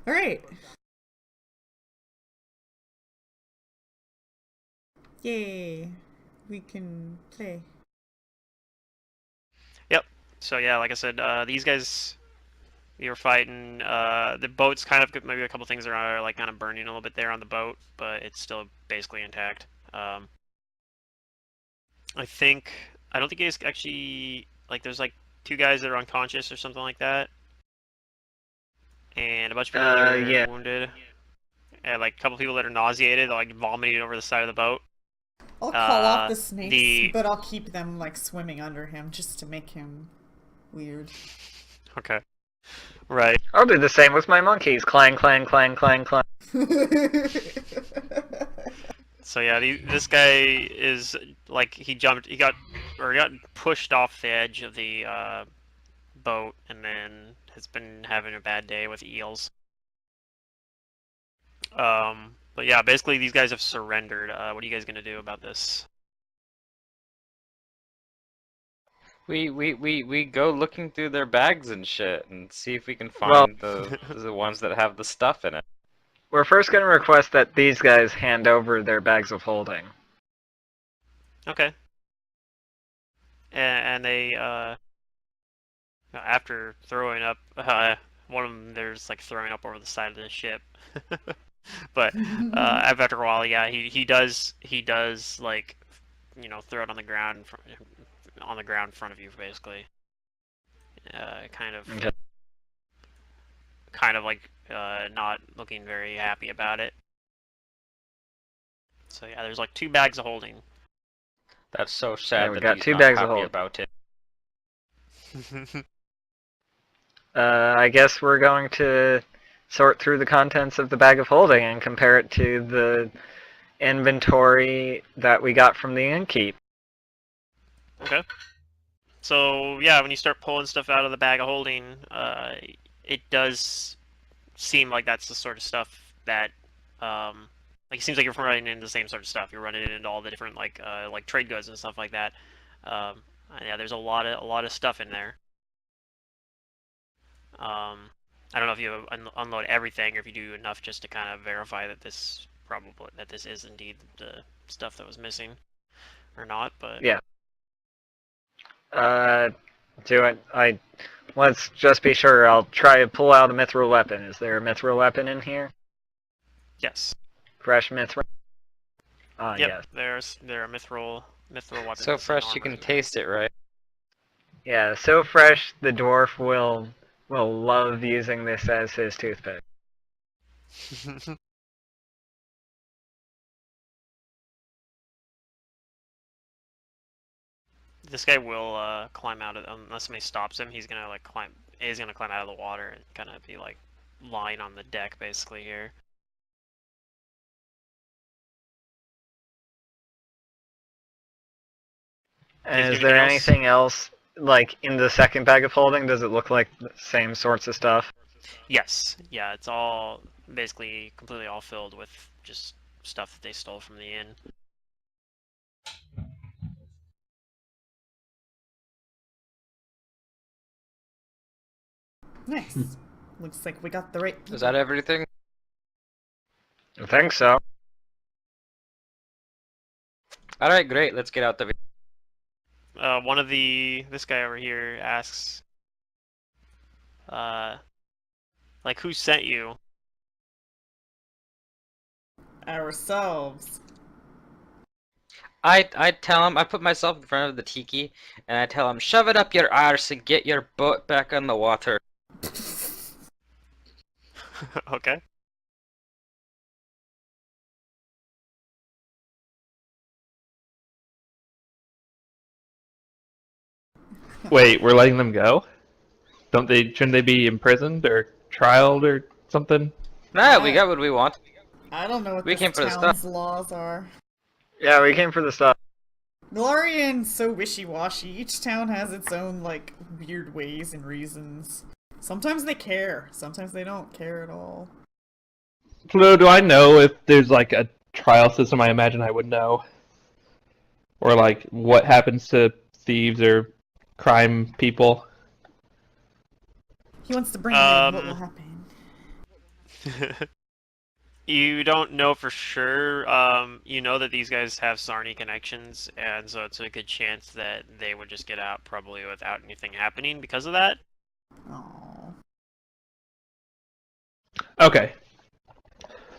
All right. Yay. We can play. Yep. So yeah, like I said, these guys you were fighting. The boat's kind of maybe a couple things are like kind of burning a little bit there on the boat, but it's still basically intact. I think I don't think you guys actually like. There's like two guys that are unconscious or something like that, and a bunch of people that are Yeah. wounded, and like a couple people that are nauseated, like vomiting over the side of the boat. I'll call off Uh, the snakes, the but I'll keep them like swimming under him just to make him weird. okay, right. I'll do the same with my monkeys. Clang, clang, clang, clang, clang. So yeah, this guy is like he got pushed off the edge of the boat, and then has been having a bad day with eels. But yeah, basically these guys have surrendered. What are you guys gonna do about this? We go looking through their bags and shit and see if we can Well, find the ones that have the stuff in it. we're first going to request that these guys hand over their bags of holding. Okay. And they after throwing up, one of them there's like throwing up over the side of the ship. But after a while, yeah, he does like throw it on the ground in front of you basically. Kind of Okay. like not looking very happy about it. So yeah, there's like two bags of holding. That's so sad we that got he's two not bags of happy holding. about it. I guess we're going to sort through the contents of the bag of holding and compare it to the inventory that we got from the innkeep. Okay. So yeah, when you start pulling stuff out of the bag of holding, it does seem like that's the sort of stuff that, like it seems like you're running into the same sort of stuff. You're running into all the different like trade goods and stuff like that. Yeah, there's a lot of stuff in there. I don't know if you unload everything or if you do enough just to kind of verify that this is indeed the stuff that was missing or not. But Yeah. Do it. Let's just be sure. I'll try to pull out a mithril weapon. Is there a mithril weapon in here? yes, Fresh mithril? yep, Yes. there are mithril weapons So and fresh you armor. can taste it, right? Yeah, so fresh the dwarf will love using this as his toothpick. This guy will climb out of unless somebody stops him. He's gonna climb. He's gonna climb out of the water and kind of be like lying on the deck basically here. And is Anything there else? anything else, like, in the second bag of holding? Does it look like the same sorts of stuff? Yes. Yeah, it's all basically completely all filled with just stuff that they stole from the inn. Nice. Looks like we got the right people. Is that everything? I think so. Alright, great, let's get out the This guy over here asks, like, who sent you? Ourselves. I tell him, I put myself in front of the tiki, and I tell him, shove it up your arse and get your boat back on the water. Okay. Wait, we're letting them go? Shouldn't they be imprisoned or trialed or something? Nah, we got what we want. I don't know what We this came for the town's stuff. laws are. Yeah, we came for the stuff. Glorian's so wishy-washy. Each town has its own, like, weird ways and reasons. Sometimes they care. Sometimes they don't care at all. So do I know if there's like a trial system? I imagine I would know. Or like what happens to thieves or crime people? He wants to bring you in. What will happen? You don't know for sure. You know that these guys have Sarni connections, and so it's a good chance that they would just get out probably without anything happening because of that. Oh. Okay.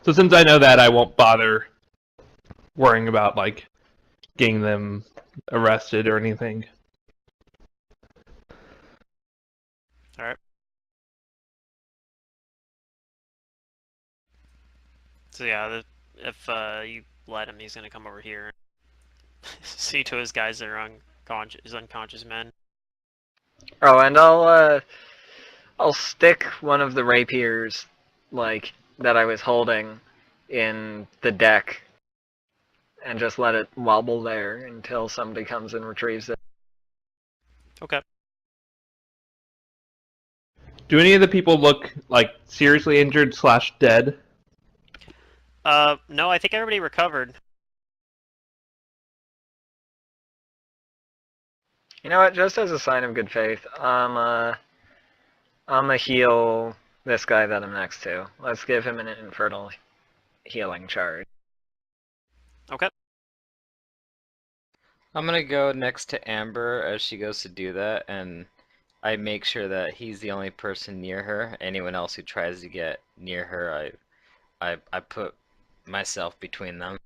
So since I know that, I won't bother worrying about like getting them arrested or anything. All right. So yeah, if you let him, he's gonna come over here. See to his guys that are unconscious men. Oh, and I'll stick one of the rapiers, like, that I was holding in the deck and just let it wobble there until somebody comes and retrieves it. Okay. Do any of the people look like seriously injured / dead? No, I think everybody recovered. You know what? Just as a sign of good faith, I'm a heal this guy that I'm next to. Let's give him an infernal healing charge. Okay. I'm gonna go next to Amber as she goes to do that, and I make sure that he's the only person near her. Anyone else who tries to get near her, I put myself between them,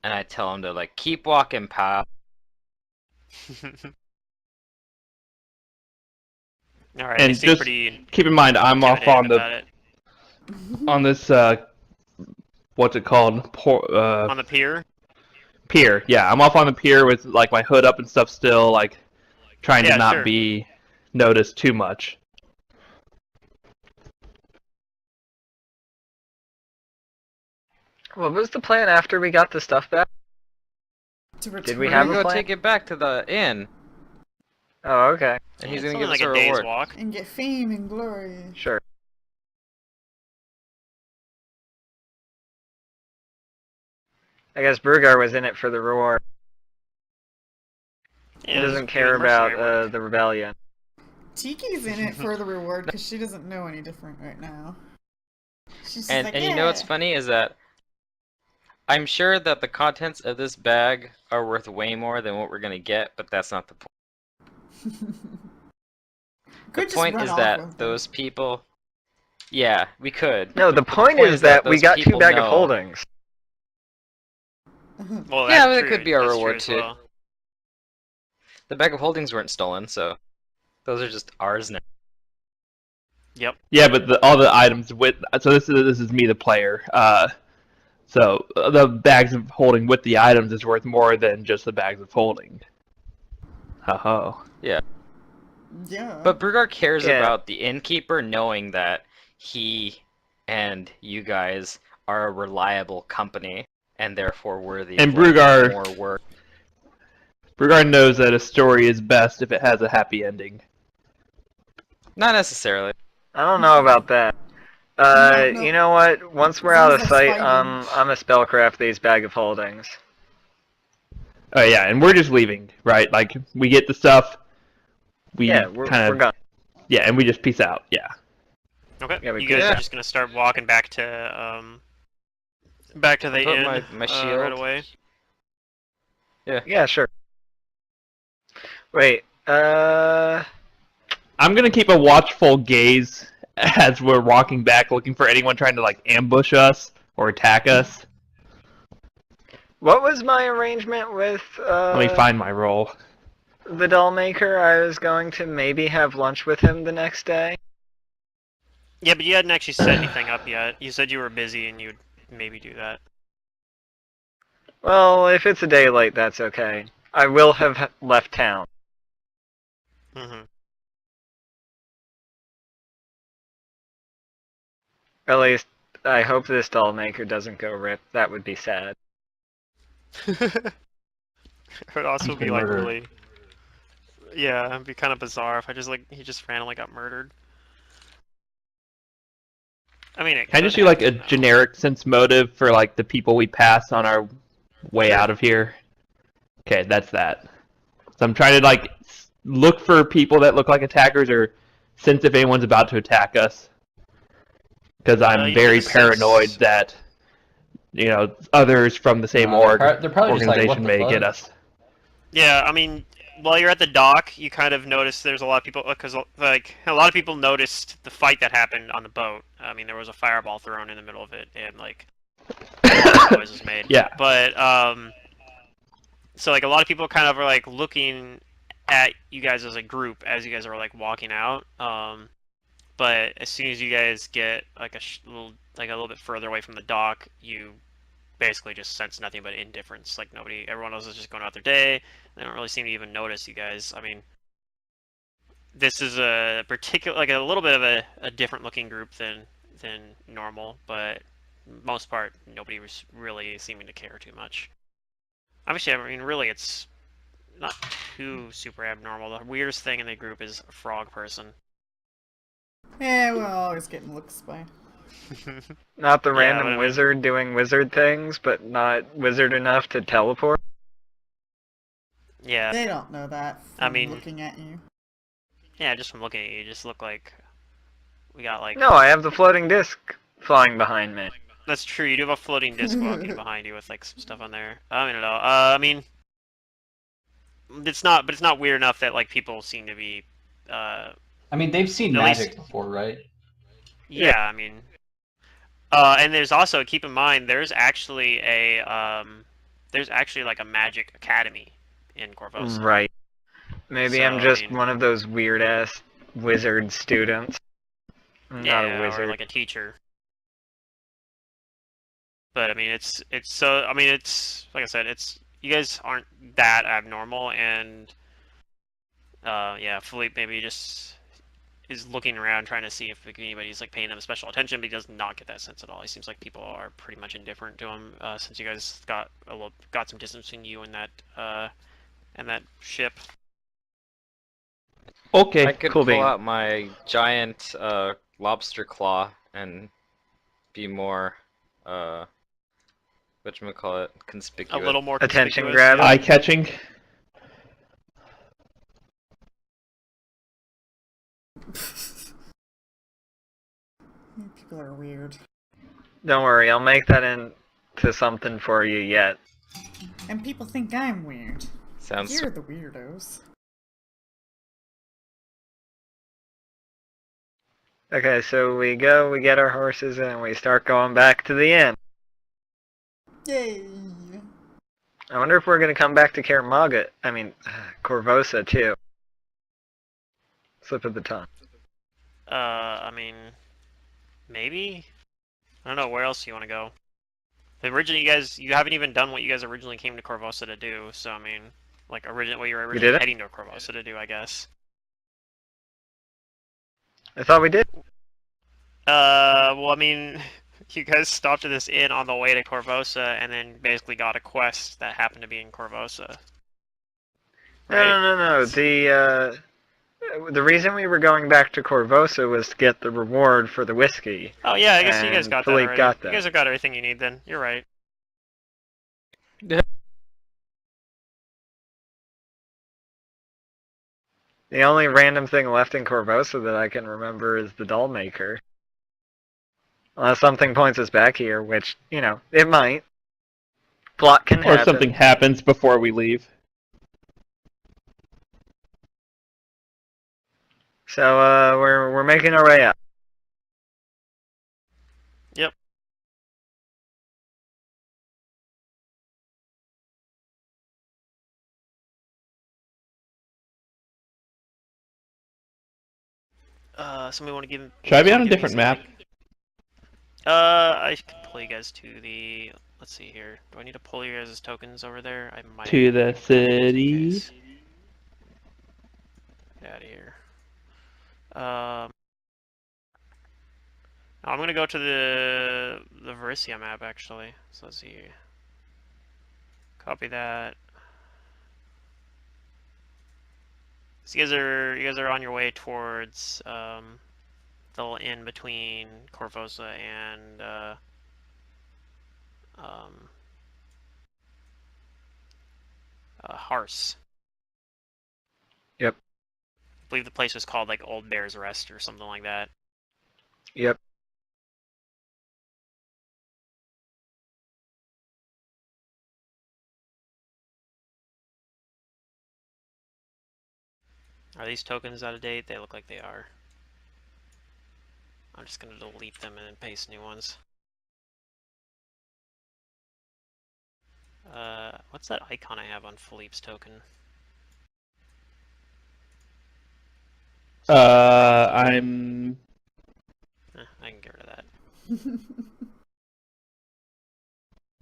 and I tell him to like keep walking, pal. All right. They And seem just pretty keep in mind, I'm off on intimidated about it. this what's it called? On the pier. Pier. Yeah, I'm off on the pier with like my hood up and stuff still, like trying Yeah, to not sure. be noticed too much. What was the plan after we got the stuff back? To Did we We're have gonna a go plan? take it back to the inn, Oh, okay. and Yeah, he's it's gonna only give like us a a day's reward. walk. And get fame and glory. Sure. I guess Brugar was in it for the reward. Yeah, He just doesn't doing care about mercenary work. the rebellion. Tiki's in it for the reward because she doesn't know any different right now. She's just And like, and you know what's "Yeah." funny is that I'm sure that the contents of this bag are worth way more than what we're gonna get, but that's not the point. The Could just point run is off that with them. those people. Yeah, we could. No, the But point is that we those got 2 people bag of know. holdings. Well, Yeah, that's but it true. could be our That's reward, true as too. well. The bag of holdings weren't stolen, so those are just ours now. Yep. Yeah, but all the items with this is me the player. So the bags of holding with the items is worth more than just the bags of holding. Ho. Yeah. But Brugar cares Yeah. about the innkeeper knowing that he and you guys are a reliable company and therefore worthy And of like, Brugar- more work. Brugar knows that a story is best if it has a happy ending. Not necessarily. I don't know about that. No. You know what? Once we're As out long of as they're sight, fighting. I'm a spellcraft these bag of holdings. Oh yeah, and we're just leaving, right? Like we get the stuff, we Yeah, we're kind of gone. yeah, and we just peace out. Yeah. Okay. Yeah, we You could- guys yeah. are just gonna start walking back to the Put inn my shield. right away. Yeah, sure. Wait, I'm gonna keep a watchful gaze as we're walking back, looking for anyone trying to like ambush us or attack us. what was my arrangement with Let me find my roll. the doll maker? I was going to maybe have lunch with him the next day. Yeah, but you hadn't actually set anything up yet. You said you were busy and you'd maybe do that. Well, if it's a day late, that's okay. I will have left town. Mm-hmm. At least, I hope this doll maker doesn't go rip. That would be sad. It would also He's be been like murdered. really. Yeah, it'd be kind of bizarre if he just randomly got murdered. I mean, it Can I could just do like a happen, though. generic sense motive for like the people we pass on our way out of here? Okay, that's that. So I'm trying to like look for people that look like attackers or sense if anyone's about to attack us. because I'm You very get a sense- paranoid that others from the same They're probably just like, what organization the may fuck? get us. Yeah, I mean, while you're at the dock, you kind of notice there's a lot of people, because like a lot of people noticed the fight that happened on the boat. I mean, there was a fireball thrown in the middle of it, and like a lot of noise was made. Yeah. But so like a lot of people kind of are like looking at you guys as a group as you guys are like walking out. But as soon as you guys get like a little bit further away from the dock, you basically just sense nothing but indifference. Like everyone else is just going out their day. They don't really seem to even notice you guys. I mean, this is a particular, like a little bit of a different looking group than normal, but most part, nobody was really seeming to care too much. Obviously, I mean, really, it's not too super abnormal. The weirdest thing in the group is a frog person. Yeah, we're always getting looks by. Not the Yeah, random but I mean- wizard doing wizard things, but not wizard enough to teleport. Yeah, They don't know that from I mean- looking at you. yeah. Just from looking at you, you just look like we got like. No, I have the floating disc flying behind me. That's true. You do have a floating disc walking behind you with like some stuff on there. I don't know. I mean, it's not, but it's not weird enough that like people seem to be. I mean, they've seen At magic least- before, right? Yeah, I mean. And there's also, keep in mind, there's actually like a magic academy in Corvosa. Right. Maybe So, I'm I just mean- one of those weird ass wizard students. I'm not a wizard. Or like a teacher. But I mean, it's like I said, you guys aren't that abnormal, and yeah, Philippe maybe just is looking around trying to see if anybody's like paying him special attention, but he does not get that sense at all. He seems like people are pretty much indifferent to him since you guys got some distance between you and that ship. Okay. I could cool pull bean. out my giant lobster claw and be more whatchamacallit, A conspicuous. little more Attention conspicuous, grab. yeah. Eye catching. People are weird. Don't worry, I'll make that into something for you yet. And people think I'm weird. Sounds You're the weirdos. Okay, so we get our horses, and we start going back to the inn. Yay! I wonder if we're gonna come back to Kaer Maga. I mean, Corvosa too. Slip of the tongue. I mean, maybe. I don't know. Where else do you want to go? Originally, you haven't even done what you guys originally came to Corvosa to do. So I mean, like what you were We originally did it? heading to Corvosa to do, I guess. I thought we did. Well, I mean, you guys stopped at this inn on the way to Corvosa, and then basically got a quest that happened to be in Corvosa. Right? No. The reason we were going back to Corvosa was to get the reward for the whiskey. Oh yeah, I guess you guys And got Philippe that already. got You that. guys have got everything you need then. You're right. The only random thing left in Corvosa that I can remember is the doll maker. Unless something points us back here, which, it might. Plot can Or happen. something happens before we leave. So, we're making our way up. Yep. Somebody want to give? Should I be on a give me different some, map? like- I can pull you guys to the. Let's see here. Do I need to pull you guys' tokens over there? I might. To the city. Get out of here. I'm gonna go to the Varisia map actually. So let's see. Copy that. So you guys are on your way towards the little inn between Corvosa and Hars. Yep. I believe the place was called like Old Bear's Rest or something like that. Yep. Are these tokens out of date? They look like they are. I'm just gonna delete them and then paste new ones. What's that icon I have on Philippe's token? I'm. I can get rid of that.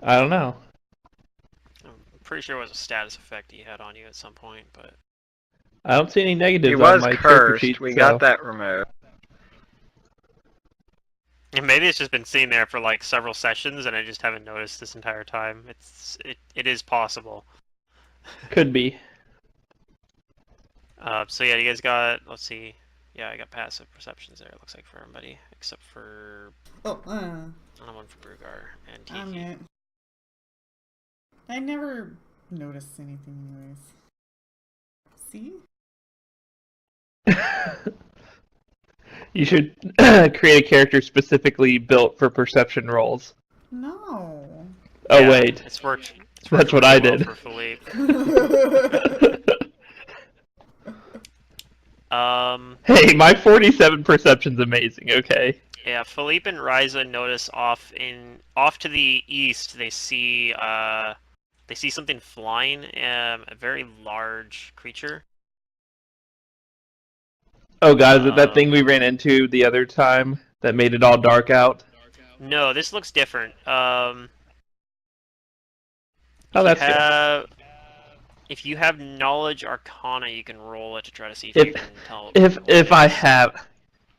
I don't know. I'm pretty sure it was a status effect he had on you at some point, but I don't see any negatives He on was my character cursed. sheet. We so. got that removed. maybe it's just been sitting there for like several sessions, and I just haven't noticed this entire time. It is possible. Could be. So yeah, you guys got. Let's see. Yeah, I got passive perceptions there. It looks like for everybody except for Oh, one for Brugar and I'm Tiki. it. I never noticed anything anyways. See? You should create a character specifically built for perception rolls. No. Oh Yeah, wait, it's worked. that's what I really well did. for Philippe. Hey, my 47 perception's amazing. Okay. Yeah, Philippe and Ryza notice off to the east. They see something flying. A very large creature. Oh god, is it that thing we ran into the other time that made it all dark out? No, this looks different. Oh, that's good. If you have knowledge arcana, you can roll it to try to see if you can tell. If I have,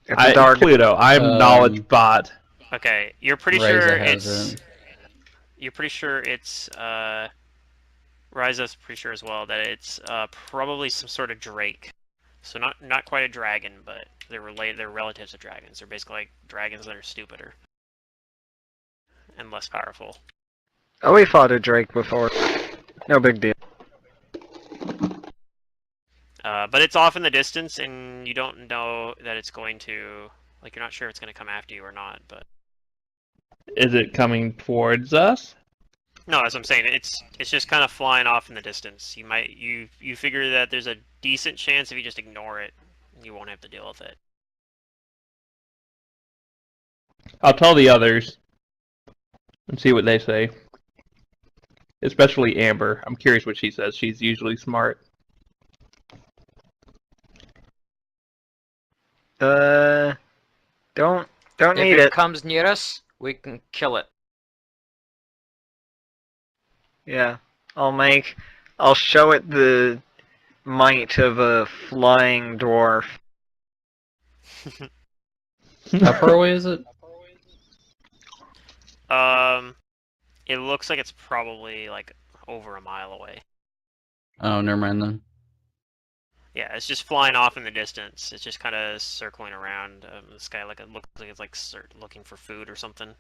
It's a dark. Pluto, I'm knowledge bot. Okay, you're pretty Ryza sure has it's. it. You're pretty sure it's. Ryza's pretty sure as well that it's probably some sort of drake. So not quite a dragon, but they're related. They're relatives to dragons. They're basically like dragons that are stupider and less powerful. Oh, we fought a drake before. No big deal. But it's off in the distance, and you don't know that it's going to. Like, you're not sure it's going to come after you or not. But Is it coming towards us? no, as I'm saying, it's just kind of flying off in the distance. You figure that there's a decent chance if you just ignore it, you won't have to deal with it. I'll tell the others and see what they say. Especially Amber. I'm curious what she says. She's usually smart. Don't need If it. it comes near us, we can kill it. Yeah, I'll show it the might of a flying dwarf. How far away is it? It looks like it's probably like over a mile away. Oh, never mind then. Yeah, it's just flying off in the distance. It's just kind of circling around the sky, like it looks like it's like looking for food or something.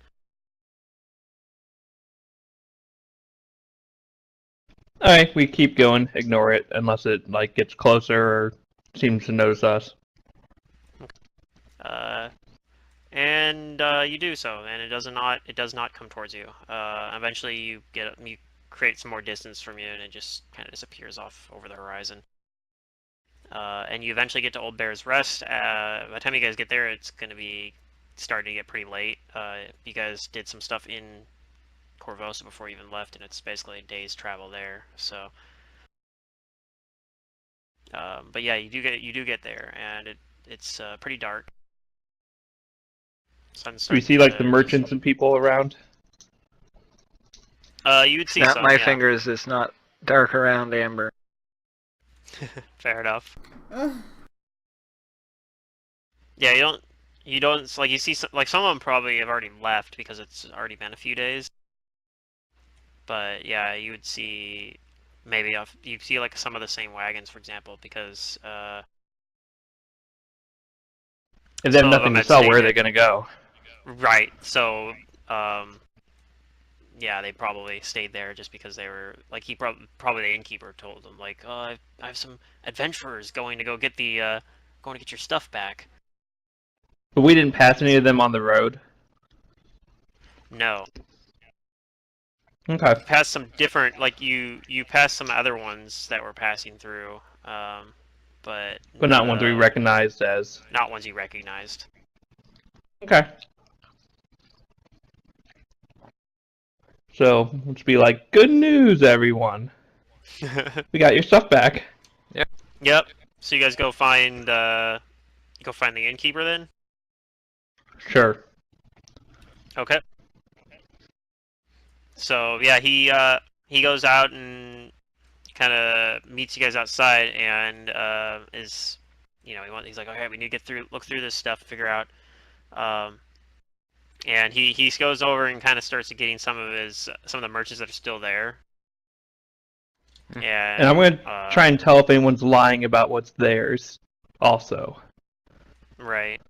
Alright, we keep going. Ignore it unless it like gets closer or seems to notice us. And you do so, and it does not come towards you. Eventually, you create some more distance from you, and it just kind of disappears off over the horizon. And you eventually get to Old Bear's Rest. By the time you guys get there, it's going to be starting to get pretty late. You guys did some stuff in Corvosa before you even left, and it's basically a day's travel there. So, but yeah, you do get there, and it's pretty dark. Do we see like the merchants and people around? You would see Snap some, my yeah. fingers. It's not dark around Amber. Fair enough. Yeah, you don't. It's like you see some, like some of them probably have already left because it's already been a few days. But yeah, you would see maybe you see like some of the same wagons, for example, because If they have some of nothing them to had sell, where are stated- they gonna go? Right. So, yeah, they probably stayed there just because they were like probably the innkeeper told them like, oh, I have some adventurers going to go get going to get your stuff back. But we didn't pass any of them on the road. No. Okay. You passed some different, like you passed some other ones that were passing through. but not ones we recognized as. not ones you recognized. Okay. So let's be like, good news, everyone. We got your stuff back. Yep. So you guys go find the innkeeper then. Sure. Okay. So yeah, he goes out and kind of meets you guys outside and is, he's like, okay, we need to look through this stuff, figure out. And he goes over and kind of starts getting some of the merchants that are still there. And I'm going to try and tell if anyone's lying about what's theirs also. Right.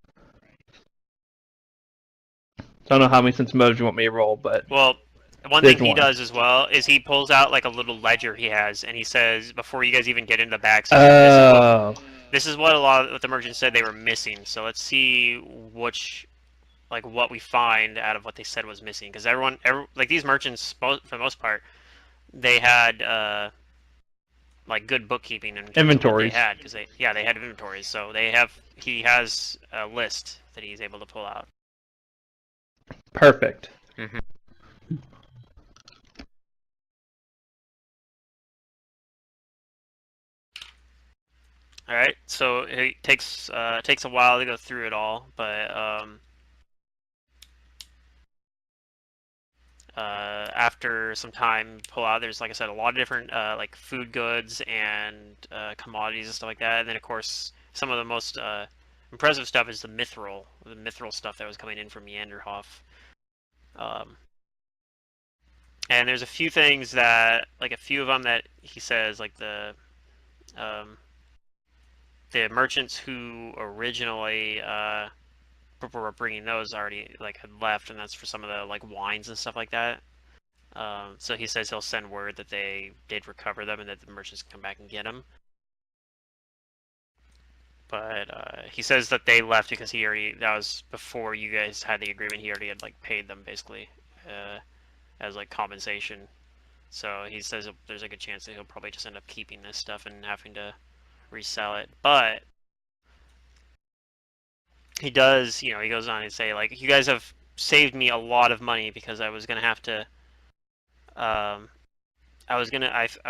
So I don't know how many sense motives you want me to roll, but... Well, one thing he does as well is he pulls out like a little ledger he has, and he says, before you guys even get into the back, this is what what the merchants said they were missing. So let's see what we find out of what they said was missing. Because like these merchants, for the most part, they had like good bookkeeping and inventories. They had because they had inventories. So he has a list that he's able to pull out. Perfect. Mm-hmm. All right, so it takes a while to go through it all, but after some time, pull out. There's, like I said, a lot of different like food goods and commodities and stuff like that. And then, of course, some of the most impressive stuff is the mithril stuff that was coming in from Meanderhof. And there's a few things that, like a few of them that he says, like the merchants who originally were bringing those already like had left, and that's for some of the like wines and stuff like that. So he says he'll send word that they did recover them and that the merchants can come back and get them. But he says that they left because that was before you guys had the agreement. He already had like paid them basically as like compensation. So he says there's a good chance that he'll probably just end up keeping this stuff and having to resell it. But he does, he goes on to say, like, you guys have saved me a lot of money because I was gonna have to, I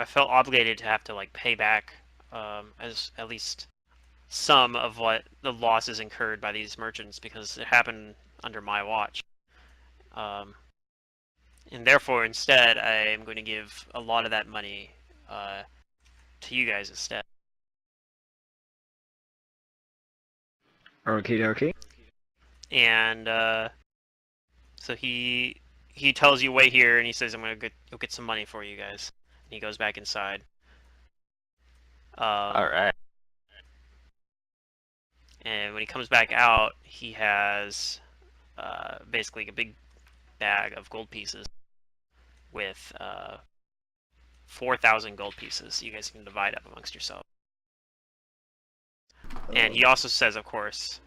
felt obligated to have to like pay back as at least some of what the losses incurred by these merchants because it happened under my watch. And therefore, instead, I am going to give a lot of that money to you guys instead. Okie dokie. And so he tells you wait here, and he says I'm gonna go get some money for you guys. And he goes back inside. All right. And when he comes back out, he has basically a big bag of gold pieces with 4,000 gold pieces. You guys can divide up amongst yourselves. And he also says, of course,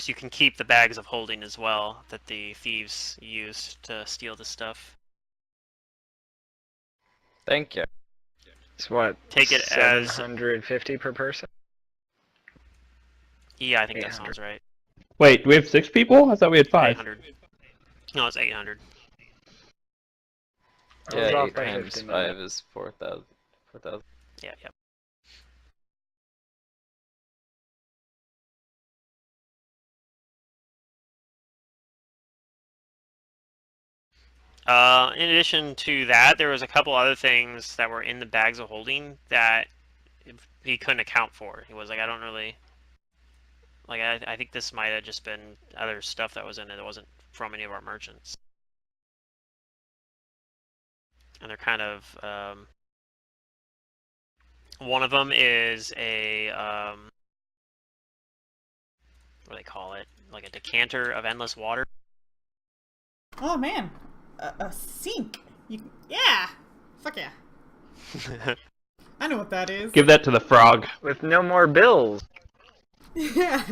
you can keep the bags of holding as well that the thieves used to steal the stuff. Thank you. It's what? Take it as 750 per person? Yeah, I think that 800. sounds right. Wait, do we have 6 people? I thought we had 5. 800. No, it's 800. I was Yeah, off 8 by times 50 5 minutes. is 4,000. 4,000. Yeah. In addition to that, there was a couple other things that were in the bags of holding that he couldn't account for. He was like, I don't really... Like, I think this might have just been other stuff that was in it that wasn't from any of our merchants. And they're kind of... one of them is a... what do they call it? Like a decanter of endless water. Oh man, a sink. Yeah, fuck yeah. I know what that is. Give that to the frog. With no more bills. Yeah.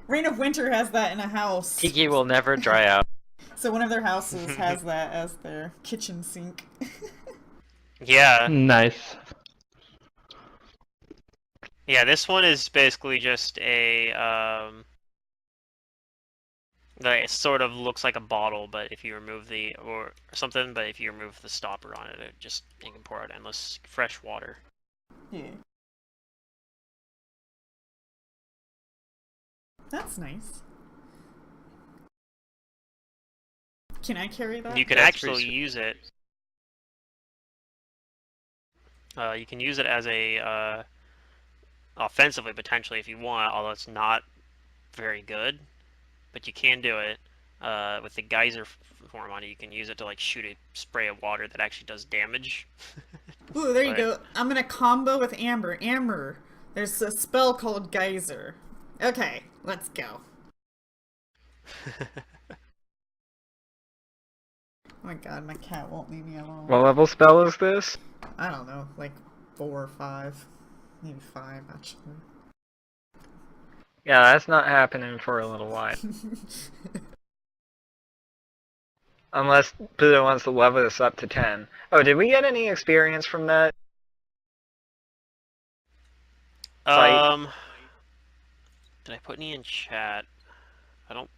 Reign of Winter has that in a house. Tiki will never dry out. So one of their houses has that as their kitchen sink. Yeah. Nice. Yeah, this one is basically just a it sort of looks like a bottle, but if you remove the or something, but if you remove the stopper on it, you can pour out endless fresh water. Yeah. That's nice. Can I carry that? You can That's pretty actually sweet. use it. You can use it as a offensively potentially if you want, although it's not very good. But you can do it with the geyser form on it. You can use it to like shoot a spray of water that actually does damage. Ooh, there you But- go. I'm gonna combo with Amber. Amber, there's a spell called Geyser. Okay, let's go. Oh my god, my cat won't leave me alone. What level spell is this? I don't know, like 4 or 5. Maybe 5, actually. Yeah, that's not happening for a little while. Unless Pluto wants to level this up to 10. Oh, did we get any experience from that? Fight. Did I put any in chat? I don't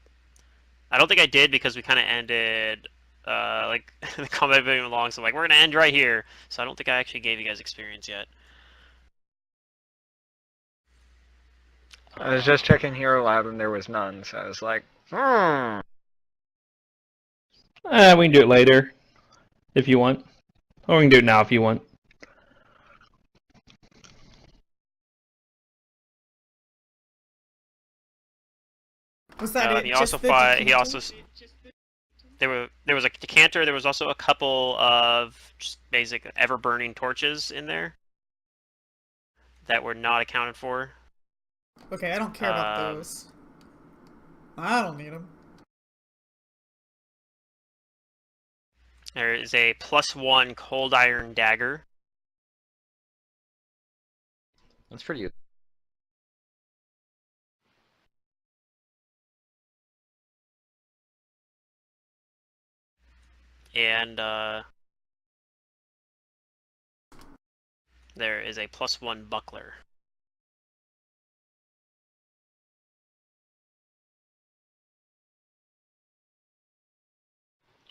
think I did because we kind of ended like the combat being long, so like we're gonna end right here. So I don't think I actually gave you guys experience yet. I was just checking Hero Lab and there was none, so I was like, We can do it later, if you want. Or we can do it now if you want. Was that it? He Just also the fought. He decanter? also there was a decanter. There was also a couple of just basic ever burning torches in there that were not accounted for. Okay, I don't care about those. I don't need them. There is a +1 cold iron dagger. That's pretty good. And there is a +1 buckler.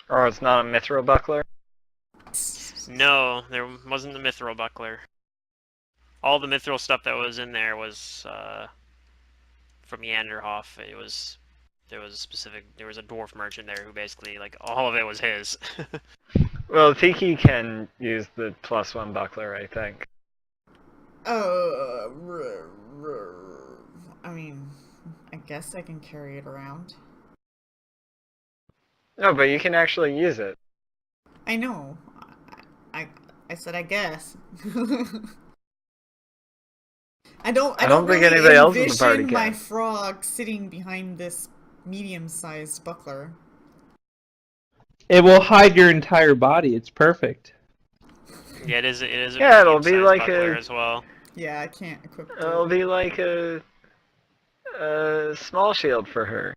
or it's not a Mithril Buckler. No, there wasn't the mithril buckler. All the mithril stuff that was in there was from Yanderhof. There was a dwarf merchant there who basically like all of it was his. Well, Tiki can use the +1 Buckler, I think. I mean, I guess I can carry it around. No, but you can actually use it. I know. I said I guess. I don't think really anybody else in the party envision my can. frog sitting behind this medium-sized buckler. It will hide your entire body. It's perfect. Yeah, it is. It is a Yeah, it'll be medium-sized like buckler a- as well. Yeah, I can't equip it. It'll be like a small shield for her.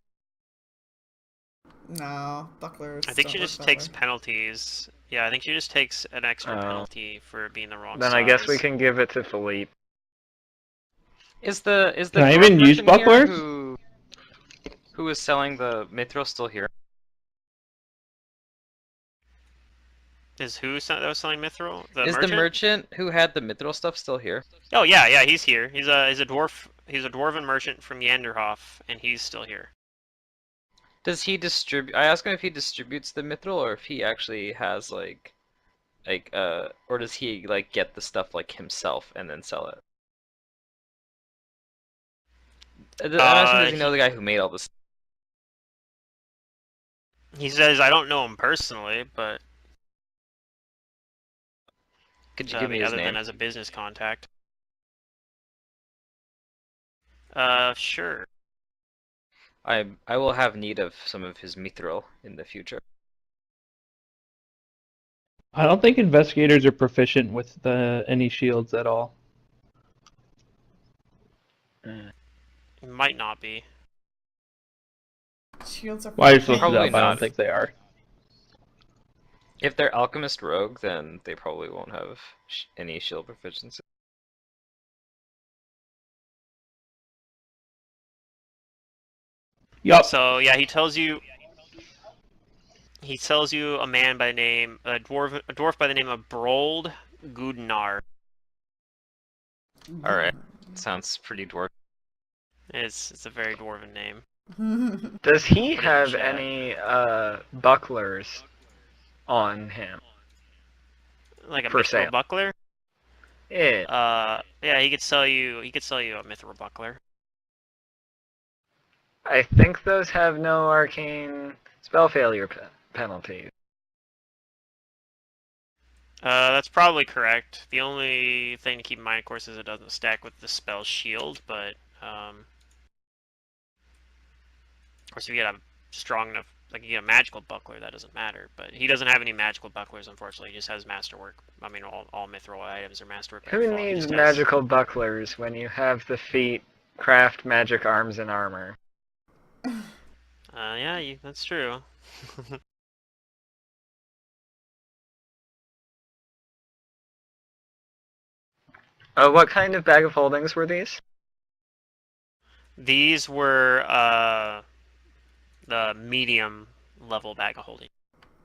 No, bucklers. I think don't she work just that takes way. penalties. Yeah, I think she just takes an extra Oh. penalty for being the wrong Then size. I guess we can give it to Philippe. Is the Can I dwarf even use merchant here bucklers? who is selling the mithril still here? Is that was selling mithril? The Is merchant? the merchant who had the mithril stuff still here? Oh yeah, he's here. He's a dwarf. He's a dwarven merchant from Yanderhof, and he's still here. Does he distribute? I asked him if he distributes the mithril or if he actually has or does he like get the stuff like himself and then sell it? I'm asking, does he know the guy who made all this? He says I don't know him personally, but Could you give me his other than name? as a business contact. Sure. I will have need of some of his mithril in the future. I don't think investigators are proficient with any shields at all. It might not be. Shields are. Well, I just looked it Probably up. I don't not. think they are. If they're alchemist rogue, then they probably won't have any shield proficiency. Yup. So yeah, he tells you a man by the name a dwarf by the name of Brold Gudnar. Alright. Sounds pretty dwarf. It's a very dwarven name. Does he Put it in have chat. any bucklers on him? Like a For mithril sale. buckler. Yeah. Yeah, he could sell you a mithril buckler. I think those have no arcane spell failure penalties. That's probably correct. The only thing to keep in mind, of course, is it doesn't stack with the spell shield, but, of course, if you get a strong enough, like, you get a magical buckler, that doesn't matter. But he doesn't have any magical bucklers, unfortunately. He just has masterwork. I mean, all mithril items are masterwork by Who default. He needs just has- magical bucklers when you have the feat craft magic arms and armor? Yeah, that's true. What kind of bag of holdings were these? These were, the medium level bag of holding.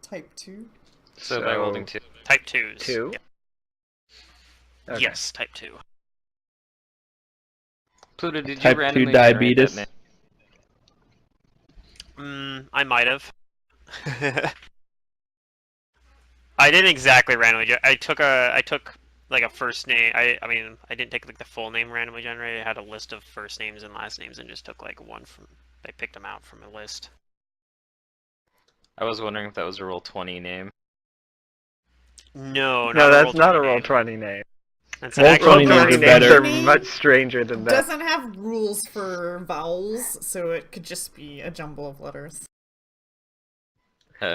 Type 2? So by holding 2. Type 2s. 2? Yeah. Okay. Yes, type 2. Pluto, did you Type 2 randomly generate that diabetes. name? I might have. I didn't exactly randomly. I took like a first name. I mean I didn't take like the full name randomly generated. I had a list of first names and last names and just took like one from. I picked them out from a list. I was wondering if that was a Roll20 name. No, No, that's a not a Roll20 name. Roll20 name. That's an Roll20 actual names Roll20 are names better. are much stranger than that. Doesn't have rules for vowels, so it could just be a jumble of letters.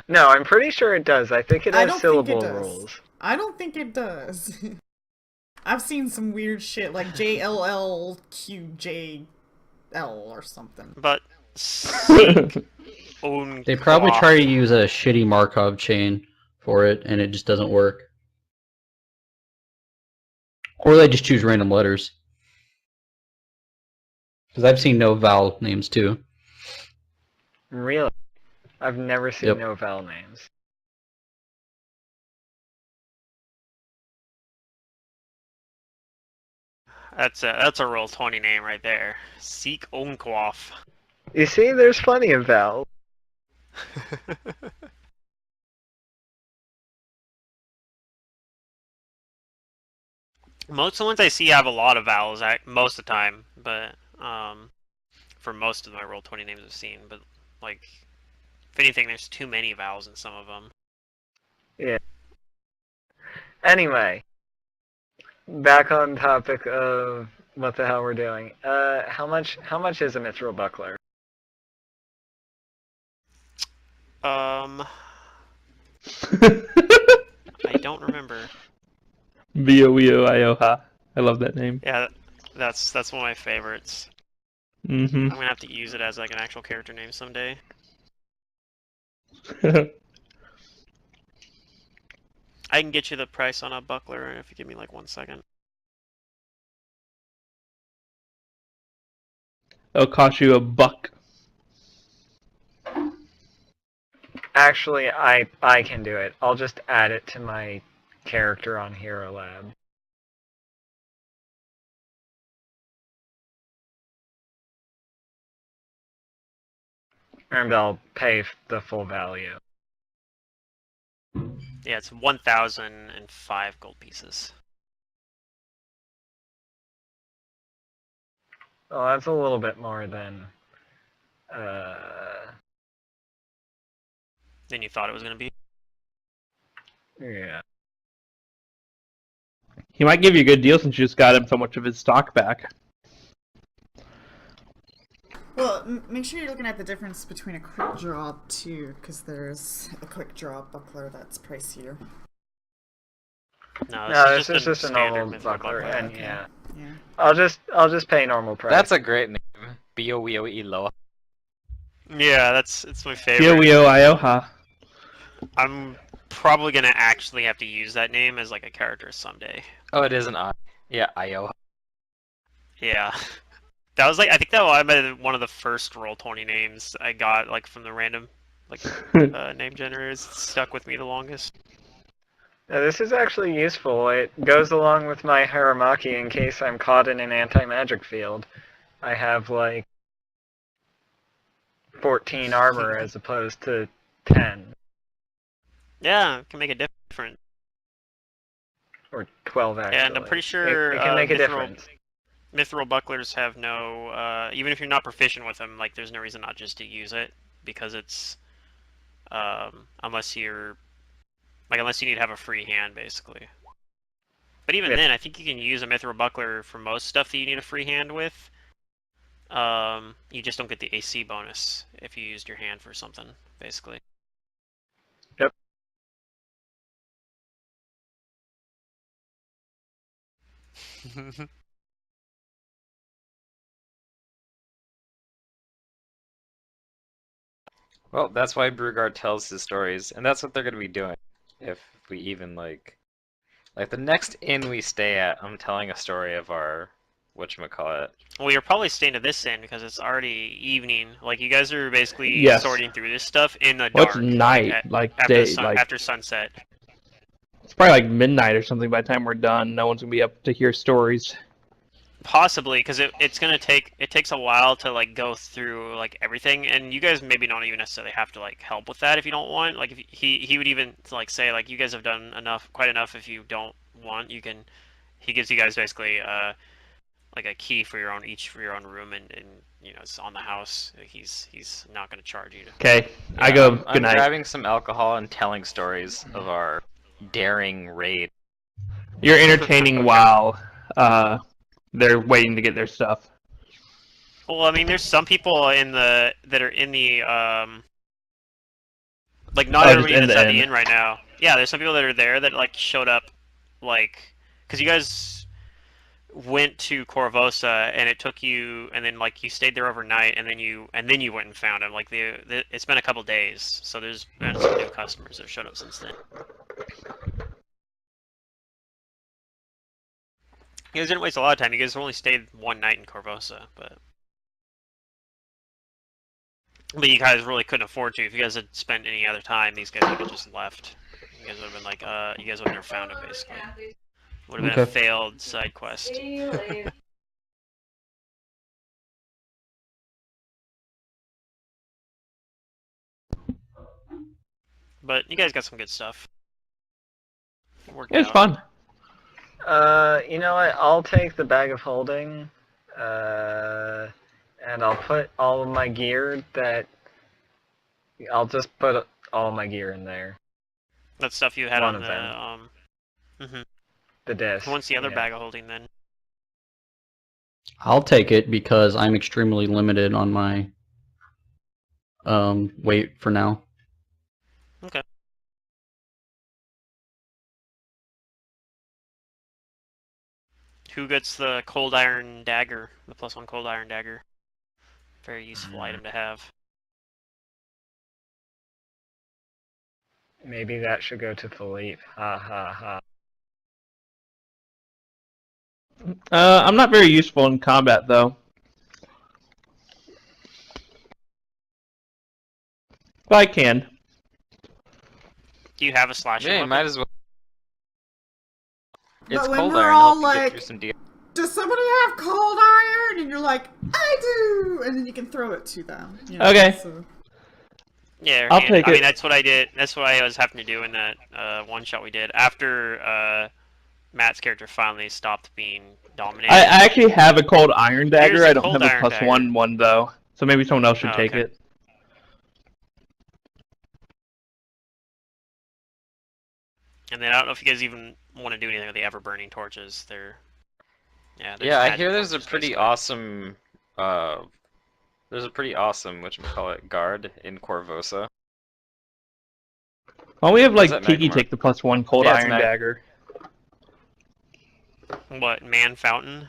No, I'm pretty sure it does. I think it I has don't think it syllable does. rules. I don't think it does. I've seen some weird shit like JLLQJL or something. But Seek own. They probably try to use a shitty Markov chain for it, and it just doesn't work. Or they just choose random letters. Because I've seen no vowel names too. Really? I've never seen Yep. no vowel names. That's a Roll20 name right there. Seek Onquoff. You see, there's plenty of vowels. Most of the ones I see have a lot of vowels most of the time, but for most of my Roll20 names I've seen, but like if anything, there's too many vowels in some of them. Yeah. Anyway, back on topic of what the hell we're doing. How much is a mithril buckler? I don't remember. Ioha. I love that name. Yeah, that's one of my favorites. Mm-hmm. I'm gonna have to use it as like an actual character name someday. I can get you the price on a buckler if you give me like 1 second. It'll cost you $1. Actually, I can do it. I'll just add it to my character on Hero Lab. And I'll pay the full value. Yeah, it's 1,005 gold pieces. Well, that's a little bit more than... Than you thought it was gonna be. yeah. He might give you a good deal since you just got him so much of his stock back. Well, make sure you're looking at the difference between a quick draw too, because there's a quick draw buckler that's pricier. No, No, this a is just a standard normal mithril buckler, and Okay. yeah. Yeah. I'll just pay normal price. That's a great name. B-O-E-O-E-Loa. Yeah, it's my favorite. Ioha. I'm probably gonna actually have to use that name as like a character someday. Oh, it is an I. Yeah, Io. Yeah. That was like I think that might have been one of the first Roll20 names I got like from the random like name generators. It stuck with me the longest. Now, this is actually useful. It goes along with my Haramaki in case I'm caught in an anti-magic field. I have like 14 armor as opposed to 10. Yeah, it can make a difference. Or 12 actually. Yeah, and I'm pretty sure it can make a Mithril, difference. Mithril bucklers have no even if you're not proficient with them, like there's no reason not just to use it because it's unless you're like unless you need to have a free hand basically. But even then, I think you can use a Mithril buckler for most stuff that you need a free hand with. You just don't get the AC bonus if you used your hand for something, basically. Yep. Well, that's why Brugard tells his stories, and that's what they're gonna be doing. If we even like the next inn we stay at, I'm telling a story of our whatchamacallit. Well, you're probably staying to this inn because it's already evening. Like you guys are basically Yes. sorting through this stuff in the What's dark. night? Like day? Like after sunset. it's probably like midnight or something by the time we're done. No one's gonna be up to hear stories. Possibly, because it takes a while to like go through like everything, and you guys maybe don't even necessarily have to like help with that if you don't want. Like if he would even like say like you guys have done quite enough. If you don't want, you can. He gives you guys basically like a key for your own room, and you know it's on the house. He's not going to charge you. Okay, Yeah, I go. I'm Good night. grabbing some alcohol and telling stories of our daring raid. You're entertaining while they're waiting to get their stuff. Well, I mean, there's some people that are in the like not everybody that's at the inn right now. Yeah, there's some people that are there that like showed up, like because you guys went to Corvosa and it took you, and then like you stayed there overnight, and then you went and found them. Like it's been a couple days, so there's been some new customers that have showed up since then. You guys didn't waste a lot of time. You guys only stayed one night in Corvosa, but you guys really couldn't afford to. If you guys had spent any other time, these guys would have just left. You guys would have been like, you guys would have never found him, basically. Would have been a failed side quest. But you guys got some good stuff. It's fun. You know what? I'll take the bag of holding, and I'll put all of my gear I'll just put all my gear in there. That stuff you had One on of the, The disc. What's the other bag of holding then? I'll take it because I'm extremely limited on my weight for now. Okay. Who gets the cold iron dagger? The +1 cold iron dagger. Very useful item to have. Maybe that should go to Philippe. Ha ha ha. I'm not very useful in combat though. But I can. Do you have a slashing Yeah, you weapon? might as well. It's But when cold we're iron. all Help you get like, through some deal. does somebody have cold iron? And you're like, I do! And then you can throw it to them. You know, Okay. So. Yeah, I'll take I it. mean, that's what I did. That's what I was having to do in that one shot we did after Matt's character finally stopped being dominated. I actually have a cold iron dagger. Here's a I don't cold have a iron +1 one though. So maybe someone else should Oh, take okay. it. And then I don't know if you guys even want to do anything with the ever burning torches. They're Yeah, just I magic hear there's a torches, pretty basically. awesome. There's a pretty awesome whatchamacallit guard in Corvosa. Well, we have like that, Tiki Magmar? take the +1 cold Yeah, it's iron Mag- dagger. What, man fountain?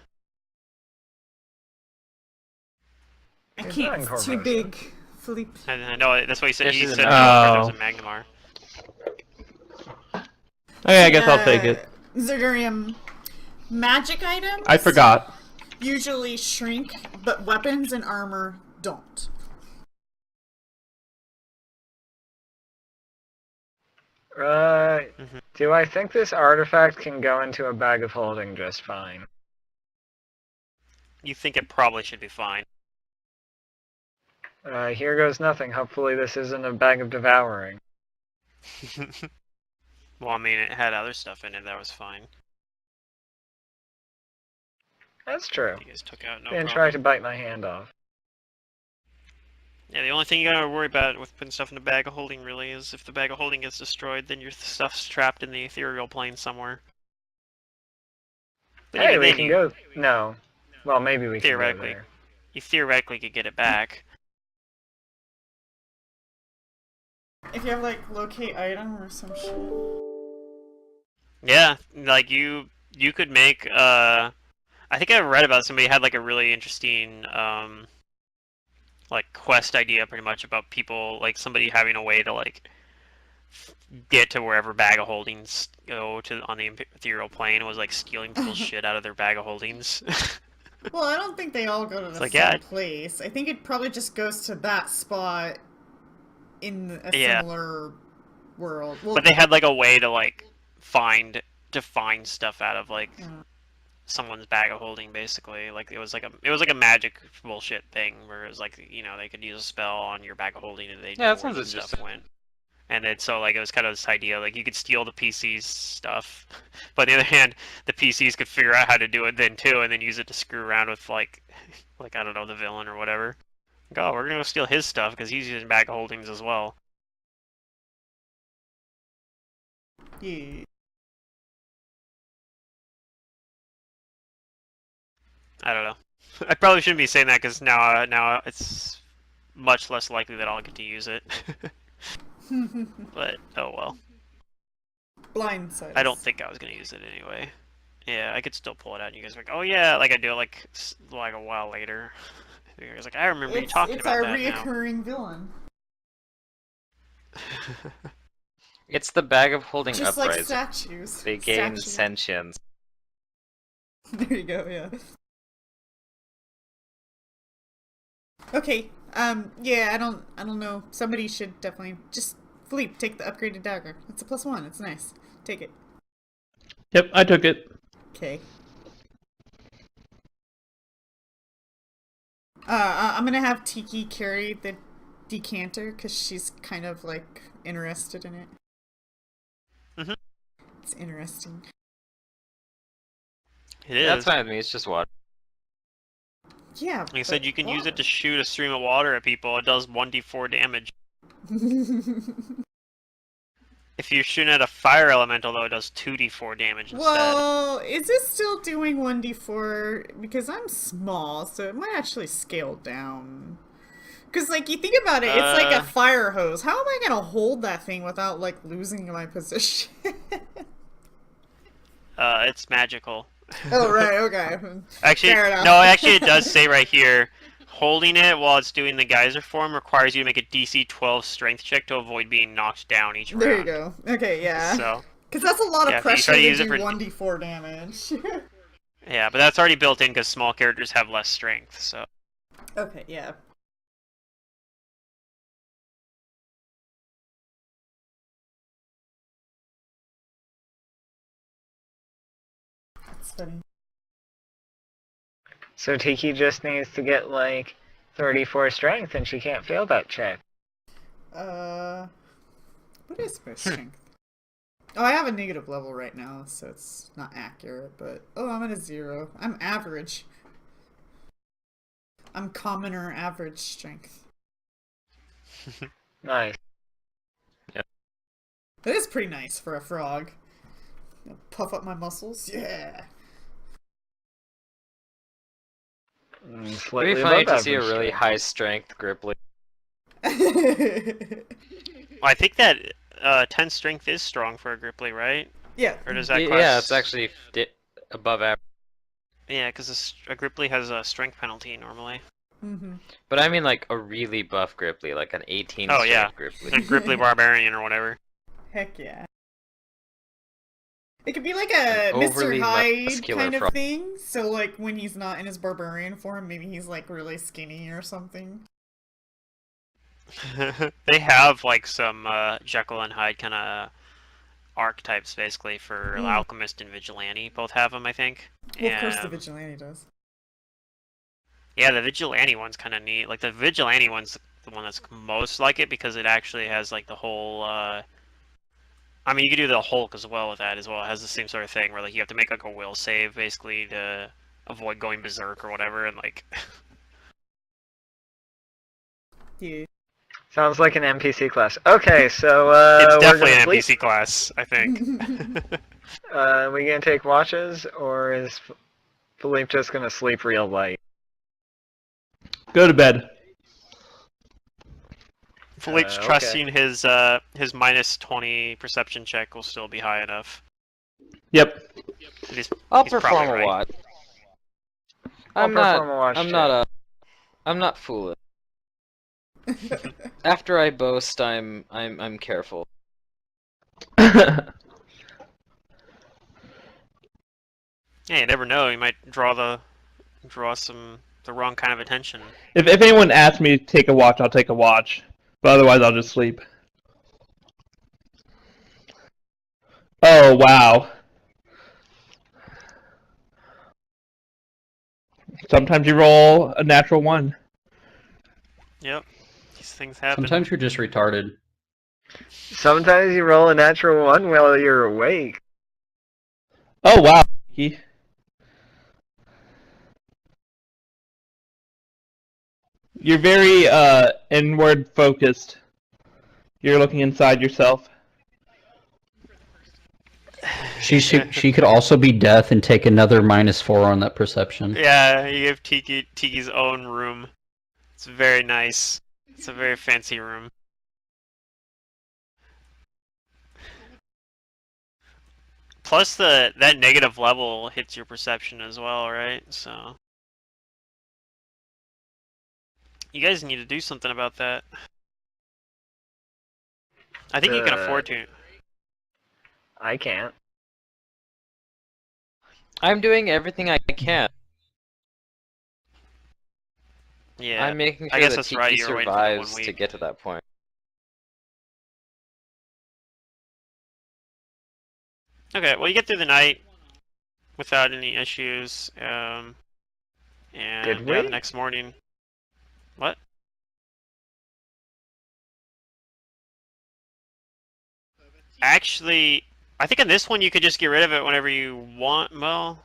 I It's can't, not in it's too Corvosa. big. Philippe. I know that's what he said. Yeah, He she's said in there was a Magnamar. Magnamar. Okay, I guess I'll take it. Zerdurium magic items? I forgot. usually shrink, but weapons and armor don't. Do I think this artifact can go into a bag of holding just fine? You think it probably should be fine. Here goes nothing. Hopefully this isn't a bag of devouring. Well, I mean, it had other stuff in it that was fine. That's true. You guys took out no Didn't problem. try to bite my hand off. Yeah, the only thing you gotta worry about with putting stuff in the bag of holding really is if the bag of holding gets destroyed, then your stuff's trapped in the ethereal plane somewhere. But Hey, even we then, can you go. No. Well, maybe we can go theoretically, there. you theoretically could get it back. If you have like locate item or some shit. Yeah, like you could make. I think I read about somebody had like a really interesting like quest idea, pretty much about people like somebody having a way to like get to wherever bag of holdings go to on the ethereal plane. It was like stealing people's shit out of their bag of holdings. Well, I don't think they all go to the like, same yeah. place. I think it probably just goes to that spot in a Yeah. similar world. Well, But they had like a way to like find stuff out of like someone's bag of holding, basically. Like it was like a magic bullshit thing where it was like, you know, they could use a spell on your bag of holding and they Yeah, know that where sounds the stuff interesting. went. And then so like it was kind of this idea like you could steal the PC's stuff, but on the other hand, the PCs could figure out how to do it then too, and then use it to screw around with like I don't know, the villain or whatever. Like, oh, we're gonna go steal his stuff because he's using bag of holdings as well. yeah. I don't know. I probably shouldn't be saying that because now it's much less likely that I'll get to use it. But oh well. Blindside. I don't think I was gonna use it anyway. Yeah, I could still pull it out. And you guys are like, oh yeah, like I do it like a while later. You guys are like, I remember you talking It's about our that reoccurring villain. now. It's the bag of holding Just like uprising. statues. They gain Statue. sentience. There you go, yeah. Okay, yeah, I don't know. Somebody should definitely just Philippe, take the upgraded dagger. It's a +1, it's nice. Take it. Yep, I took it. Okay. I'm gonna have Tiki carry the decanter because she's kind of like interested in it. Mhm. It's interesting. It is. That's fine with me. It's just water. Yeah. Like I said, you can use it to shoot a stream of water at people. It does 1d4 damage. If you're shooting at a fire elemental, though, it does 2d4 damage instead. Well, is it still doing 1d4? Because I'm small, so it might actually scale down. Because, like, you think about it, it's like a fire hose. How am I going to hold that thing without, like, losing my position? It's magical. Oh, right, okay. Actually, Fair enough. no, actually it does say right here, holding it while it's doing the geyser form requires you to make a DC 12 strength check to avoid being knocked down each round. There you go. Okay, yeah. So, Because that's a lot yeah, of if you pressure try to to use it do for- 1d4 damage. yeah, but that's already built in because small characters have less strength, so. Okay, yeah. That's funny. So Tiki just needs to get like 34 strength and she can't fail that check. What is my strength? Oh, I have a negative level right now, so it's not accurate, but... Oh, I'm at a 0. I'm average. I'm commoner average strength. Nice. That is pretty nice for a frog. Puff up my muscles? Yeah! It'd Slightly be funny above to see a average really strength. high strength Gripply. Well, I think that 10 strength is strong for a Gripply, right? Yeah. Or does that class... Yeah, it's actually above average. Yeah, because a Gripply has a strength penalty normally. Mm-hmm. But I mean like a really buff Gripply, like an 18 Oh, yeah. strength A Gripply. Gripply Barbarian or whatever. Heck yeah. It could be like a Mr. overly Hyde muscular kind of frog. thing. So like when he's not in his barbarian form, maybe he's like really skinny or something. They have like some Jekyll and Hyde kind of archetypes basically for alchemist and vigilante. Both have them, I think. Well, of course the vigilante does. Yeah, the vigilante one's kind of neat. Like the vigilante one's the one that's most like it because it actually has like the whole. I mean, you could do the Hulk as well with that as well. It has the same sort of thing where like you have to make like a will save basically to avoid going berserk or whatever, and like. Yeah. Sounds like an NPC class. Okay, so It's we're definitely gonna an sleep. NPC class, I think. We gonna take watches, or is Philippe just gonna sleep real light? Go to bed. Philippe's okay. trusting his minus 20 perception check will still be high enough. Yep. I'll He's perform probably a right. watch. I'll I'm perform a watch check. I'm not foolish. After I boast, I'm careful. Yeah, you never know. You might draw the wrong kind of attention. If anyone asks me to take a watch, I'll take a watch. But otherwise, I'll just sleep. Oh, wow. Sometimes you roll a natural 1. Yep, these things happen. Sometimes you're just retarded. Sometimes you roll a natural 1 while you're awake. Oh, wow. You're very inward focused. You're looking inside yourself. She could also be death and take another -4 on that perception. Yeah, you give Tiki's own room. It's very nice. It's a very fancy room. Plus that negative level hits your perception as well, right? So you guys need to do something about that. I think you can afford to. I can't. I'm doing everything I can. Yeah, I'm making I sure guess that that's Tiki right. You're waiting for the 1 survives to week. get to that point. Okay, well you get through the night without any issues. And Did yeah, we? the next morning. What? Actually, I think in this one you could just get rid of it whenever you want. Well,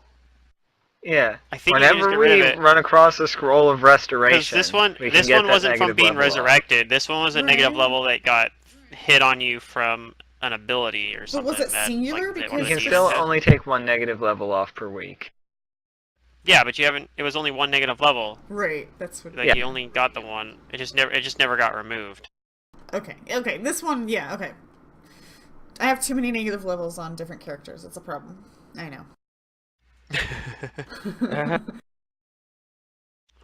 Yeah. I think you can just Whenever get rid we of it. run across a scroll of Because restoration, this one we can get that wasn't from negative being level off. resurrected. This one was a negative Right. level that got hit on you from an ability or But something. was it that, singular? Like, Because one You of can the still demons had. only take 1 negative level off per week. Yeah, but you haven't. It was only 1 negative level. Right, that's what. Like Yeah. you only got the one. It just never got removed. Okay, this one, yeah, okay. I have too many negative levels on different characters. It's a problem. I know.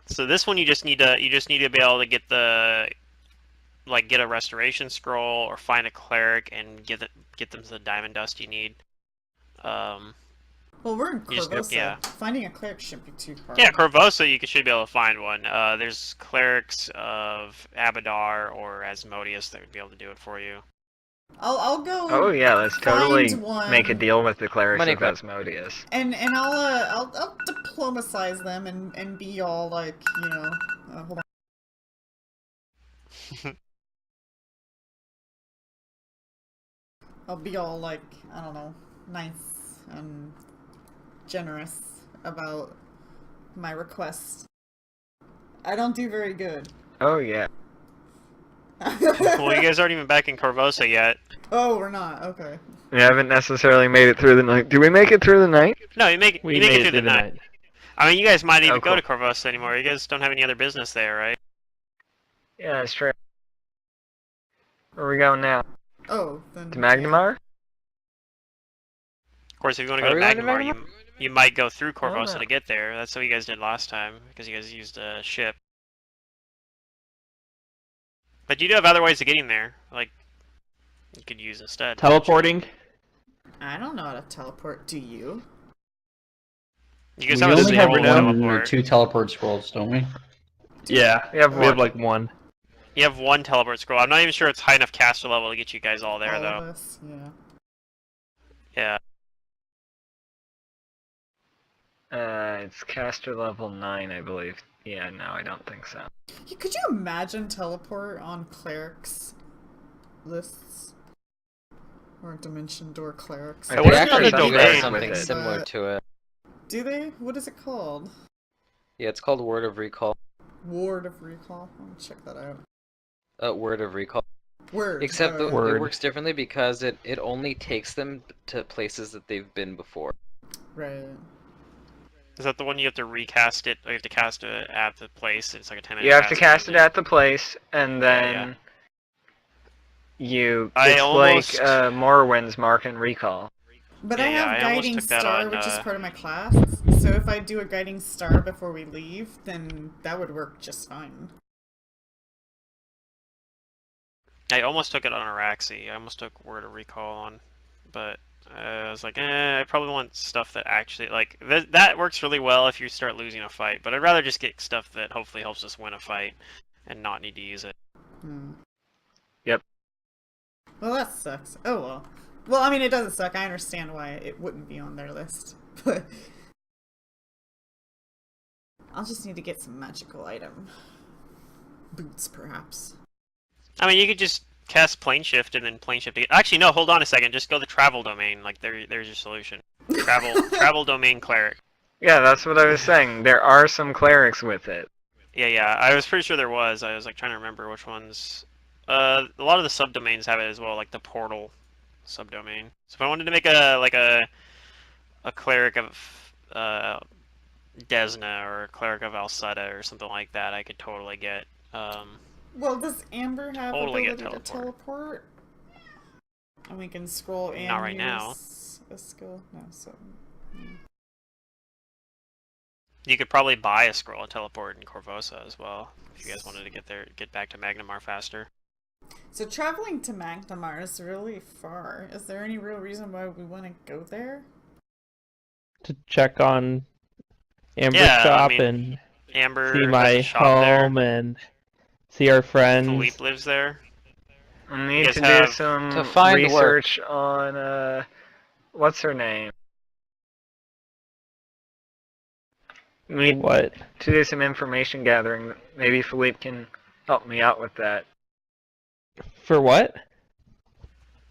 So this one you just need to be able to get the get a restoration scroll or find a cleric and get them the diamond dust you need. Well, we're in You just gotta- Corvosa. yeah. Finding a cleric shouldn't be too hard. Yeah, Corvosa you should be able to find one. There's clerics of Abadar or Asmodeus that would be able to do it for you. I'll go. Oh yeah, let's totally find one, make a deal with the clerics Money of grab. Asmodeus. and I'll diplomatize them and be all like, you know, hold on. I'll be all like, I don't know, nice and generous about my request. I don't do very good. Oh yeah. Well, you guys aren't even back in Corvosa yet. Oh, we're not. Okay. We haven't necessarily made it through the night. Do we make it through the night? No, you make We it made through the night. I mean, you guys might even Oh, go cool. to Corvosa anymore. You guys don't have any other business there, right? Yeah, that's true. Where are we going now? Oh, then. To Magnamar? Of course, if you want to Are go to we going to Magnamar, you might go through Corvosa no. to get there. That's what you guys did last time, because you guys used a ship. But you do have other ways of getting there. Like, you could use instead. Teleporting. I don't know how to teleport. Do you? You guys We have a only have scroll now? one or teleport. 2 teleport scrolls, don't we? Yeah, We have we have one. like one. You have one teleport scroll. I'm not even sure it's high enough caster level to get you guys all there, All though. of us? Yeah. Yeah. It's caster level 9, I believe. Yeah, no, I don't think so. Could you imagine teleport on clerics lists? Or dimension door clerics? I Hey, think what They is it on there's the actually do domain? have something with it. similar to it. Do they? What is it called? Yeah, it's called Word of Recall. Ward of Recall? I'll check that out. Word of Recall. Word. Except it Word. works differently because it only takes them to places that they've been before. Right. Is that the one you have to recast it? Or you have to cast it at the place? It's like a 10-minute You have to cast, cast it at the place, and Yeah, then you. I It's almost- like Morrowind's Mark and Recall. But Yeah, I yeah, have I almost Guiding took that Star, on, which is part of my class. So if I do a Guiding Star before we leave, then that would work just fine. I almost took it on Araxi. I almost took Word of Recall on, but I was like, I probably want stuff that actually, like, that works really well if you start losing a fight, but I'd rather just get stuff that hopefully helps us win a fight and not need to use it. Yep. Well, that sucks. Oh well. Well, I mean, it doesn't suck. I understand why it wouldn't be on their list. But I'll just need to get some magical item. Boots, perhaps. I mean, you could just cast Plane Shift and then Plane Shift. Actually, no, hold on a second. Just go the Travel Domain. Like, there's your solution. Travel Domain Cleric. Yeah, that's what I was saying. There are some clerics with it. Yeah, I was pretty sure there was. I was, like, trying to remember which ones. A lot of the subdomains have it as well, like the Portal subdomain. So if I wanted to make a cleric of Desna or a cleric of Alceta or something like that, I could totally get. Well, does Amber have Totally get ability to teleport? And we can scroll and Not right use now. a skill? No, so... You could probably buy a scroll and teleport in Corvosa as well, if you guys wanted to get back to Magnamar faster. So traveling to Magnamar is really far. Is there any real reason why we want to go there? To check on Amber's Yeah, I shop mean, and Amber see has my a shop there. home and see our friends. Philippe lives there. I need guys to do have- some To find research on what's her name? Need What? to do some information gathering. Maybe Philippe can help me out with that. For what?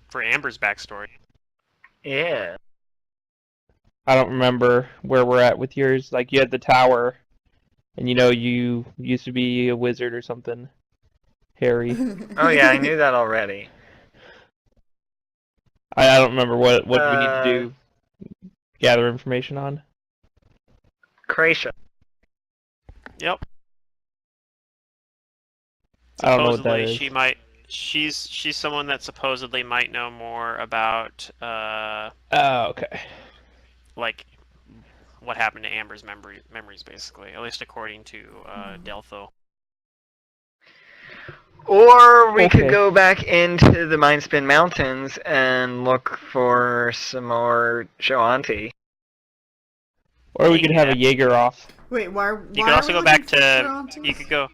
For Amber's backstory. Yeah. I don't remember where we're at with yours. Like, you had the tower, and you used to be a wizard or something. Harry. Oh yeah, I knew that already. I don't remember what we need to do. Gather information on. Kracia. Yep. I don't know what that Supposedly, is. she's someone that supposedly might know more about Oh, okay. like what happened to Amber's memories, basically, at least according to Deltho. Or we Okay. could go back into the Mindspin Mountains and look for some more Shoanti. Or we You could can have do a Jaeger off. Wait, why? You can also go back to. You could go.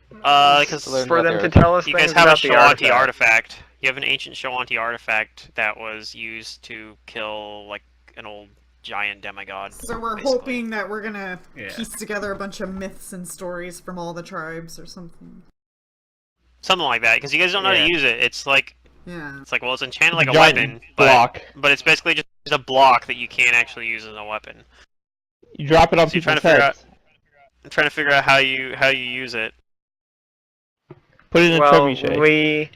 Because Learn For about them their- to tell us you things guys have a about the Shoanti artifact. artifact. You have an ancient Shoanti artifact that was used to kill like an old giant demigod. So we're basically. hoping that we're gonna Yeah. piece together a bunch of myths and stories from all the tribes or something. Something like that, because you guys don't know how Yeah. to use it. It's like Yeah. well, it's enchanted like a Giant weapon, block. but it's basically just a block that you can't actually use as a weapon. You drop it on So you're trying people's to figure heads. I'm trying to figure out how you use it. Put it in a Well, trebuchet.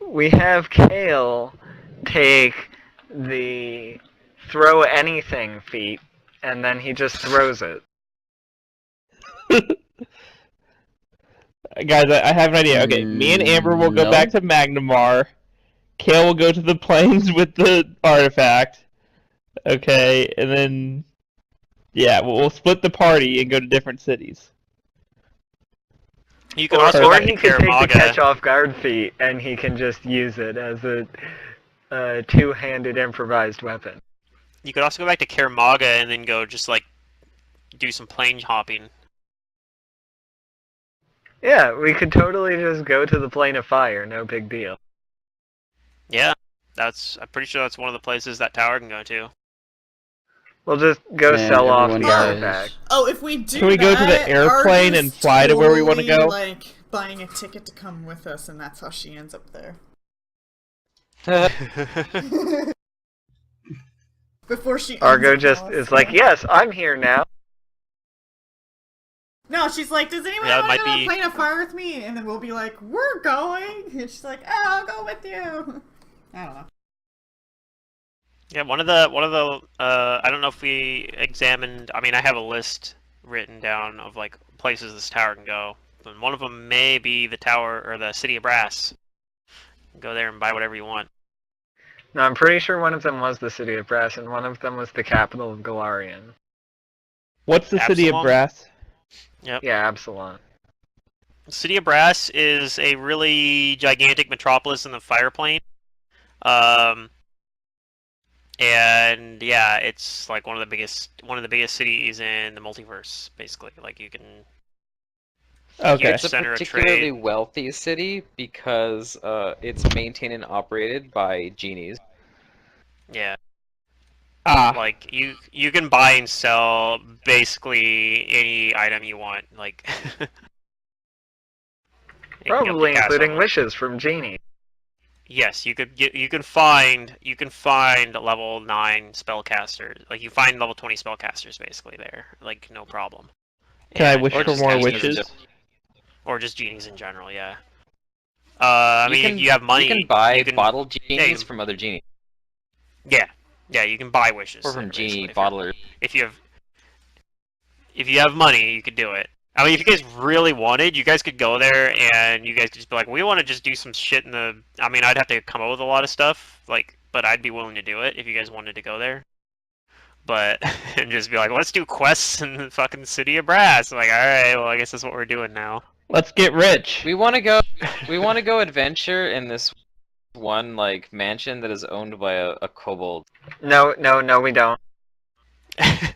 we have Kael take the throw anything feat, and then he just throws it. Guys, I have an idea. Okay, me and Amber will go No. back to Magnamar. Kale will go to the plains with the artifact. Okay, and then yeah, we'll split the party and go to different cities. You can also go Or back he to could Kaer take the Maga. catch off guard feat, and he can just use it as a two-handed improvised weapon. You could also go back to Kaer Maga and then go just like do some plane hopping. Yeah, we could totally just go to the plane of fire, no big deal. Yeah, I'm pretty sure that's one of the places that tower can go to. We'll just go And sell off everyone the dies. artifact. Oh, if we do Can we go to the airplane Arga's and fly to where we wanna totally, go? like, buying a ticket to come with us, and that's how she ends up there. Before she Argo ends up just lost. is like, yes, I'm here now. No, she's like, does anyone Yeah, it want to might go on be- a plane of fire with me? And then we'll be like, we're going. And she's like, oh, I'll go with you. I don't know. Yeah, one of the I don't know if we examined. I mean, I have a list written down of like places this tower can go. And one of them may be the tower or the City of Brass. Go there and buy whatever you want. No, I'm pretty sure one of them was the City of Brass, and one of them was the capital of Galarian. What's the City of Absalom? Brass? Yep. Yeah, Absalom. City of Brass is a really gigantic metropolis in the Fire Plane. And yeah, it's like one of the biggest cities in the multiverse, basically. Like you can Okay. It's a center of particularly trade. wealthy city because it's maintained and operated by genies. Yeah. Ah, Like you can buy and sell basically any item you want. Like you can Probably cast including level. wishes from Genie. Yes, you can find level 9 spellcasters. Like you find level 20 spellcasters basically there. Like no problem. can I And- wish or for just more genies in wishes? general. or just genies in general, yeah. I mean, if you have money, You can buy you can- bottle you genies can- from other genies, yeah, you can buy wishes. or from there, genie basically, bottlers. if you have money, you could do it. I mean, if you guys really wanted, you guys could go there and you guys could just be like, we want to just do some shit in the. I mean, I'd have to come up with a lot of stuff, like, but I'd be willing to do it if you guys wanted to go there. But and just be like, let's do quests in the fucking City of Brass. Like, all right, well, I guess that's what we're doing now. Let's get rich. We want to go. We want to go adventure in this one like mansion that is owned by a kobold. No, we don't. I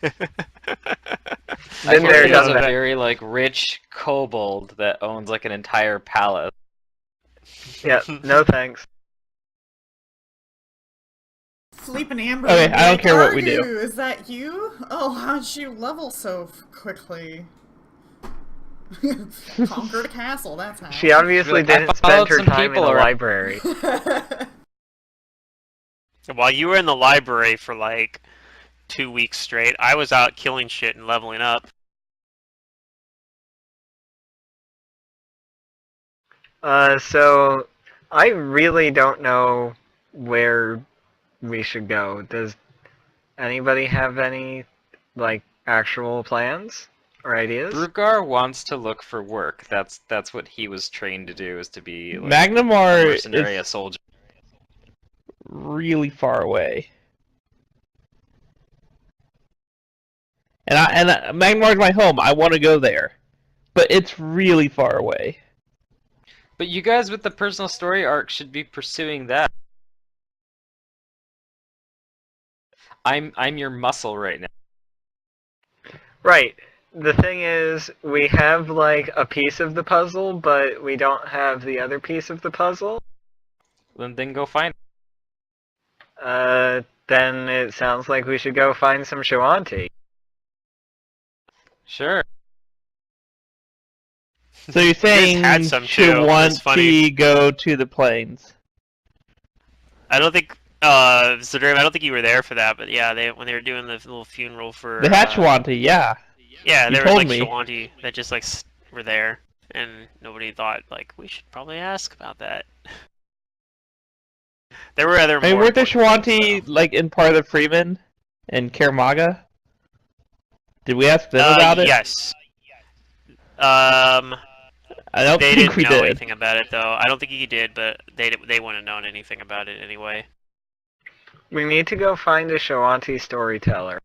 Been there, think done it's a that. very like rich kobold that owns like an entire palace. Yeah, no thanks. Sleep and Amber. Okay, would be I don't like, care what we do. "Argu, is that you? Oh, how'd you level so quickly? Conquered a castle, that's how. She obviously Like, I didn't followed spend her some time in people a around. library. While you were in the library for like 2 weeks straight, I was out killing shit and leveling up. So I really don't know where we should go. Does anybody have any, like, actual plans or ideas? Brugar wants to look for work. That's what he was trained to do, is to be like, a Magnamar mercenary, a is soldier. really far away. And Magmar's my home. I want to go there, but it's really far away. But you guys with the personal story arc should be pursuing that. I'm your muscle right now. Right. The thing is, we have, like, a piece of the puzzle, but we don't have the other piece of the puzzle. Then go find. Then it sounds like we should go find some Shawanti. Sure. So you're saying had some too. should It's funny. go to the plains? I don't think, Zadrim, I don't think you were there for that, but yeah, when they were doing the little funeral for The Hatchwanti, yeah. yeah, You there were told like me. Shawanti that just like were there, and nobody thought like we should probably ask about that. There were other. I mean, more weren't the important things, Shawanti like in part of the Freeman and Kaer Maga? Did we ask them about it? Yes. I don't They think didn't we know did. anything about it though. I don't think he did, but they wouldn't have known anything about it anyway. We need to go find a Shawanti storyteller.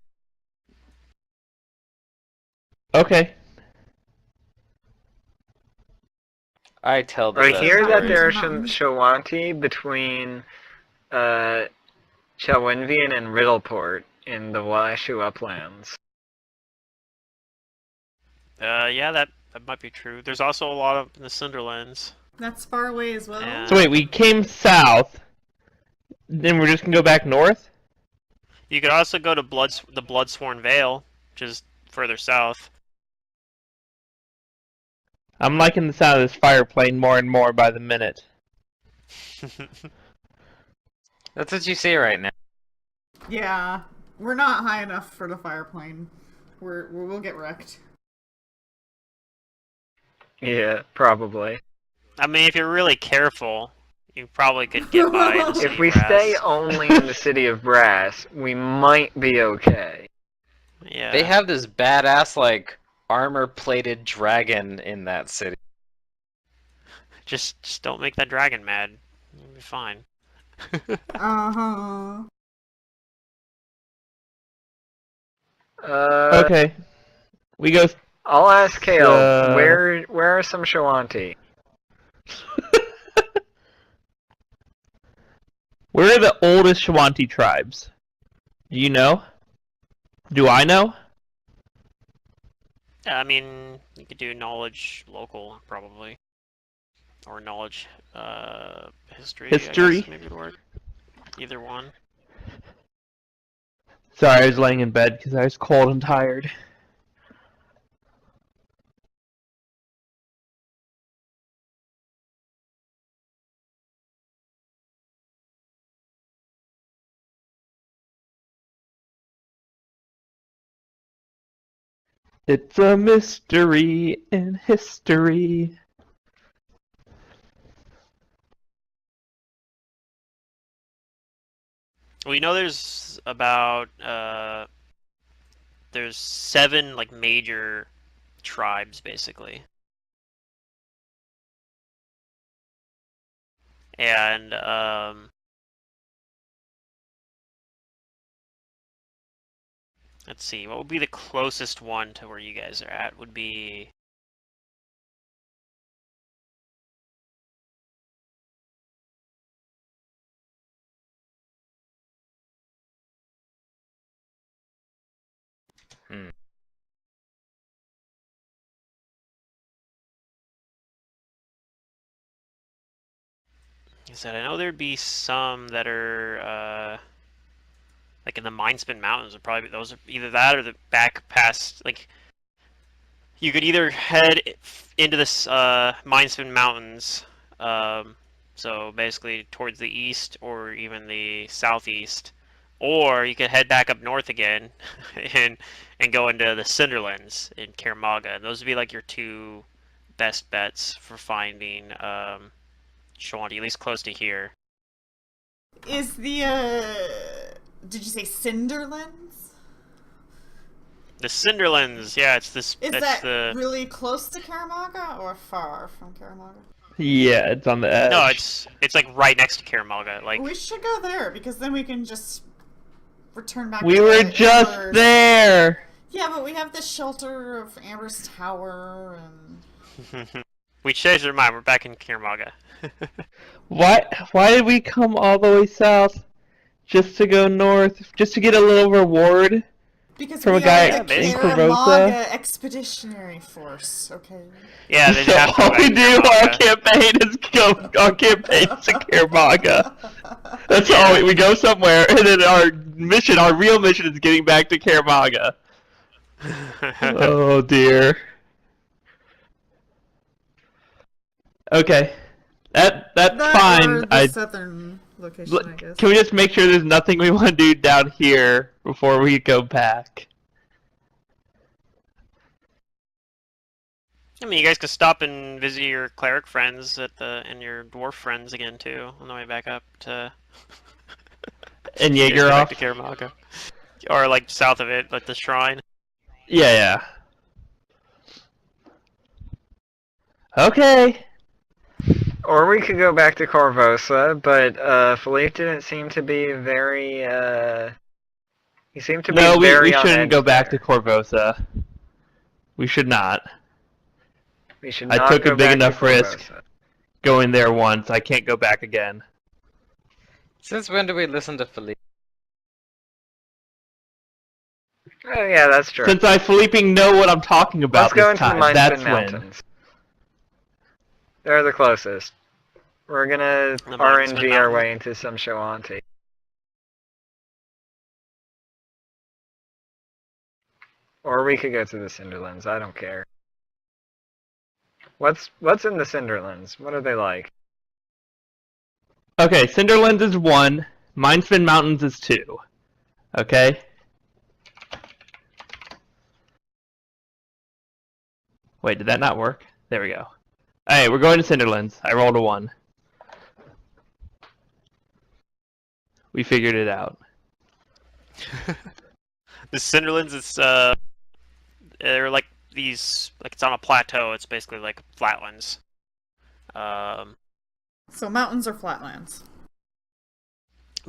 Okay. I tell the I best hear that stories. there are some Shawanti between Chalwinvian and Riddleport in the Walashu Uplands. Yeah, that might be true. There's also a lot of in the Cinderlands. That's far away as well. Yeah. So wait, we came south, then we're just gonna go back north? You could also go to the Bloodsworn Vale, which is further south. I'm liking the sound of this fire plane more and more by the minute. That's what you say right now. Yeah, we're not high enough for the fire plane. We'll get wrecked. Yeah, probably. I mean, if you're really careful, you probably could get by in the city If we of Brass. stay only in the City of Brass, we might be okay. Yeah. They have this badass, like, armor-plated dragon in that city. Just don't make that dragon mad. You'll be fine. Uh-huh. Okay. We go... I'll ask Kael, Uh, where are some Shawanti? Where are the oldest Shawanti tribes? Do you know? Do I know? I mean, you could do knowledge local, probably. Or knowledge, history. History? I guess, maybe would work. Either one. Sorry, I was laying in bed because I was cold and tired. It's a mystery in history. We know there's about, there's 7, like, major tribes, basically. And, let's see, what would be the closest one to where you guys are at? Would be... Hmm. I said, I know there'd be some that are, like in the Mindspin Mountains would probably be, those are either that or the back past, like, you could either head into this, Mindspin Mountains, so basically towards the east or even the southeast, or you could head back up north again and go into the Cinderlands in Kaer Maga, and those would be like your 2 best bets for finding, Shawanti, at least close to here. Is the, did you say Cinderlands? The Cinderlands, yeah, it's this. Is it's that the really close to Kaer Maga or far from Kaer Maga? Yeah, it's on the edge. no, it's like right next to Kaer Maga. Like We should go there because then we can just return back. We to were the just Amber's. there! Yeah, but we have the shelter of Amber's Tower and. we changed our mind. We're back in Kaer Maga. Why did we come all the way south just to go north? Just to get a little reward? Because From we a guy are the in Kaer Corvosa? Maga Expeditionary Force, okay? Yeah, they So have to go all back we to do Kaer on Maga. campaign is go on campaigns to Kaer Maga. That's all. We go somewhere, and then our mission, our real mission, is getting back to Kaer Maga. Oh dear. Okay, that's That fine. or the southern location, I guess. Can we just make sure there's nothing we want to do down here before we go back? I mean, you guys could stop and visit your cleric friends and your dwarf friends again too on the way back up to. And back Jaegeroff? to Kaer Maga, or like south of it, like the shrine. Yeah. Okay. Or we could go back to Corvosa, but Philippe didn't seem to be very. He seemed to be No, very we on shouldn't edge go back to there. Corvosa. We should not. We should I not took go a big back to enough risk Corvosa. going there once. I can't go back again. Since when do we listen to Felipe? Oh yeah, that's true. Since I Felipe know what I'm talking about Let's go this into the time, Mindspin that's when. Mountains. They're the closest. We're gonna The Mindspin RNG our Mountains? way into some Shawanti. Or we could go to the Cinderlands, I don't care. What's in the Cinderlands? What are they like? Okay, Cinderlands is 1, Mindspin Mountains is 2. Okay? Wait, did that not work? There we go. Alright, we're going to Cinderlands. I rolled a 1. We figured it out. The Cinderlands is they're like these, like it's on a plateau. It's basically like flatlands. So mountains or flatlands?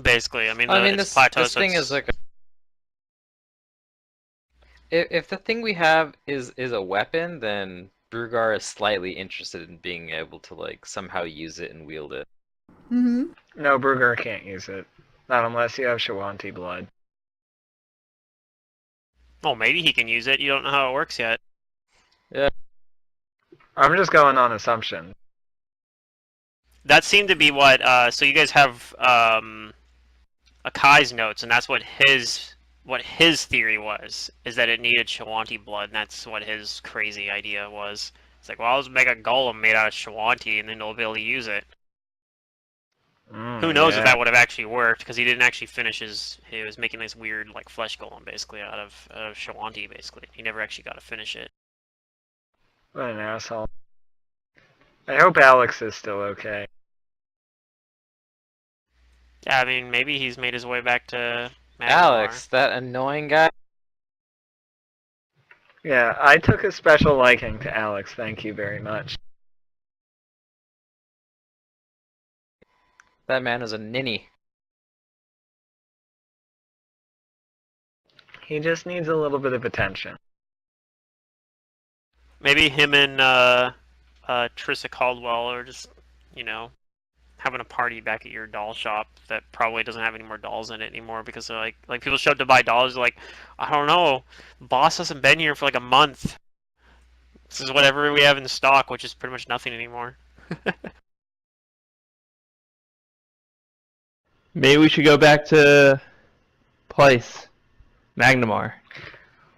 Basically, I mean, I mean, it's this plateau, this so thing it's- is like. If the thing we have is a weapon, then Brugar is slightly interested in being able to like somehow use it and wield it. Mm-hmm. No, Bruger can't use it. Not unless you have Shawanti blood. Oh, maybe he can use it. You don't know how it works yet. I'm just going on assumption. That seemed to be what. So you guys have Akai's notes, and that's what his theory was. Is that it needed Shawanti blood, and that's what his crazy idea was. It's like, well, I'll just make a golem made out of Shawanti, and then they'll be able to use it. Who knows if that would have actually worked, because he didn't actually finish his. He was making this weird like flesh golem basically out of Shawanti. Basically, he never actually got to finish it. What an asshole. I hope Alex is still okay. Yeah, I mean, maybe he's made his way back to Magmar. Alex, that annoying guy. Yeah, I took a special liking to Alex, thank you very much. That man is a ninny. He just needs a little bit of attention. Maybe him and Trissa Caldwell are just, you know, having a party back at your doll shop that probably doesn't have any more dolls in it anymore because they're like people show up to buy dolls. They're like, I don't know, boss hasn't been here for like a month. This is whatever we have in stock, which is pretty much nothing anymore. Maybe we should go back to place Magnamar.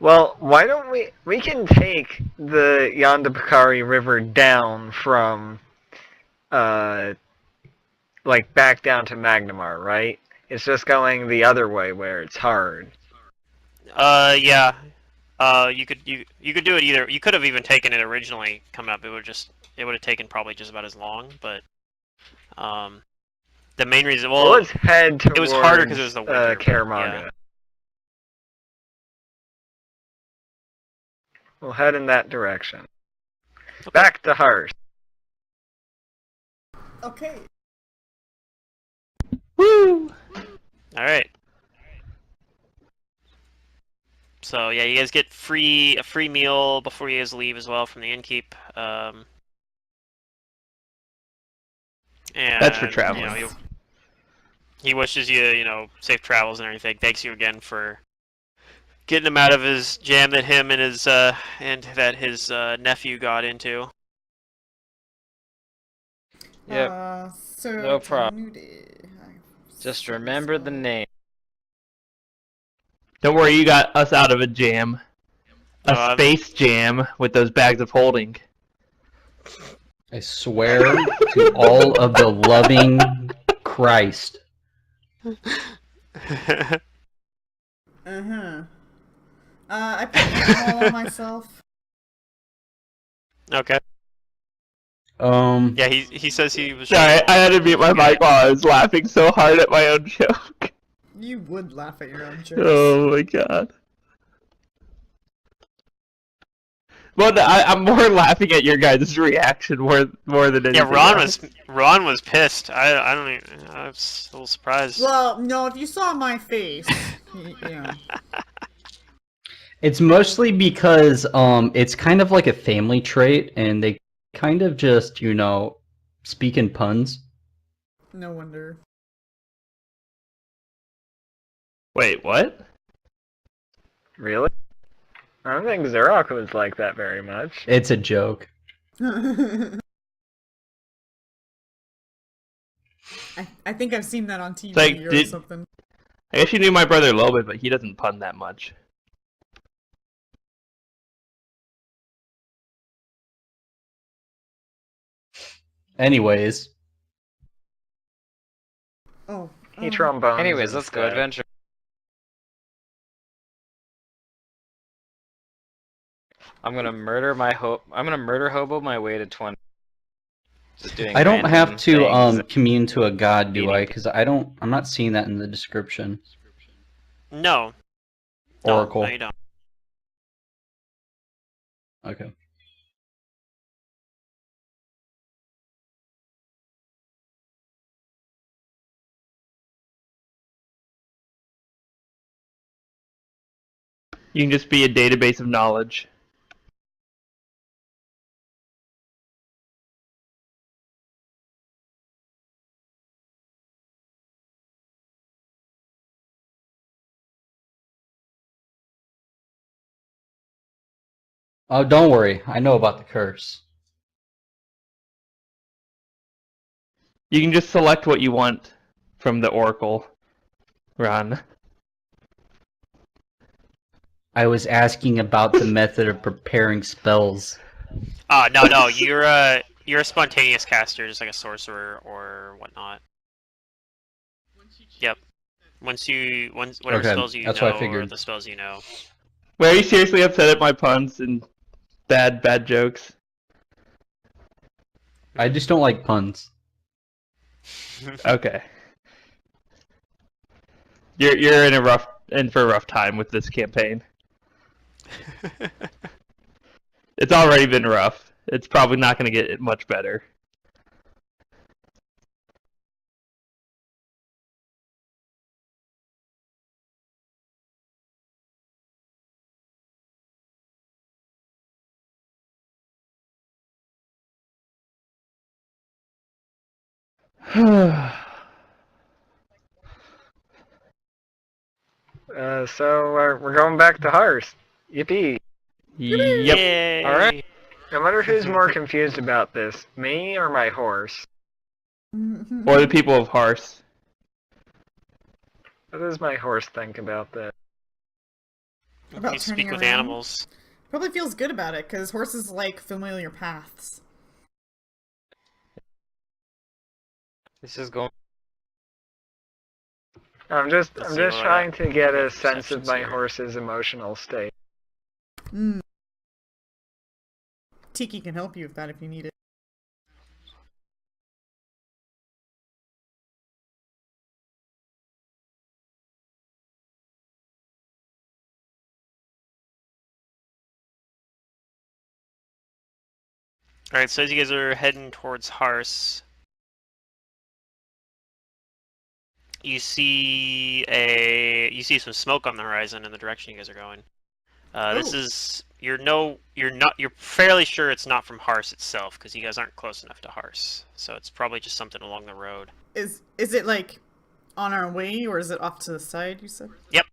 Well, why don't we can take the Yondapakari River down from, like back down to Magnamar, right? It's just going the other way where it's hard. Yeah. You could do it either. You could have even taken it originally coming up. It would have taken probably just about as long, but the main reason, well, Let's head towards it was harder because it was the winter. Kaer but, Maga. yeah. We'll head in that direction. Okay. Back to Hearth. Okay. Woo! All right. So yeah, you guys get a free meal before you guys leave as well from the innkeep. And, That's for traveling. You know, he wishes you, safe travels and everything. Thanks you again for getting him out of his jam that him and his nephew got into. Yep. So No problem. Tanuti. Just remember the name. Don't worry, you got us out of a jam. A Um, space jam with those bags of holding. I swear to all of the loving Christ. Uh-huh. I put alcohol on myself. Okay. Yeah, he says he was. Sorry, I had to mute my mic while I was laughing so hard at my own joke. You would laugh at your own jokes. Oh my god. Well, no, I'm more laughing at your guys' reaction more than anything. Yeah, else. Ron was pissed. I don't even. I was a little surprised. Well, no, if you saw my face, yeah. It's mostly because it's kind of like a family trait, and they kind of just, speak in puns. No wonder. Wait, what? Really? I don't think Xerox was like that very much. It's a joke. I think I've seen that on TV Like, or something. I guess you knew my brother a little bit, but he doesn't pun that much. Anyways, Oh. He trombones. Anyways, let's go instead. adventure. I'm gonna murder hobo my way to 20. Just doing I don't have random to things. commune to a god, do I? Meeting Because I'm not seeing that in the description. No. Oracle. No, you don't. Okay. You can just be a database of knowledge. Oh, don't worry. I know about the curse. You can just select what you want from the Oracle run. I was asking about the method of preparing spells. No. You're a spontaneous caster, just like a sorcerer or whatnot. Yep. Whatever Okay, spells you that's know what I or figured. the spells you know. Wait, are you seriously upset at my puns and bad jokes? I just don't like puns. Okay. You're in for a rough time with this campaign. It's already been rough. It's probably not going to get much better. So we're going back to Hearst. Yippee! Yep. Yay! All right. I wonder who's more confused about this, me or my horse? Or the people of Hars. What does my horse think about this? About You turning speak with around? animals. Probably feels good about it, because horses like familiar paths. This is going. I'm Let's just see what trying to get a what sense of perceptions my here. horse's emotional state. Tiki can help you with that if you need it. Alright, so as you guys are heading towards Hars, you see some smoke on the horizon in the direction you guys are going. This Oh. is you're fairly sure it's not from Hars itself because you guys aren't close enough to Hars, so it's probably just something along the road. Is it like on our way, or is it off to the side, you said? Yep.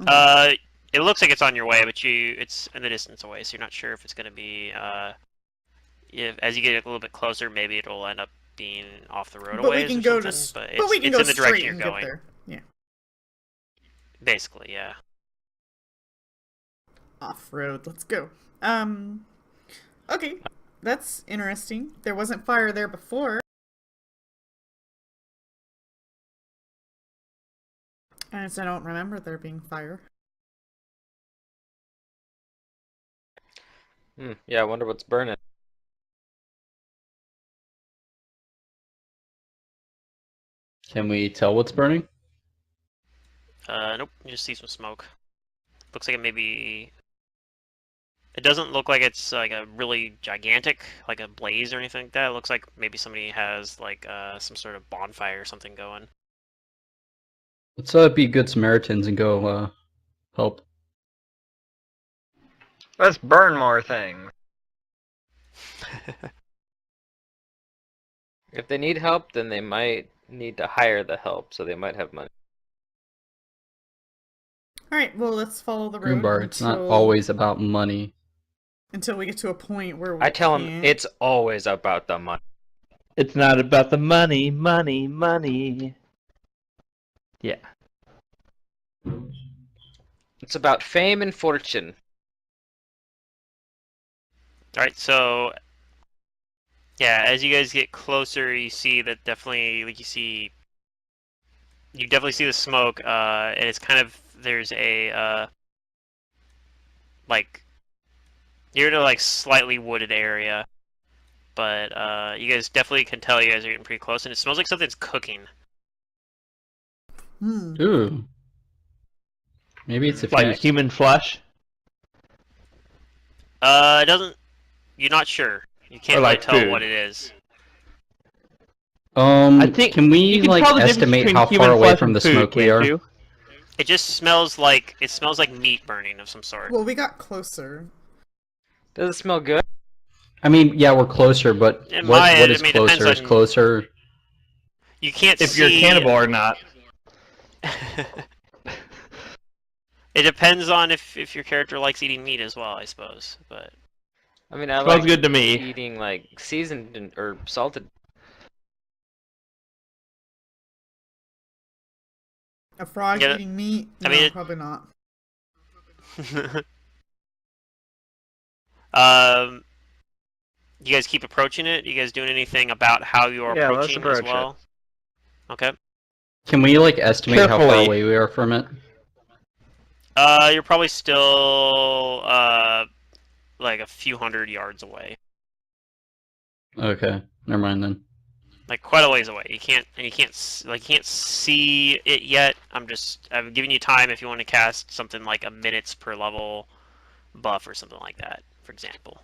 Okay. It looks like it's on your way, but it's in the distance away, so you're not sure if it's going to be. As you get a little bit closer, maybe it'll end up being off the road But we or can go something. to But but we can it's go in the straight direction you're and going. get there. Yeah. Basically, yeah. Off road. Let's go. Okay. That's interesting. There wasn't fire there before. And I don't remember there being fire. Yeah, I wonder what's burning. Can we tell what's burning? Nope. You just see some smoke. Looks like it maybe. It doesn't look like it's like a really gigantic, like a blaze or anything like that. It looks like maybe somebody has like some sort of bonfire or something going. Let's be good Samaritans and go help. Let's burn more things. If they need help, then they might need to hire the help, so they might have money. Alright, well, let's follow the road Greenbar, it's not until, always about money. until we get to a point where we I tell him can't. it's always about the money. It's not about the money, money, money. Yeah. It's about fame and fortune. All right, so yeah, as you guys get closer, you see that definitely, like you definitely see the smoke, and it's kind of there's a like you're in a like slightly wooded area, but you guys definitely can tell you guys are getting pretty close, and it smells like something's cooking. Ooh. Maybe it's a Like feast. human flesh? It doesn't. You're not sure. You can't Or really like tell food. what it is. I think Can we you can like tell the difference estimate between how human far away flesh from and the food, smoke we can't are? you? It smells like meat burning of some sort. Well, we got closer. Does it smell good? I mean, yeah, we're closer, but In what my what head, is I mean, it depends closer? Is on- closer? You can't If see. you're a cannibal or not. It depends on if your character likes eating meat as well, I suppose. But I mean, I Smells like good to me. eating like seasoned or salted. A frog Yeah, eating meat? I No, mean, probably not. You guys keep approaching it. You guys doing anything about how you're Yeah, let's approaching as approach well? Okay. Can we like estimate how far Carefully. away we are from it? You're probably still like a few hundred yards away. Okay, never mind then. Like quite a ways away. You can't see it yet. I'm giving you time if you want to cast something like a minutes per level buff or something like that, for example.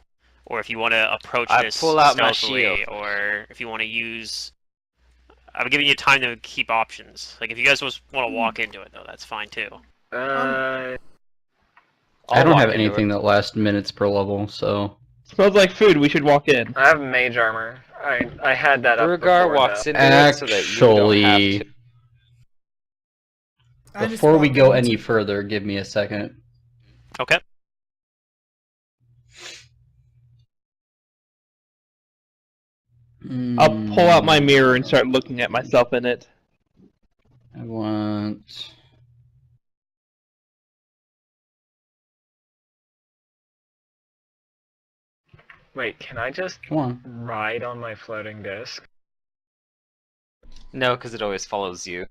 Or if you want to approach I this pull out my stealthily, shield. or if you want to use, I'm giving you time to keep options. Like if you guys want to walk into it though, that's fine too. I I'll don't walk have into anything it. that lasts minutes per level, so Smells like food, we should walk in. I have mage armor. I had that up Urgar before, walks though. into it so that you don't have actually, to. I just before we walk go into- any further, give me a second. Okay. I'll pull out my mirror and start looking at myself in it. I want. Wait, can I just Come on. ride on my floating disc? No, because it always follows you.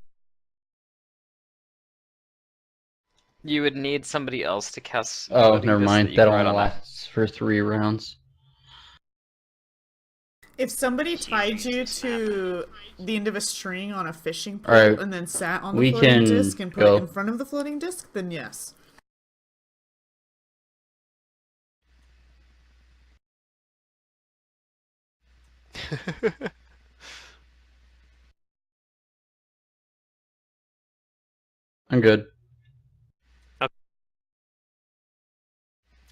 You would need somebody else to cast. Oh, floating never disc mind. you That can ride only on lasts for 3 rounds. If somebody tied you to the end of a string on a fishing pole Alright, and then sat on the we floating can disc and put go. it in front of the floating disc, then yes. I'm good.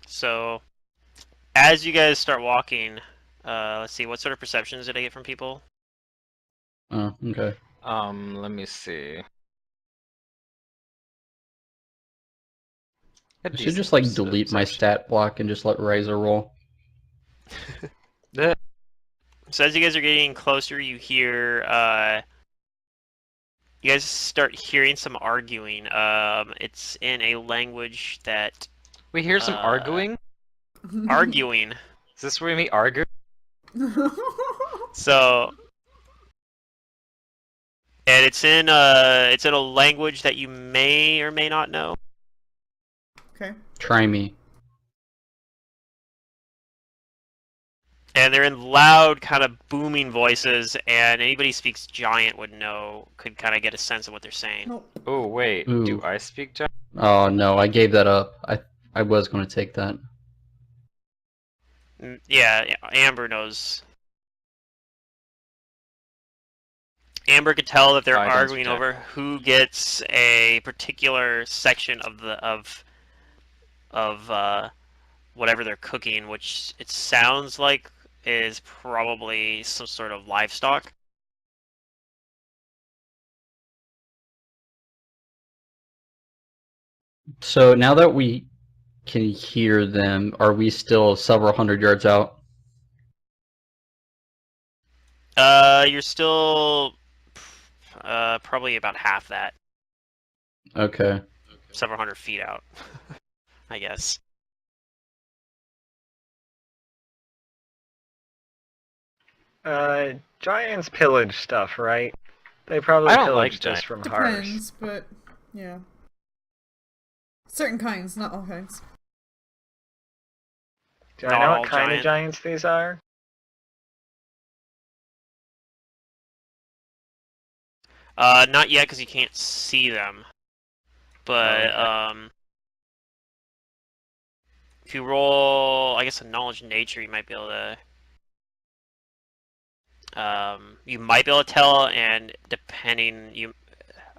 So, as you guys start walking, let's see, what sort of perceptions did I get from people? Oh, okay. Let me see. A I should decent just like delete my perception. stat block and just let Riser roll. So as you guys are getting closer, you hear, you guys start hearing some arguing. It's in a language that, We hear some arguing. arguing. Is this where we argue? So, and it's in a language that you may or may not know. Okay. Try me. And they're in loud, kind of booming voices, and anybody who speaks giant could kind of get a sense of what they're saying. Nope. Oh wait, Ooh. do I speak giant? Oh no, I gave that up. I was going to take that. Yeah, Amber knows. Amber could tell that they're I don't arguing speak over who gets a particular section of whatever they're cooking, which it sounds like is probably some sort of livestock. So now that we can hear them, are we still several hundred yards out? You're still probably about half that, Okay. several hundred feet out, I guess. Giants pillage stuff, right? They I probably don't pillage like this giants. from Hars. Depends, but yeah. Certain kinds, not all kinds. Do I Not know all what kind of giant. giants these are? Not yet because you can't see them. But Okay. if you roll, I guess a knowledge nature, you might be able to. You might be able to tell, and depending,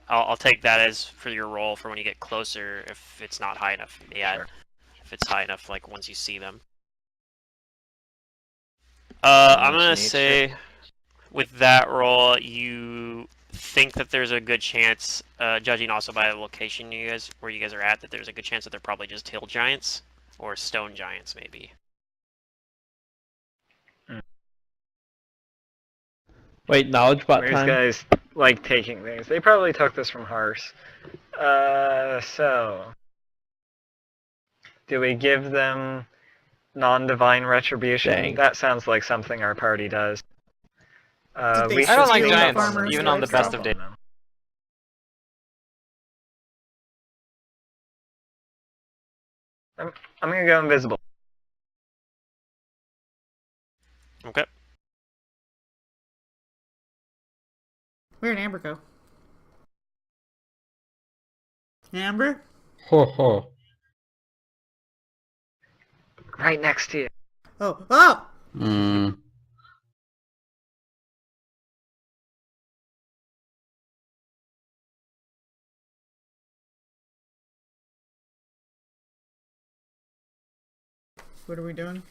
I'll take that as for your roll for when you get closer. If it's not high enough yet, Sure. if it's high enough, like once you see them. I'm Knowledge gonna nature. say with that roll, you think that there's a good chance, judging also by the location where you guys are at, that there's a good chance that they're probably just hill giants or stone giants, maybe. Wait, knowledge bot These time? guys like taking things. They probably took this from Hars. So do we give them non-divine retribution? Dang. That sounds like something our party does. Did they We I don't should like steal sneak up giants, on them farmers' even and on the wives? drop best Though? of on days. them. I'm gonna go invisible. Okay. Where'd Amber go? Amber? Ho ho. Right next to you. Oh, oh! Hmm. What are we doing?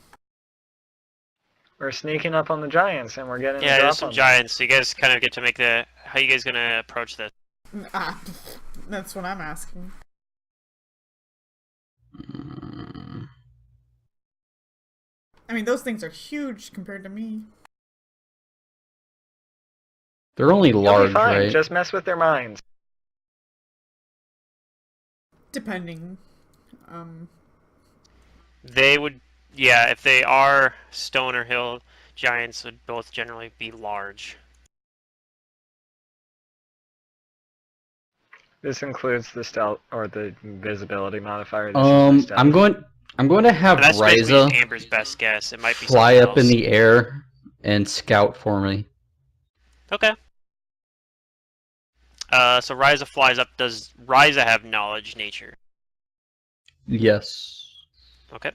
We're sneaking up on the giants and we're getting Yeah, a there's drop some on them. giants, so you guys kind of get to make the. How you guys gonna approach this? Ah, that's what I'm asking. Mm. I mean, those things are huge compared to me. They're only You'll be large, fine. right? Just mess with their minds. Depending. They would, yeah, if they are stone or hill giants, would both generally be large. This includes the stealth or the visibility modifier. This is my stealth. I'm going to have And that's basically just Ryza Amber's best guess. It might be fly something up in else. the air and scout for me. Okay. So Ryza flies up. Does Ryza have knowledge nature? Yes. Okay.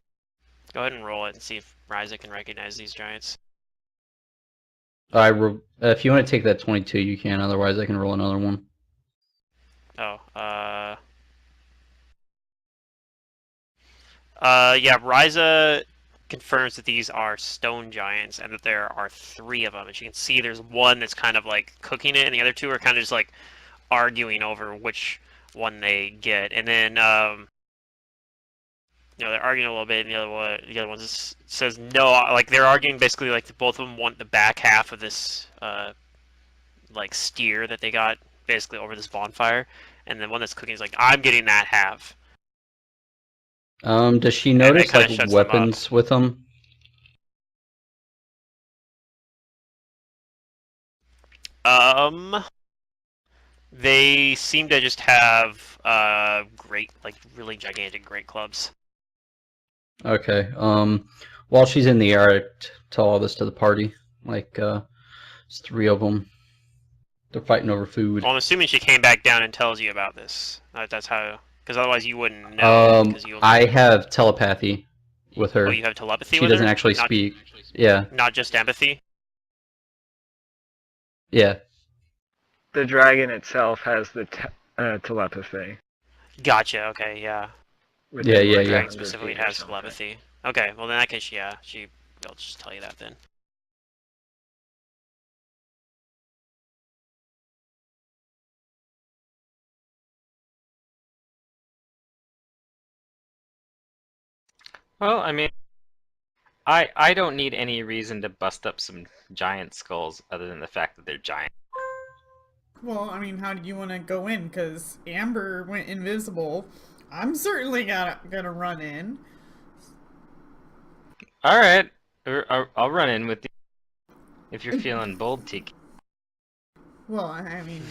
Go ahead and roll it and see if Ryza can recognize these giants. If you want to take that 22, you can. Otherwise, I can roll another one. Oh, yeah, Ryza confirms that these are stone giants and that there are 3 of them. And you can see there's one that's kind of like cooking it, and the other 2 are kind of just like arguing over which one they get. And then, they're arguing a little bit, and the other one just says no. Like they're arguing basically like both of them want the back half of this, like steer that they got basically over this bonfire, and the one that's cooking is like, I'm getting that half. Does she And notice it kind like of shuts them up. weapons with them? They seem to just have great, like really gigantic great clubs. Okay. While she's in the air, I tell all this to the party. Like, it's 3 of them. They're fighting over food. Well, I'm assuming she came back down and tells you about this. That's how, because otherwise you wouldn't know. Because you only... I have telepathy with her. Oh, you have telepathy She with doesn't her? actually Not, speak. Yeah. not just empathy. Yeah. The dragon itself has the telepathy. Gotcha. Okay. Yeah. Within Yeah, like yeah, The yeah. dragon 100 specifically feet or has something. telepathy. Okay. Well, in that case, yeah, they'll just tell you that then. Well, I mean, I don't need any reason to bust up some giant skulls other than the fact that they're giant. Well, I mean, how do you want to go in? Because Amber went invisible. I'm certainly gonna run in. All right, I'll run in with you if you're feeling bold, Tiki. Well, I mean,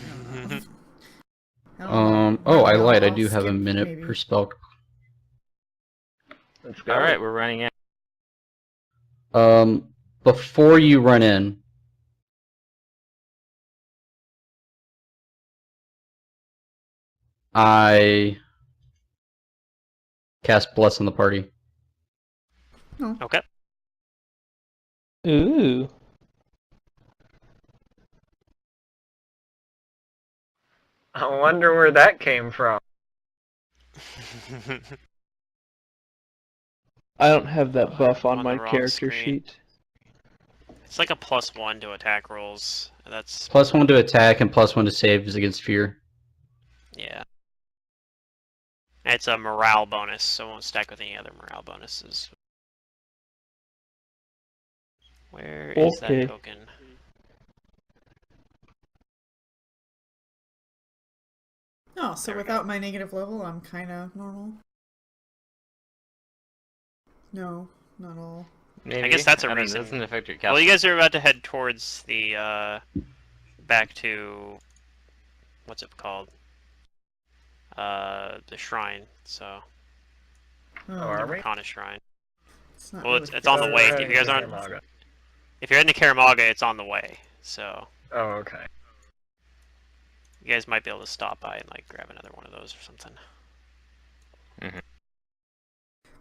I don't know. Oh, I Maybe lied. I I'll do have a skip, minute maybe. per spell. Let's go. All right, we're running in. Before you run in, I cast Bless on the party. Okay. Ooh. I wonder where that came from. I don't have that buff I'm on on my the wrong character screen. sheet. It's like a +1 to attack rolls. That's +1 to attack and +1 to saves against fear. yeah. It's a morale bonus, so it won't stack with any other morale bonuses. Where is Okay. that token? Oh, so There we without my negative level, I'm kind of normal. No, not all. Maybe. I guess that's a I don't know, reason. It doesn't affect your cast. Well, you guys are about to head towards the back to what's it called? The shrine. So Oh, are the we? Arcana shrine. It's not Well, really it's on the way. If you guys aren't, if you're heading to Karamaga, it's on the way. So Oh, okay. you guys might be able to stop by and like grab another one of those or something.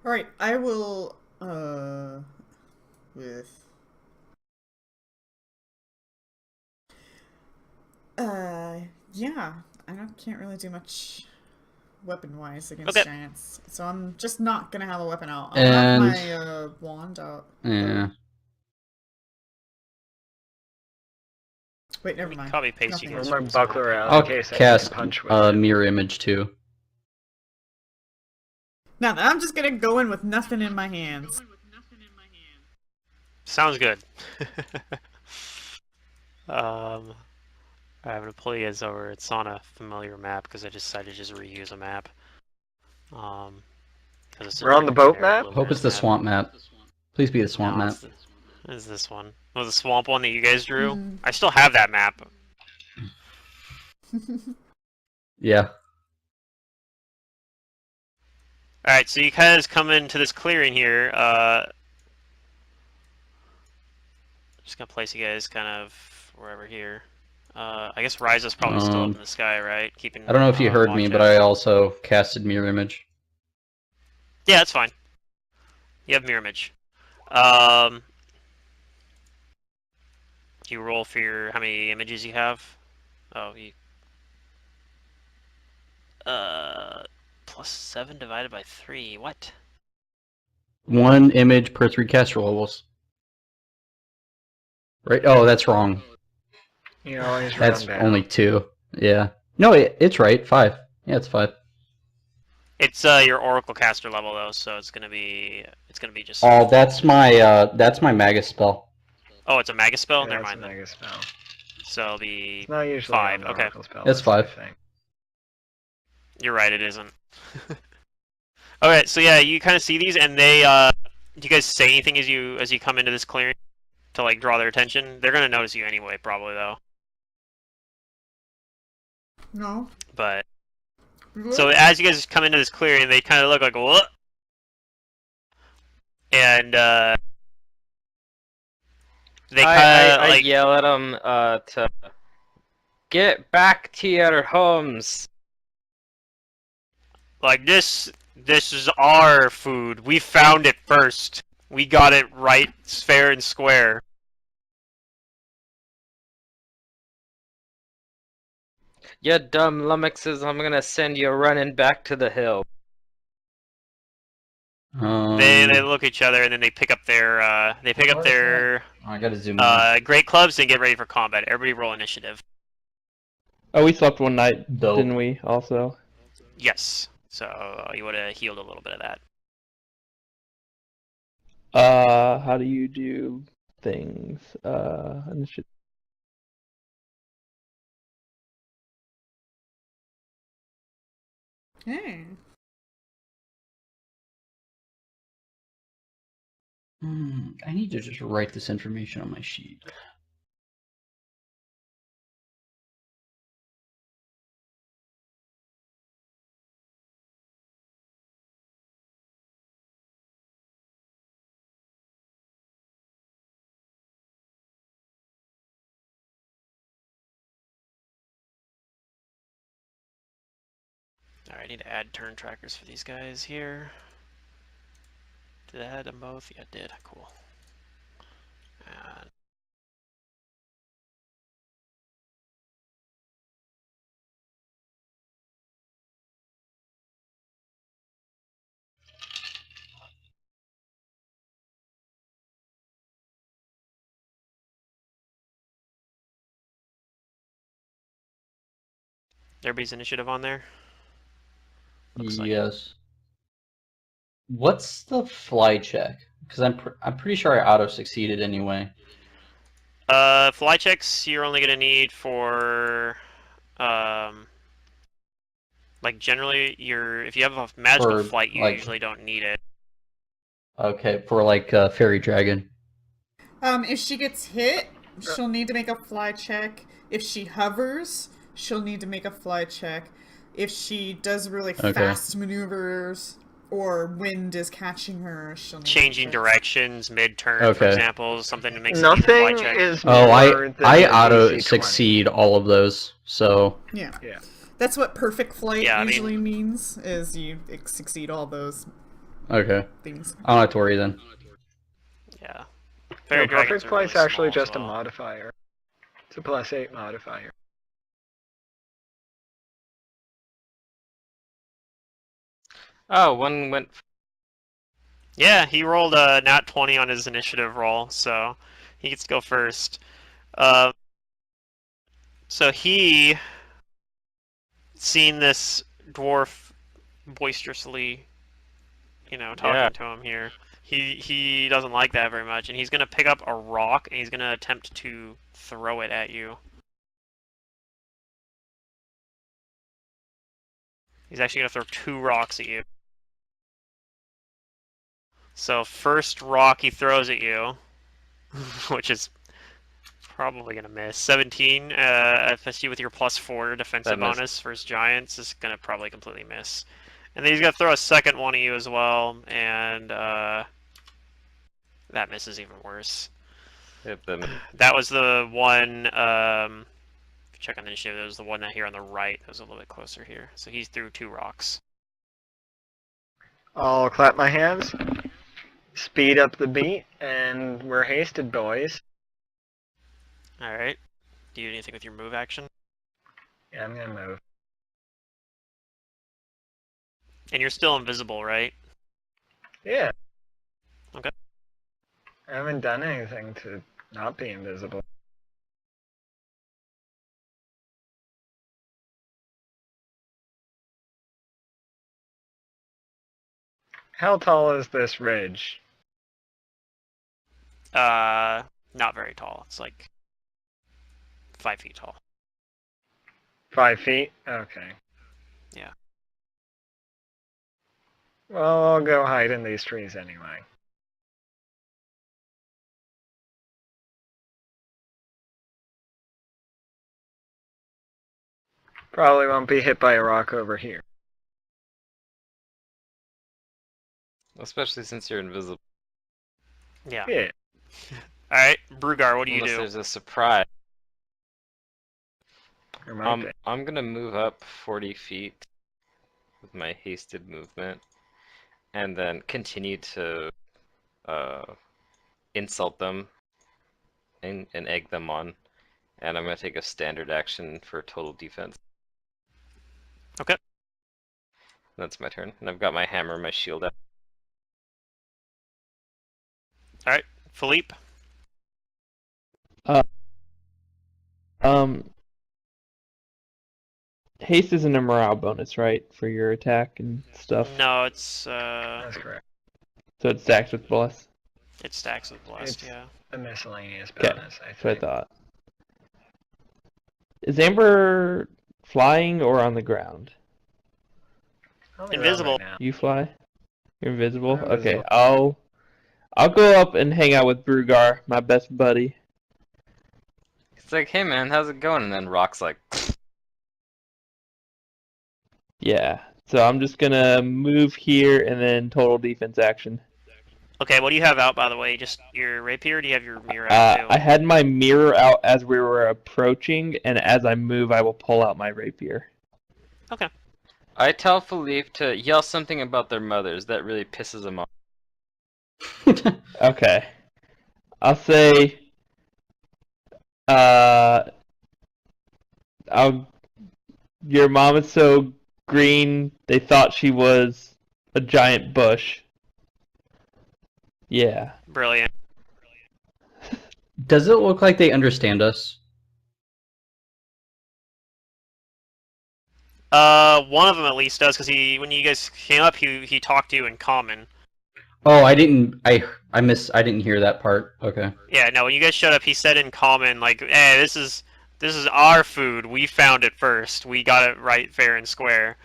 All right, I will. With. Yeah, can't really do much weapon-wise against Okay. giants, so I'm just not gonna have a weapon out. I'll And- have my wand out. Yeah. Wait, never mind. Copy paste you Nothing. guys. Or my buckler out I'll in case I cast can punch with it. Mirror Image too. Now I'm just gonna go in with nothing in my hands. Sounds good. I'm gonna pull you guys over. It's on a familiar map because I decided to just reuse a map. 'Cause it's We're on the boat generic map? wilderness Hope it's the swamp map. Please be the swamp No, map. it's this one. Oh, the swamp one that you guys drew? Mhm. I still have that map. Yeah. Alright, so you guys come into this clearing here. Just gonna place you guys kind of wherever here. I guess Ryza's probably still up in the sky, right? Keeping. I don't know if you heard me, watch but out. I also casted Mirror Image. Yeah, that's fine. You have mirror image. You roll for your how many images you have? Oh, you. +7 divided by 3. What? 1 image per 3 caster levels. Right? Oh, that's wrong. You always That's run down. only 2. Yeah. No, it's right. 5. Yeah, it's 5. It's your Oracle caster level though, so it's gonna be just. Oh, that's my Maga spell. Oh, it's a Maga spell. Yeah, Never that's mind a then. mega spell. So it'll be It's not usually 5. on the Okay, Oracle spell It's list, I 5. think. you're right. It isn't. Okay, so yeah, you kind of see these, and they. Do you guys say anything as you come into this clearing to like draw their attention? They're gonna notice you anyway, probably though. No. But so as you guys come into this clearing, they kind of look like what? And they kind of I like yell at them to get back to your homes. like this is our food. We found it first. We got it right, fair and square. You dumb lummoxes, I'm gonna send you running back to the hill. They look at each other and then they pick up their I gotta zoom in. great clubs and get ready for combat. Everybody roll initiative. Oh, we slept one night, Dope. didn't we? Also. Yes. So you would have healed a little bit of that. How do you do things? Initiative. Hey. I need to just write this information on my sheet. Alright, I need to add turn trackers for these guys here. Did I add them both? Yeah, I did. Cool. And everybody's initiative on there? Looks like it. Yes. What's the fly check? Because I'm pretty sure I auto succeeded anyway. Fly checks you're only gonna need for like generally if you have a magical For, flight you like- usually don't need it. Okay, for like fairy dragon. If she gets hit, she'll need to make a fly check. If she hovers, she'll need to make a fly check. If she does really fast maneuvers or wind is catching her, she'll need Changing to check. directions mid-turn, for Okay. example, is something that makes it need a fly Nothing check. is Oh, more than I the auto DC 20. succeed all of those. So Yeah. Yeah. That's what perfect flight Yeah, I mean- usually means, is you succeed all those okay, things. I don't have to worry then. Yeah. No, Fairy dragons perfect are flight's really actually small as just a well. modifier. It's a +8 modifier. Oh, one went. Yeah, he rolled a nat 20 on his initiative roll, so he gets to go first. So he, seen this dwarf boisterously, talking Yeah. to him here, he doesn't like that very much, and he's gonna pick up a rock and he's gonna attempt to throw it at you. He's actually gonna throw 2 rocks at you. So first rock he throws at you, which is probably gonna miss. 17, FSU with your +4 defensive That missed. bonus for his giants is gonna probably completely miss. And then he's gonna throw a second one at you as well, and that misses even worse. Hit them. That was the one. If you check on the initiative, that was the one that here on the right. That was a little bit closer here. So he threw 2 rocks. I'll clap my hands, speed up the beat, and we're hasted, boys. All right. Do you do anything with your move action? Yeah, I'm gonna move. And you're still invisible, right? Yeah. Okay. I haven't done anything to not be invisible. How tall is this ridge? Not very tall. It's like 5 feet tall. 5 feet? Okay. Yeah. Well, I'll go hide in these trees anyway. Probably won't be hit by a rock over here. Especially since you're invisible. Yeah. Yeah. All right, Brugar, what do you Unless do? there's a surprise. There might be. I'm gonna move up 40 feet with my hasted movement, and then continue to insult them and egg them on. And I'm gonna take a standard action for total defense. Okay. That's my turn, and I've got my hammer and my shield out. All right, Philippe. Haste isn't a morale bonus, right, for your attack and stuff. No, it's That's correct. So it stacks with plus. It stacks with blessed, It's yeah. a miscellaneous Okay, bonus, I that's what I think. thought. Is Amber flying or on the ground? On the ground Invisible. right now. You fly? You're invisible? I'm Okay, invisible. I'll go up and hang out with Brugar, my best buddy. It's like, hey man, how's it going? And then Rock's like, Yeah. So I'm just gonna move here and then total defense action. Okay, what do you have out, by the way? Just your rapier, or do you have your mirror out, too? I had my mirror out as we were approaching, and as I move, I will pull out my rapier. Okay. I tell Philippe to yell something about their mothers. That really pisses him off. Okay. I'll say, uh, I'll, your mom is so green, they thought she was a giant bush. Yeah. Brilliant. Does it look like they understand us? One of them at least does, because when you guys came up, he talked to you in common. Oh, I didn't. I didn't hear that part. Okay. Yeah, no, when you guys showed up, he said in common, like, "Hey, this is our food. We found it first. We got it right, fair and square."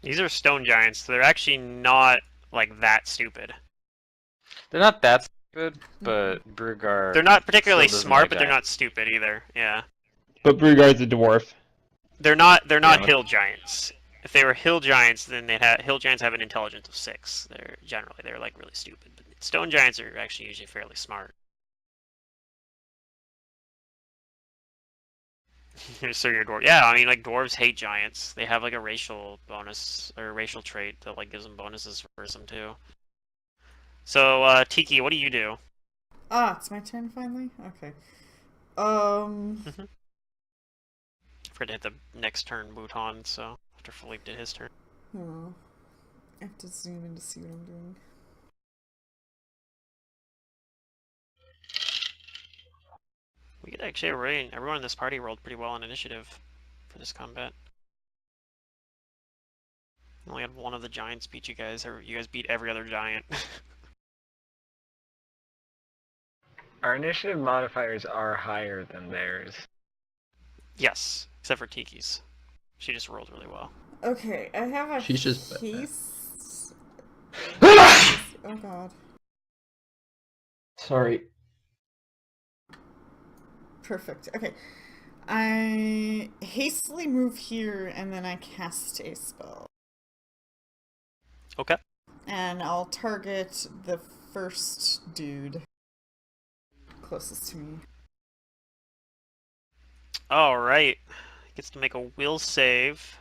These are stone giants. So they're actually not like that stupid. They're not that stupid, but Brugar. They're not particularly still doesn't smart, like but they're giants. not stupid either. Yeah. But Brugar's a dwarf. They're not Yeah. hill giants. If they were hill giants, then hill giants have an intelligence of 6. They're like really stupid. But stone giants are actually usually fairly smart. So you're a dwarf. Yeah, I mean, like, dwarves hate giants. They have like a racial bonus or a racial trait that like gives them bonuses for some too. So Tiki, what do you do? Ah, it's my turn finally? Okay. Forgot to hit the next turn Bhutan, so after Philippe did his turn. Oh. I have to zoom in to see what I'm doing. We could actually everyone in this party rolled pretty well on initiative for this combat. Only had one of the giants beat you guys. You guys beat every other giant. Our initiative modifiers are higher than theirs. Yes, except for Tiki's. She just rolled really well. Okay, I have a She's just haste. Oh god. Sorry. Perfect. Okay. I hastily move here and then I cast a spell. Okay. And I'll target the first dude closest to me. Alright. Gets to make a will save.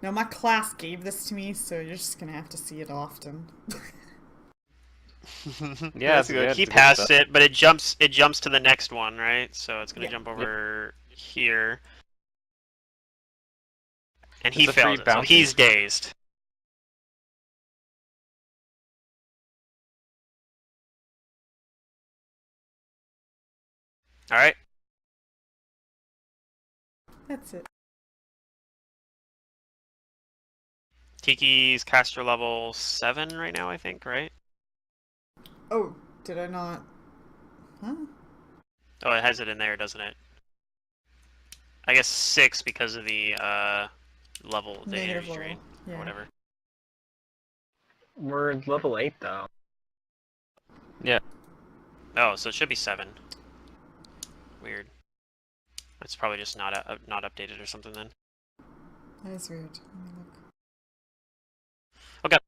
Now, my class gave this to me, so you're just gonna have to see it often. Yeah, That's good. He passed it, but it jumps to the next one, right? So it's gonna jump over here. And he It's a free failed it, so bounty. he's dazed. Alright. That's it. Tiki's caster level 7 right now, I think, right? Oh, did I not? Huh? Oh, it has it in there, doesn't it? I guess 6 because of the level, the Negative energy level. drain, Yeah. or whatever. We're level 8 though. Oh, so it should be 7. Weird. It's probably just not updated or something then. That is weird. Let me look. Okay.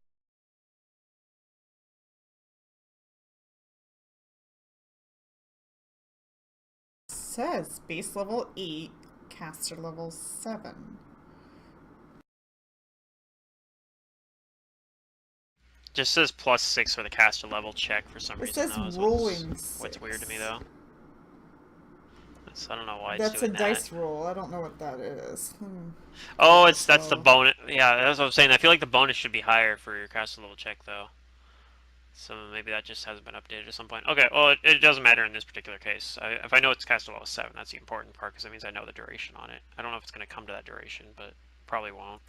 Says base level 8, caster level 7. Just says +6 for the caster level check for some It reason. says though, is rolling what's weird to me 6. though. I don't know why it's That's a doing that. dice roll. I don't know what that is. Oh, that's the So- bonus. Yeah, that's what I'm saying. I feel like the bonus should be higher for your caster level check though. So maybe that just hasn't been updated at some point. Okay, well, it doesn't matter in this particular case. If I know it's cast level 7, that's the important part, because that means I know the duration on it. I don't know if it's going to come to that duration, but probably won't.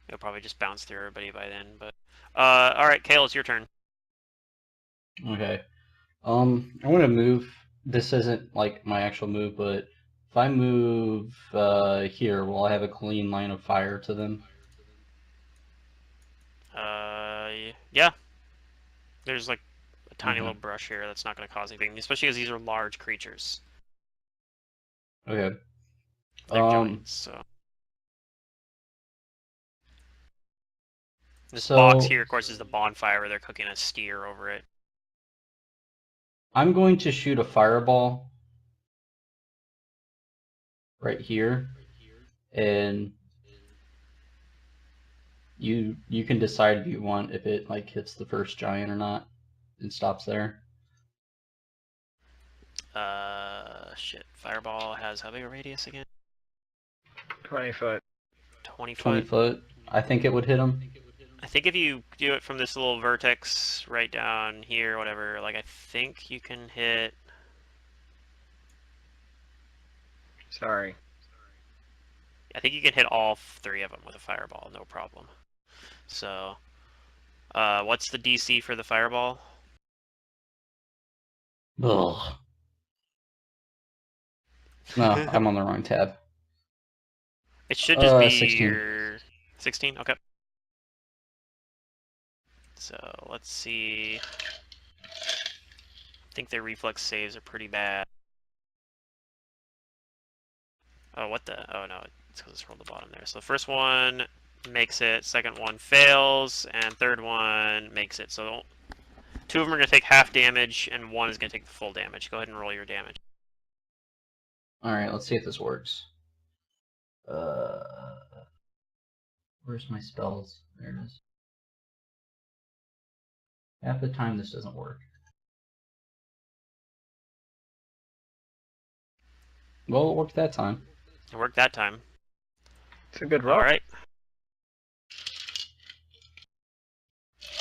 It'll probably just bounce through everybody by then, but... alright, Kale, it's your turn. Okay. I'm gonna move. This isn't like my actual move, but if I move here, will I have a clean line of fire to them? Yeah. There's like a tiny Okay. little brush here that's not going to cause anything, especially because these are large creatures. Okay. They're giants, so... This box here, of course, is the bonfire where they're cooking a steer over it. I'm going to shoot a fireball right here, and you can decide if you want if it like hits the first giant or not and stops there. Shit. Fireball has how big a radius again? 20 foot. 20 foot? 20 foot. I think it would hit him. I think if you do it from this little vertex right down here, whatever, like I think you can hit... Sorry. I think you can hit all 3 of them with a fireball, no problem. So, what's the DC for the fireball? Ugh. No, I'm on the wrong tab. It should just be 16. your 16. Okay. So let's see. I think their reflex saves are pretty bad. Oh, what the? Oh no, it's because it's rolled the bottom there. So the first one makes it, second one fails, and third one makes it. So 2 of them are going to take half damage, and 1 is going to take the full damage. Go ahead and roll your damage. Alright, let's see if this works. Where's my spells? There it is. Half the time this doesn't work. Well, it worked that time. It worked that time. It's a good roll. All right.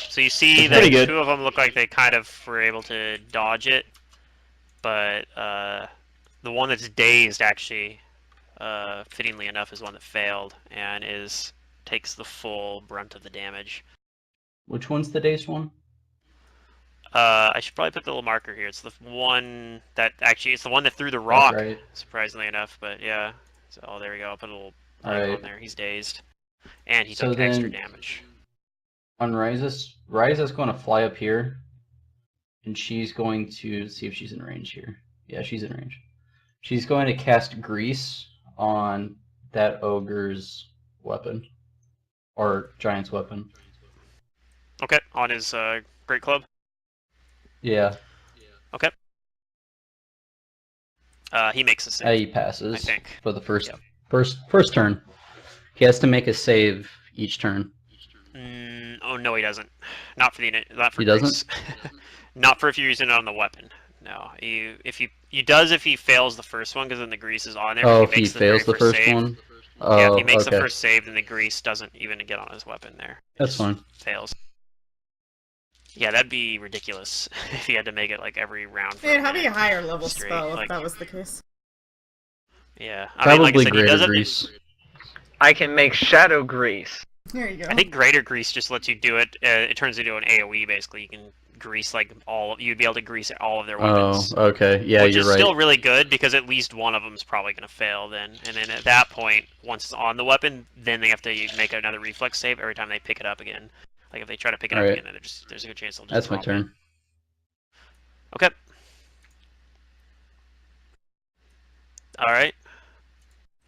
So you see It's that pretty good. 2 of them look like they kind of were able to dodge it, but the one that's dazed actually, fittingly enough, is one that failed and takes the full brunt of the damage. Which one's the dazed one? I should probably put the little marker here. It's the one that actually, it's the one that threw the rock, Right. surprisingly enough, but yeah. So, oh, there we go. I'll put a little Alright. icon there. He's dazed. And he So took extra then- damage. On Ryza's going to fly up here, and she's going to see if she's in range here. Yeah, she's in range. She's going to cast Grease on that ogre's weapon, or giant's weapon. Okay, on his great club. Yeah, Okay. He makes a save. he passes I think. for the first Yep. first turn. He has to make a save each turn. Oh no, he doesn't. Not for He doesn't? Grease. Not for if you're using it on the weapon. No, he does if he fails the first one, because then the grease is on there. Oh, If if he makes fails the very first save, one? yeah, Oh, if he makes okay. the first save, then the grease doesn't even get on his weapon there. It That's just fine. Fails. Yeah, that'd be ridiculous if he had to make it like every round. For It'd have to be a minute higher level straight, spell if like- that was the case. Yeah, I mean, like I Probably said, he does greater have to- grease. I can make shadow grease. There you go. I think greater grease just lets you do it. It turns into an AOE basically. You can grease like you'd be able to grease all of their weapons. Oh, okay. Yeah, Which you're is right. still really good because at least one of them is probably going to fail then. And then at that point, once it's on the weapon, then they have to make another reflex save every time they pick it up again. Like if they try to pick it up Alright. again, then there's a good chance they'll just That's my drop turn. it. Okay. Alright.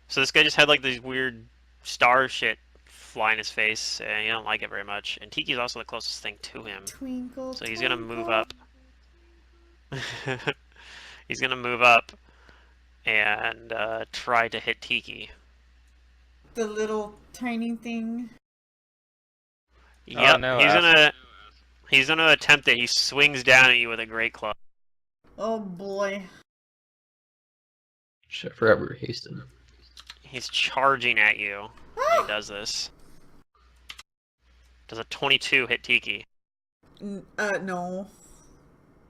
So this guy just had like these weird star shit fly in his face, and you don't like it very much. And Tiki's also the closest thing to him. Twinkle, So he's gonna move twinkle. up. He's gonna move up and try to hit Tiki. The little tiny thing. Yep, no, he's gonna attempt it. He swings down at you with a great club. Oh boy. Shit, I forgot we were hasting. He's charging at you. He does this. Does a 22 hit Tiki? No.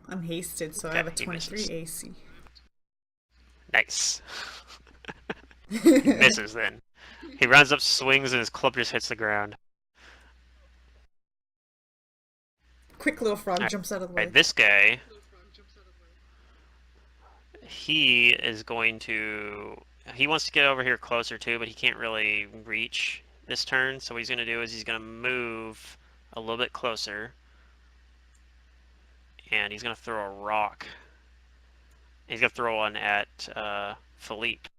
I'm hasted, so I have a Okay, he 23 misses. AC. Nice. He misses then. He runs up, swings, and his club just hits the ground. Quick little frog Alright. jumps out of the way. Alright, this guy... He is going to... He wants to get over here closer too, but he can't really reach this turn. So what he's going to do is he's going to move a little bit closer. And he's going to throw a rock. He's going to throw one at Philippe.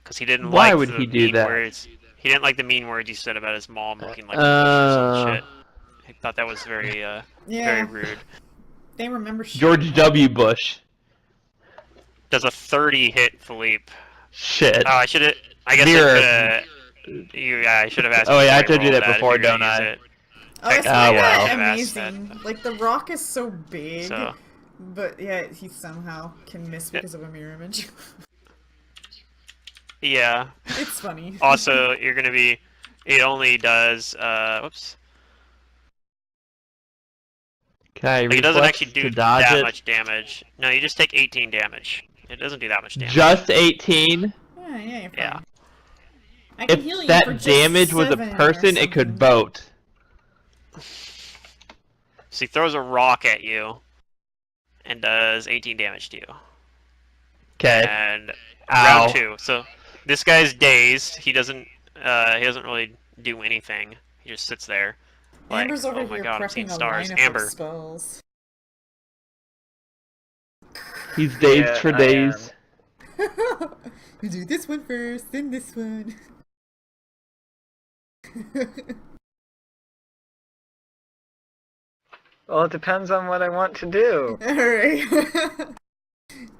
Because he didn't Why like would the he do mean that? words. He didn't like the mean words you said about his mom looking like or some shit. He thought that was very, very Yeah, rude. they remember shit. George W. Bush. Does a 30 hit Philippe? Shit. Oh, I should have. I guess Mirror. I I should have asked. Oh, yeah, I before told you rolled that if before, you're gonna don't use I? it. Oh, it's Technically, not well. that I should have asked that, amazing. Like, the rock is so big, So, but yeah, he somehow can miss because of a mirror image. yeah. It's funny. Also, you're gonna be. It only does. Whoops. Okay, Like, it doesn't reflex actually do to dodge that it. much damage. No, you just take 18 damage. It doesn't do that much damage. Just 18? Yeah, you're fine. Yeah. I can heal If you that for just damage was a 7 or person, it could something. vote. So he throws a rock at you, and does 18 damage to you. Okay. And Ow. round 2. So this guy's dazed. He doesn't really do anything. He just sits there. Like, Amber's over oh my here god, I'm seeing prepping a stars. lineup of Amber. spells. He's dazed Yeah, for I days. We do this one first, then this one. Well, it depends on what I want to do. Alright.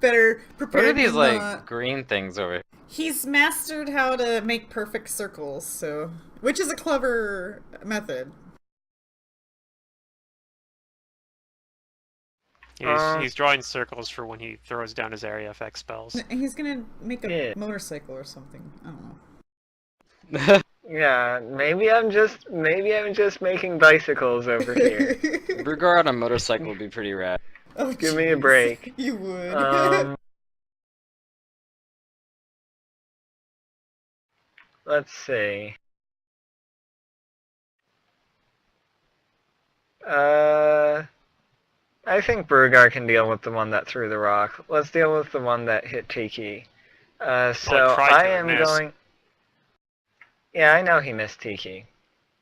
Better prepare. What are these like green things over here? He's mastered how to make perfect circles, so which is a clever method. He's drawing circles for when he throws down his area effect spells. He's gonna make a Yeah. motorcycle or something. I don't know. Yeah, maybe I'm just making bicycles over here. Brugar on a motorcycle would be pretty rad. Oh, Give me a jeez. break. You would. Let's see. I think Brugar can deal with the one that threw the rock. Let's deal with the one that hit Tiki. So tried I to am miss. going. Yeah, I know he missed Tiki,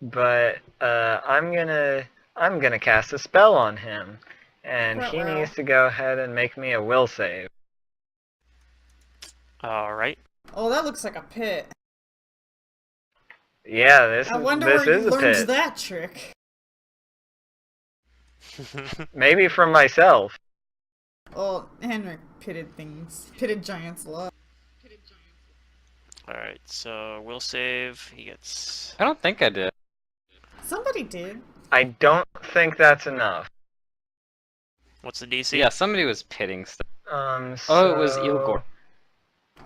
but I'm gonna cast a spell on him, and he Ruh-roh. needs to go ahead and make me a will save. Alright. Oh, that looks like a pit. Yeah, this I is wonder this where is you a learned pit. that trick. Maybe from myself. Oh, Henrik pitted giants a lot. Alright, so will save. He gets. I don't think I did. Somebody did. I don't think that's enough. What's the DC? Yeah, somebody was pitting stuff. So Oh, it was Ilgor.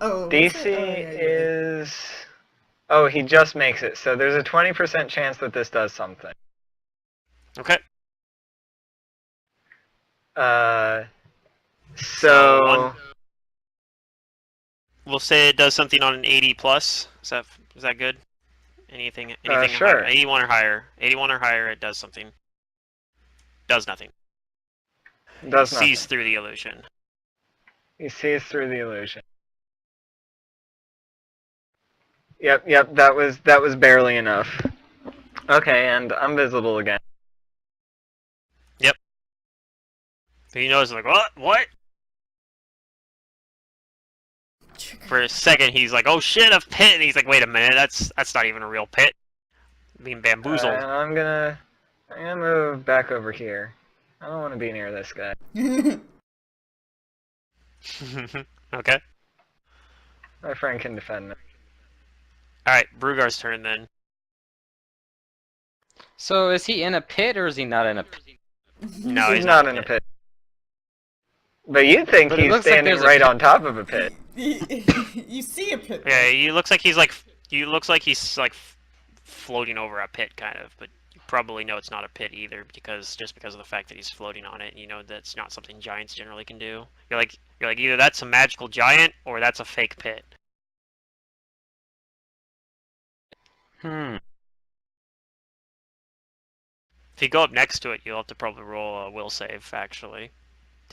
Oh, was DC it? Oh, yeah, yeah. is. Oh, he just makes it. So there's a 20% chance that this does something. Okay. So. one- We'll say it does something on an 80 plus. Is that good? Anything Sure. higher? 81 or higher. 81 or higher, it does something. Does nothing. Does nothing. Sees through the illusion. He sees through the illusion. Yep, that was barely enough. Okay, and I'm visible again. He knows, like, what? For a second, he's like, oh shit, a pit! And he's like, wait a minute, that's not even a real pit. I'm being bamboozled. And I'm gonna move back over here. I don't want to be near this guy. Okay. My friend can defend me. Alright, Brugar's turn then. So is he in a pit or is he not in a pit? No, He's not in a pit. But you think But it he's looks like standing there's a right pit. on top of a pit. You see a pit. Yeah, he looks like he's like floating over a pit, kind of, but you probably know it's not a pit either, because of the fact that he's floating on it. You know that's not something giants generally can do. You're like either that's a magical giant or that's a fake pit. Hmm. If you go up next to it, you'll have to probably roll a will save actually,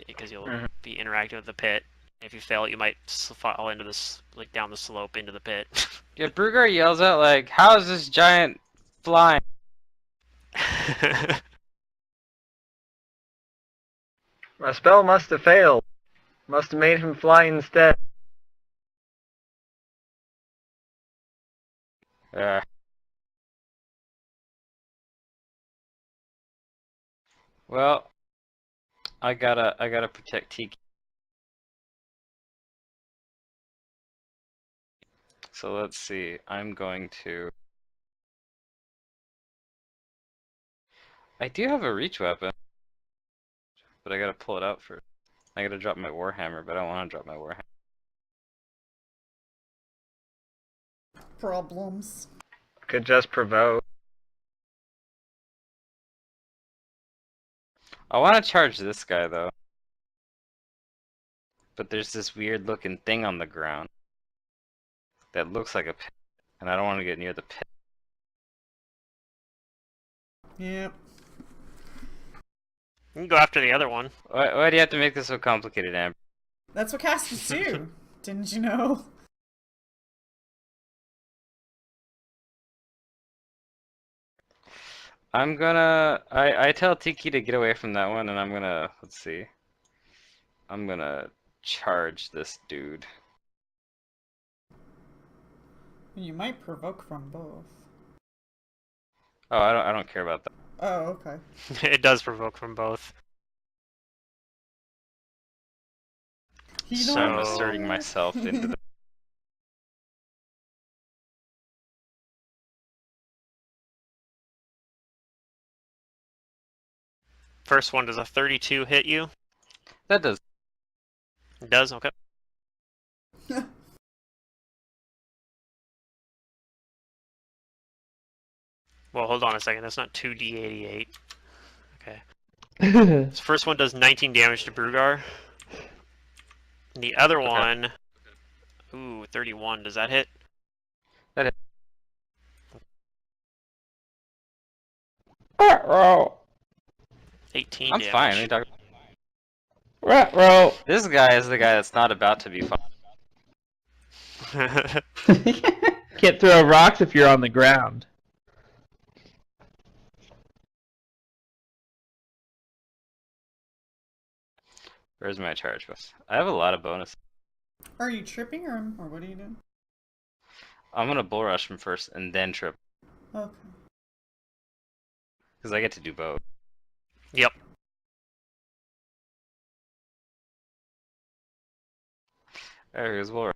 because you'll Mhm. be interacting with the pit. If you fail it, you might fall into this, like down the slope into the pit. Yeah, Brugar yells out like, "How is this giant flying?" My spell must have failed. Must have made him fly instead. Uh, well, I gotta protect Tiki. So let's see. I'm going to. I do have a reach weapon, but I gotta pull it out first. I gotta drop my warhammer, but I don't want to drop my warhammer. Problems. Could just provoke. I want to charge this guy though, but there's this weird looking thing on the ground that looks like a pit, and I don't want to get near the pit. Yep. You can go after the other one. Why do you have to make this so complicated, Amber? That's what casters do. Didn't you know? I tell Tiki to get away from that one, and let's see. I'm gonna charge this dude. You might provoke from both. Oh, I don't care about that. Oh, okay. It does provoke from both. So I'm asserting myself into the. First one, does a 32 hit you? That does. It does? Okay. Well, hold on a second. That's not 2d88. Okay. This first one does 19 damage to Brugar. And the other one... Ooh, 31. Does that hit? That hit. 18 I'm damage. fine. What are you talking Rat row. This guy is the guy that's not about to be fine. Can't throw rocks if you're on the ground. Where's my charge bus? I have a lot of bonus. Are you tripping or what are you doing? I'm gonna bull rush him first and then trip, Okay. because I get to do both. Yep. There goes bull rush.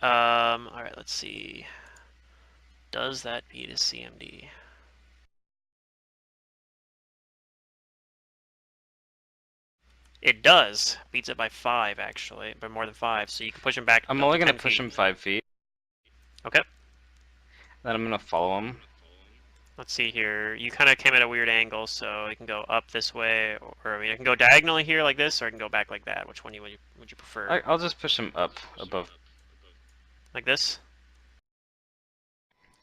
Alright, let's see. Does that beat his CMD? It does. Beats it by 5, actually. By more than 5, so you can push him back. I'm up only to gonna 10 push feet. him 5 feet. Okay. Then I'm gonna follow him. Let's see here. You kind of came at a weird angle, so you can go up this way, or I mean, I can go diagonally here like this, or I can go back like that. Which one would you prefer? I'll just push him up above. Like this?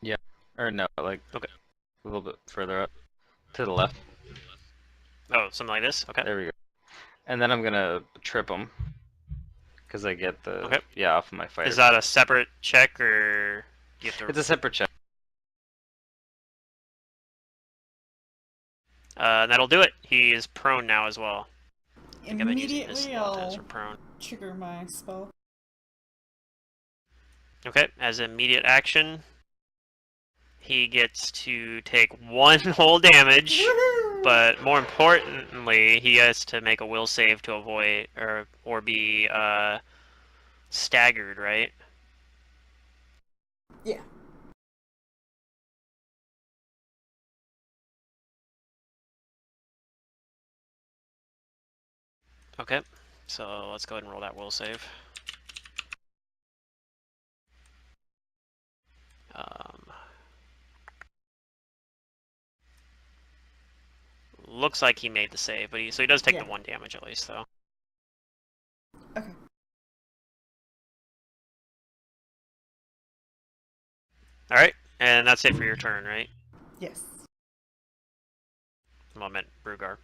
Yeah. Or no, like Okay. a little bit further up to the left. Oh, something like this? Okay. There we go. And then I'm gonna trip him, because I get the off of my fighter. Is that a separate check, or do you have to? It's a separate check. That'll do it. He is prone now as well. I think I've been using his Immediately spell test I'll for prone. trigger my spell. Okay, as immediate action, he gets to take 1 whole damage, Woohoo! but more importantly, he has to make a will save to avoid or be staggered, right? Yeah. Okay, so let's go ahead and roll that will save. looks like he made the save, but so he does take Yeah. the 1 damage at least, though. Okay. All right, and that's it for your turn, right? Yes. Well, I meant Brugar.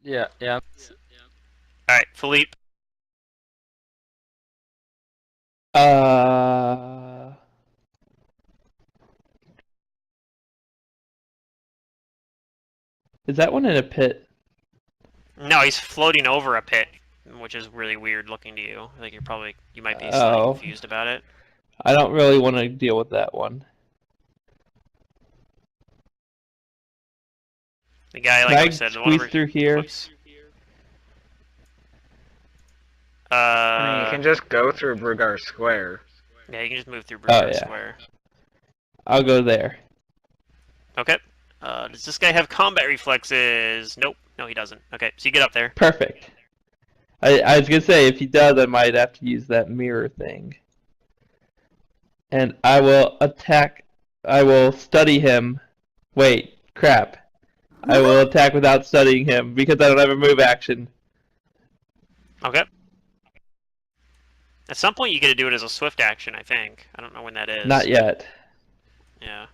Yeah, yeah. All right, Philippe. Is that one in a pit? No, he's floating over a pit, which is really weird looking to you. I think you might be slightly Oh. confused about it. I don't really want to deal with that one. The guy, Can like I I said, squeeze through here? Whoops. I mean, you can just go through Brugar Square. Yeah, you can just move through Oh, Brugar yeah. Square. I'll go there. Okay. Does this guy have combat reflexes? Nope. No, he doesn't. Okay, so you get up there. Perfect. I was gonna say, if he does, I might have to use that mirror thing. And I will attack. I will study him. Wait, crap. I will attack without studying him because I don't have a move action. Okay. At some point, you get to do it as a swift action, I think. I don't know when that is. Not yet. Yeah.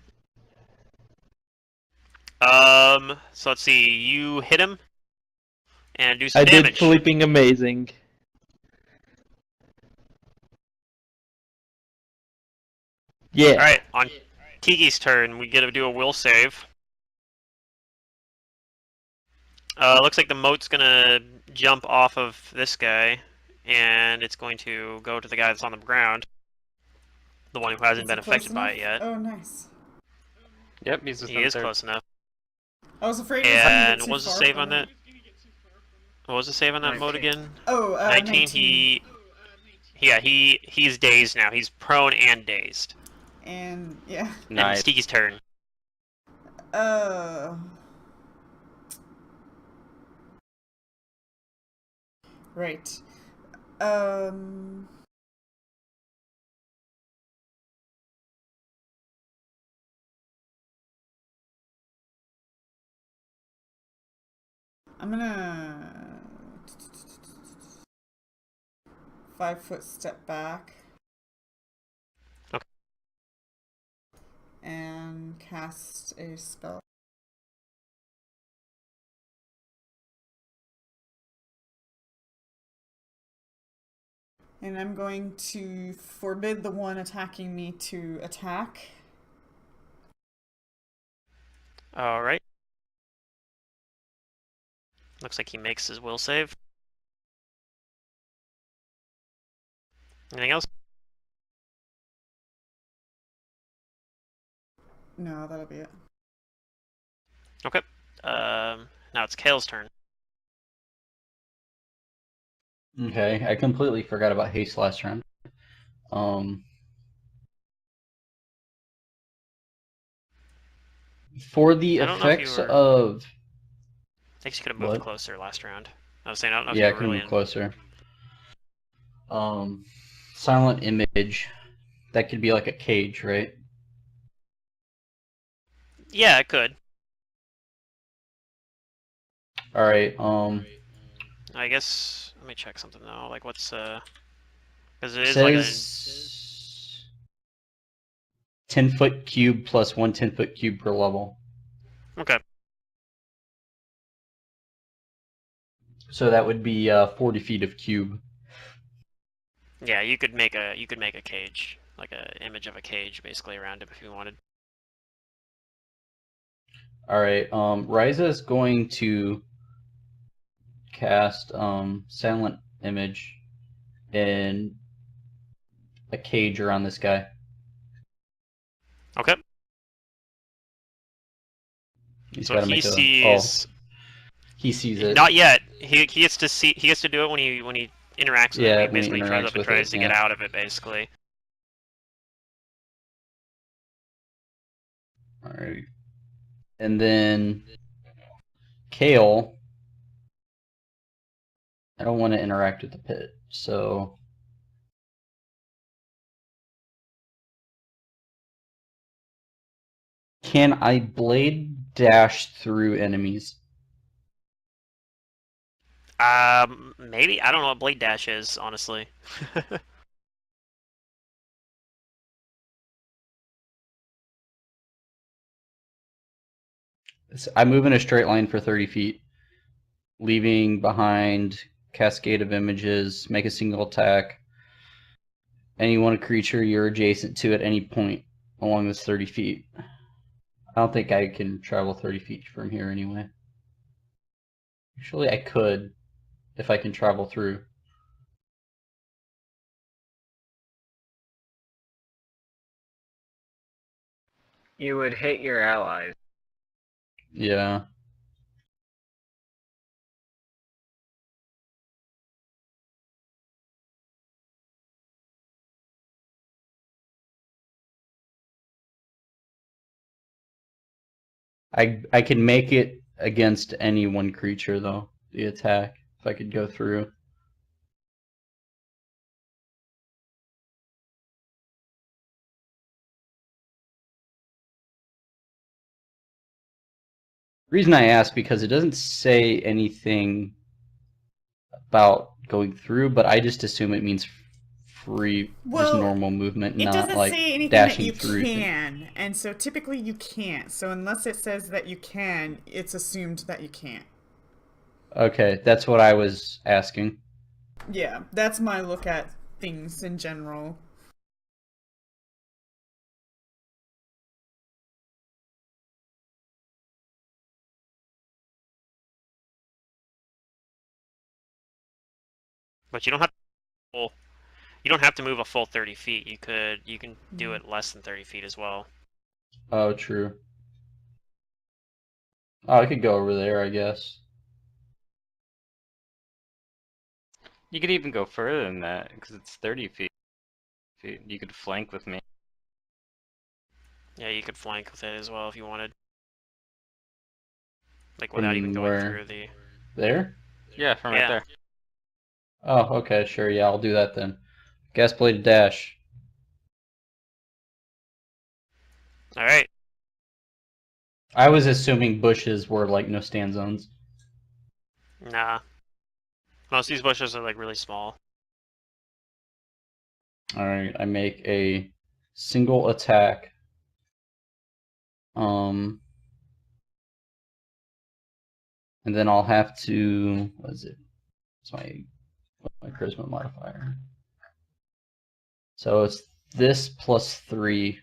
So let's see. You hit him and do some I damage. did Flipping Amazing. Yeah. All right, on Tiki's turn, we get to do a will save. Looks like the moat's gonna jump off of this guy, and it's going to go to the guy that's on the ground, the one who hasn't Is been it close affected by it enough? yet. Oh, nice. Yep, he's He is close enough. I was afraid he was going to And get too what was the far save from on that? it. What was the save on that moat 19. again? Oh, 19. He's dazed now. He's prone and dazed. And, yeah. And Nice. it's Tiki's turn. Right. I'm gonna 5-foot step back. Okay. And cast a spell. And I'm going to forbid the one attacking me to attack. All right. Looks like he makes his will save. Anything else? No, that'll be it. Okay. Now it's Kale's turn. Okay, I completely forgot about haste last round. For the I don't know if you effects were- of I guess you could have moved What? closer last round. I was saying, I don't know if yeah, I you were can really move closer. Silent image, that could be like a cage, right? Yeah, it could. All right. I guess let me check something though. Like what's because it is like a Says 10-foot cube plus 1 10-foot cube per level. okay. So that would be 40 feet of cube. Yeah, you could make a cage, like a image of a cage basically around him if you wanted. All right. Ryza is going to cast silent image in a cage around this guy. Okay. He's So got to he make sees. he sees it. Not yet. He gets to see. He gets to do it when he interacts with Yeah, it. He when he basically tries interacts up and with tries it, to get yeah. out of it basically. All right. And then Kael, I don't want to interact with the pit, so can I blade dash through enemies? Maybe. I don't know what blade dash is, honestly. I move in a straight line for 30 feet, leaving behind cascade of images, make a single attack. Any one creature you're adjacent to at any point along this 30 feet. I don't think I can travel 30 feet from here anyway. Actually, I could, if I can travel through. You would hit your allies. Yeah. I can make it against any one creature though, the attack, if I could go through. The reason I ask because it doesn't say anything about going through, but I just assume it means free, just Well, normal movement, It not doesn't like say anything that dashing you through things. can, and so typically you can't. So unless it says that you can, it's assumed that you can't. Okay, that's what I was asking. Yeah, that's my look at things in general. But you don't have to move a full 30 feet. You can do it less than 30 feet as well. Oh, true. Oh, I could go over there, I guess. You could even go further than that because it's 30 feet. You could flank with me. Yeah, you could flank with it as well if you wanted. Like without even going through the... There? Yeah, from right there. Oh, okay, sure, yeah, I'll do that then. Gas blade dash. Alright. I was assuming bushes were like no stand zones. Nah. Most of these bushes are like really small. Alright, I make a single attack. And then I'll have to, what is it? It's my charisma modifier. So it's this plus 3.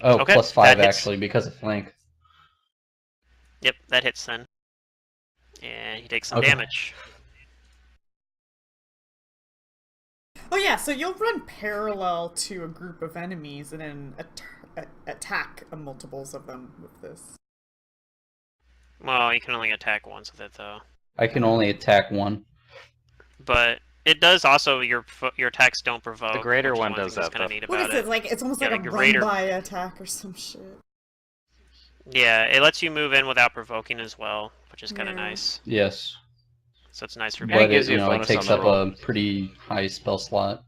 Oh, Okay, plus 5 that hits. actually because of flank. Yep, that hits then. And he takes some Okay. damage. Oh yeah, so you'll run parallel to a group of enemies and then attack multiples of them with this. Well, you can only attack once with it though. I can only attack one. But it does also, your attacks don't provoke. The greater which is one of the does things that, that's kinda though. neat What about is it? Like it's almost Yeah, like the a greater- run-by attack or some shit. Yeah, it lets you move in without provoking as well, which is kind of Yeah. nice. Yes. So it's nice for And being... it But gives it, you you a know, it bonus takes on up the roll. a pretty high spell slot.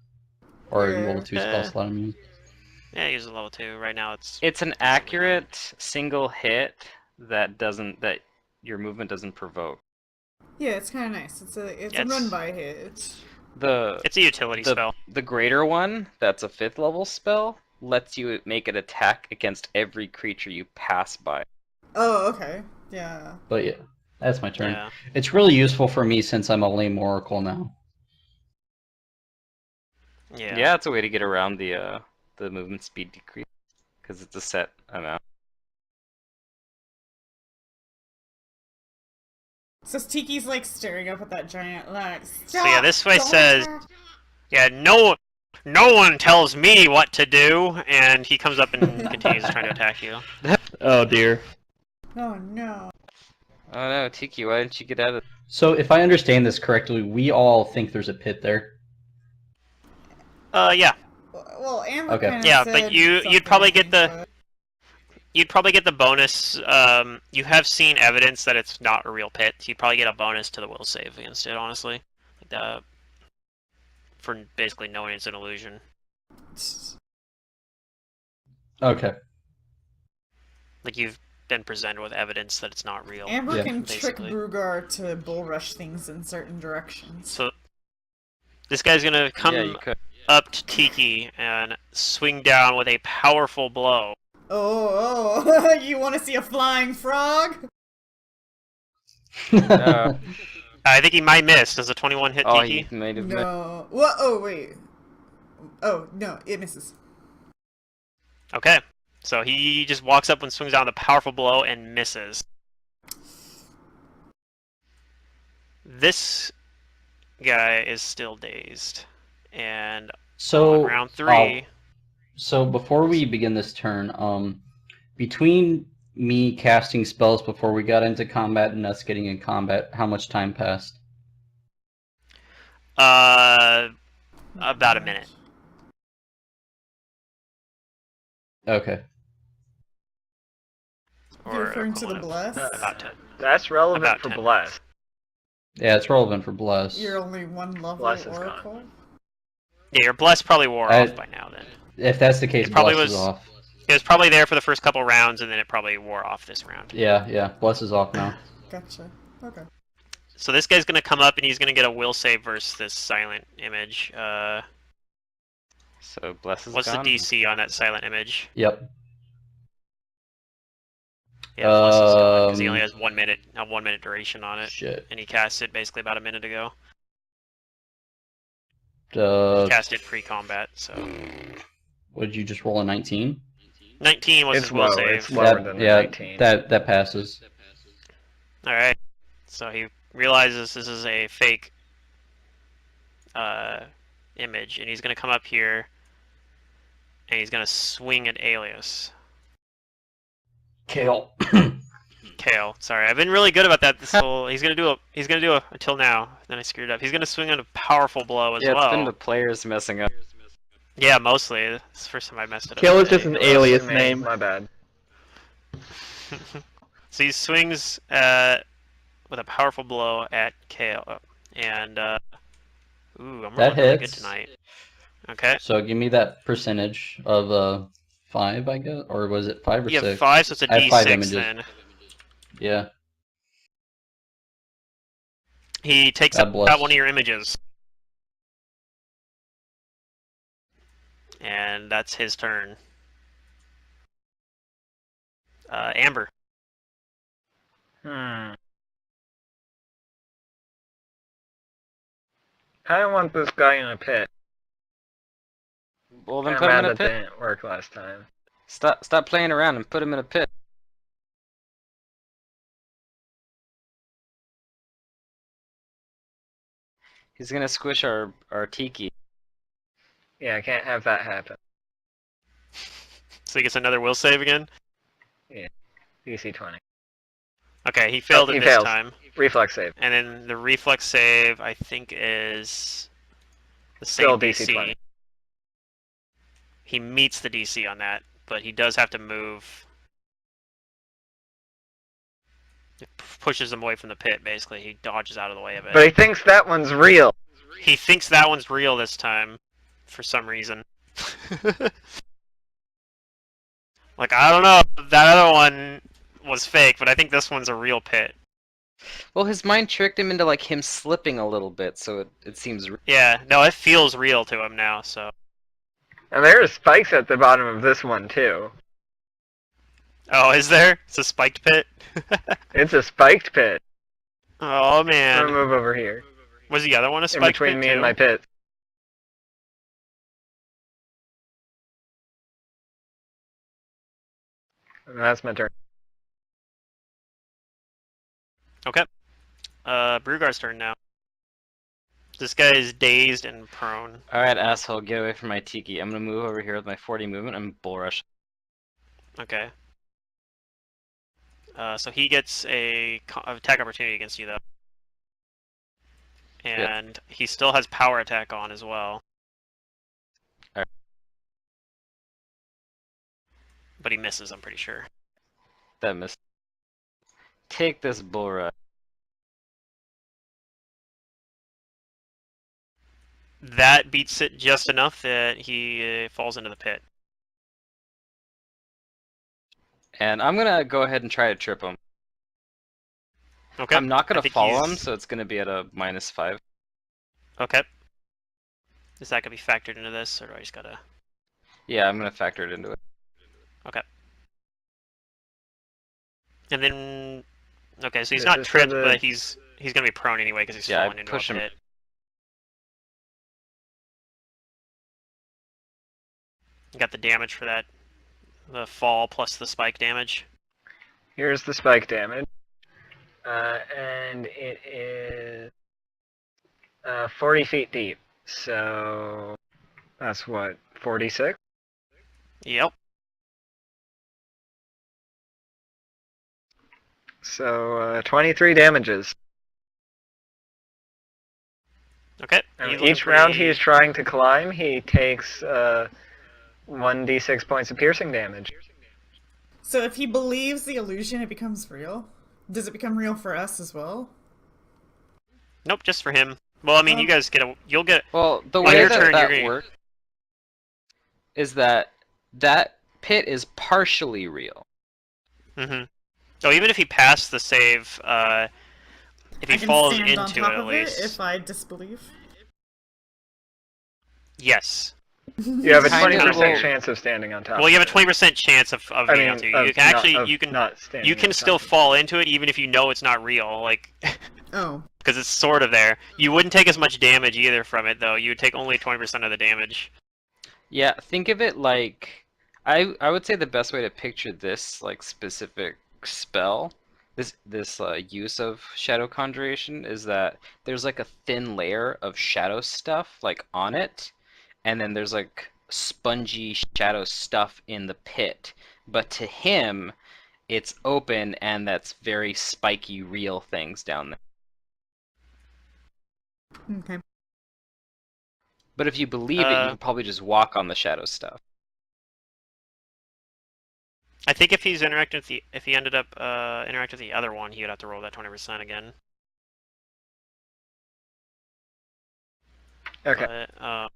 Or Yeah. level 2 spell Eh. slot, I mean. Yeah, use a level 2. Right now it's... It's an decently high. accurate single hit that your movement doesn't provoke. Yeah, it's kind of nice. It's a Yeah, run-by hit. It's a utility spell. The greater one, that's a 5th level spell, lets you make an attack against every creature you pass by. Oh, okay. Yeah. But yeah, that's my turn. Yeah. It's really useful for me since I'm a lame oracle now. Yeah. It's a way to get around the movement speed decrease because it's a set amount. So Tiki's like staring up at that giant like. So yeah, this way Don't says... attack. Yeah, no one tells me what to do, and he comes up and continues trying to attack you. Oh dear. Oh no. Oh no, Tiki, why didn't you get out of... So if I understand this correctly, we all think there's a pit there. Yeah. Well, Amber Okay. kind of Yeah, said but you'd something, probably I get think, the- but- You'd probably get the bonus, you have seen evidence that it's not a real pit. You'd probably get a bonus to the will save against it, honestly. For basically knowing it's an illusion. Okay. Like you've been presented with evidence that it's not real. Amber Yeah. can trick Basically. Brugar to bull rush things in certain directions. So this guy's gonna come Yeah, you could. up to Tiki and swing down with a powerful blow. Oh, you want to see a flying frog? I think he might miss. Does a 21 hit Oh, Tiki? he might have missed. No. What? Oh, wait. Oh, no, it misses. Okay. So he just walks up and swings down the powerful blow and misses. This guy is still dazed. And So on round 3... So before we begin this turn, between me casting spells before we got into combat and us getting in combat, how much time passed? about a minute. Okay. You're referring to the equivalent of bless? about 10. That's relevant About for 10. Bless. Yeah, it's relevant for Bless. You're only one level Bless is gone. oracle? Yeah, your bless probably wore off by now then. If that's the case, It probably Bless is was- off. It was probably there for the first couple rounds, and then it probably wore off this round. Yeah, Bless is off now. Gotcha. Okay. So this guy's gonna come up, and he's gonna get a will save versus this silent image. So Bless is What's gone. the DC on that silent image? Yep. Yeah, Bless is gone, because he only has 1 minute, a 1 minute duration on it. Shit. And he cast it basically about a minute ago. Uh, He cast it pre-combat, so... what did you just roll a 19? 19 was It's his will low. save. It's lower than the yeah, 19. that passes. Alright. So he realizes this is a fake image, and he's gonna come up here, and he's gonna swing at Alias. Kale. Kael, sorry, I've been really good about that. This whole he's gonna do a until now. Then I screwed up. He's gonna swing on a powerful blow as Yeah, well. it's been the players messing up. Yeah, mostly. It's the first time I messed it up. Kale is just today. an alias Me, name. My bad. So he swings with a powerful blow at Kael, and ooh, I'm That rolling really good hits. tonight. Okay. So give me that percentage of 5, I guess, or was it 5 or You 6? have 5, so it's a I have 5 D6 images. then. Yeah. He takes God out bless. one of your images. And that's his turn. Amber. I don't want this guy in a pit. Well, then I'm put him mad in a that pit. didn't work last time. Stop playing around and put him in a pit. He's gonna squish our Tiki. Yeah, I can't have that happen. So he gets another will save again? DC 20. Okay, he failed he it this fails. time. Reflex save. And then the reflex save, I think, is the same Still DC DC. 20. He meets the DC on that, but he does have to move. It pushes him away from the pit, basically. He dodges out of the way of it. But he thinks that one's real. He thinks that one's real this time, for some reason. Like, I don't know if that other one was fake, but I think this one's a real pit. Well, his mind tricked him into like him slipping a little bit, so it seems. Yeah, no, it feels real to him now, so... And there are spikes at the bottom of this one, too. Oh, is there? It's a spiked pit? It's a spiked pit. Oh, I'm man. gonna move over here. Was the other one a In spiked between pit, me too? and my pit. And that's my turn. Okay. Brugar's turn now. This guy is dazed and prone. Alright, asshole, get away from my Tiki. I'm gonna move over here with my 40 movement and bull rush. Okay. So he gets a attack opportunity against you, though. And he still has power attack on as well. Alright. But he misses, I'm pretty sure. That missed. Take this bull rush. That beats it just enough that he falls into the pit. And I'm gonna go ahead and try to trip him. Okay. I'm not I gonna think follow him, he's- so it's gonna be at a -5. Okay. Is that gonna be factored into this, or do I just gotta? Yeah, I'm gonna factor it into it. Okay. And then, okay, so he's Okay, not so tripped, the- but he's gonna be prone anyway because he's Yeah, I falling into a push him. pit. You got the damage for that, the fall plus the spike damage. Here's the spike damage. And it is 40 feet deep. So that's what, 46? Yep. So 23 damages. Okay. And he's looking each round pretty- he's trying to climb, he takes 1d6 points of piercing damage. So if he believes the illusion, it becomes real. Does it become real for us as well? Nope, just for him. Well, I mean, you guys get a. You'll get. Well, the On way your that turn, that you're gonna- works is that that pit is partially real. Mm-hmm. So even if he passed the save, if he I can falls stand on into top it at of least, it if I disbelieve. yes. You have a Kind of 20% will- chance of standing on top. Well, you have a of it. 20% chance of I being mean, able to. of You can actually, not, of you can, not standing you can on still top of it. fall into it even if you know it's not real, like, Oh. because it's sort of there. You wouldn't take as much damage either from it, though. You would take only 20% of the damage. Yeah, think of it like I would say the best way to picture this like specific spell, this use of shadow conjuration is that there's like a thin layer of shadow stuff like on it, and then there's like spongy shadow stuff in the pit. But to him, it's open and that's very spiky real things down there. Okay. But if you believe it, you could probably just walk on the shadow stuff. I think if he's interacting with the, if he ended up interacting with the other one, he would have to roll that 20% again. Okay. But,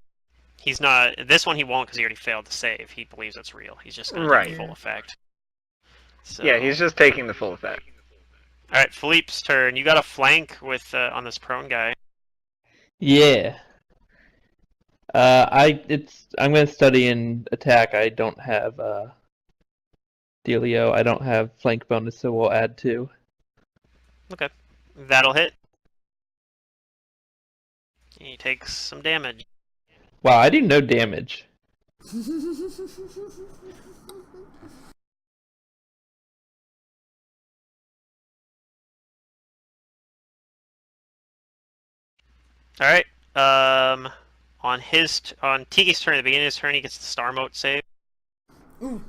he's not. This one he won't because he already failed to save. He believes it's real. He's just gonna Right. take the full effect. So, Yeah, he's just taking the full effect. All right, Philippe's turn. You got a flank with on this prone guy. Yeah. I'm gonna study and attack. I don't have Delio. I don't have flank bonus, so we'll add 2. Okay, that'll hit. He takes some damage. Wow, I do no damage. All right. On Tiki's turn, at the beginning of his turn, he gets the star mote save. Ooh,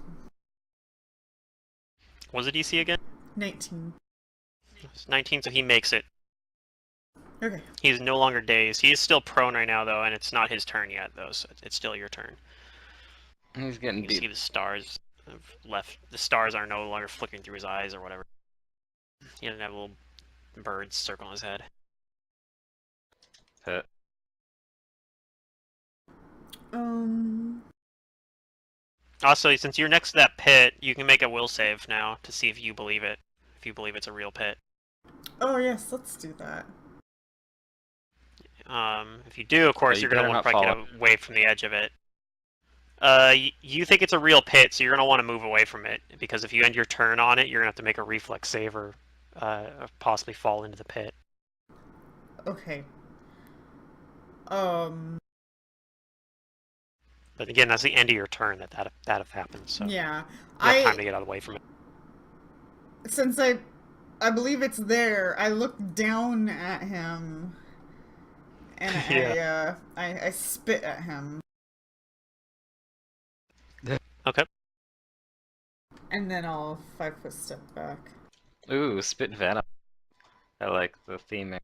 What was it DC again? 19. It's 19, so he makes it. Okay. He's no longer dazed. He is still prone right now, though, and it's not his turn yet, though, so it's still your turn. He's getting You can see beat. the stars have left. The stars are no longer flickering through his eyes or whatever. He doesn't have little birds circling his head. Hit. Also, since you're next to that pit, you can make a will save now to see if you believe it. If you believe it's a real pit. Oh yes, let's do that. If you do, of course, you you're gonna better want to not probably get away from the edge of it. You think it's a real pit, so you're gonna want to move away from it because if you end your turn on it, you're gonna have to make a reflex save or possibly fall into the pit. Okay. But again, that's the end of your turn that have happened. So Yeah. you have time to get out of the way from it. Since I believe it's there, I look down at him and I spit at him. Okay. And then I'll 5-foot step back. Ooh, spit venom. I like the theming.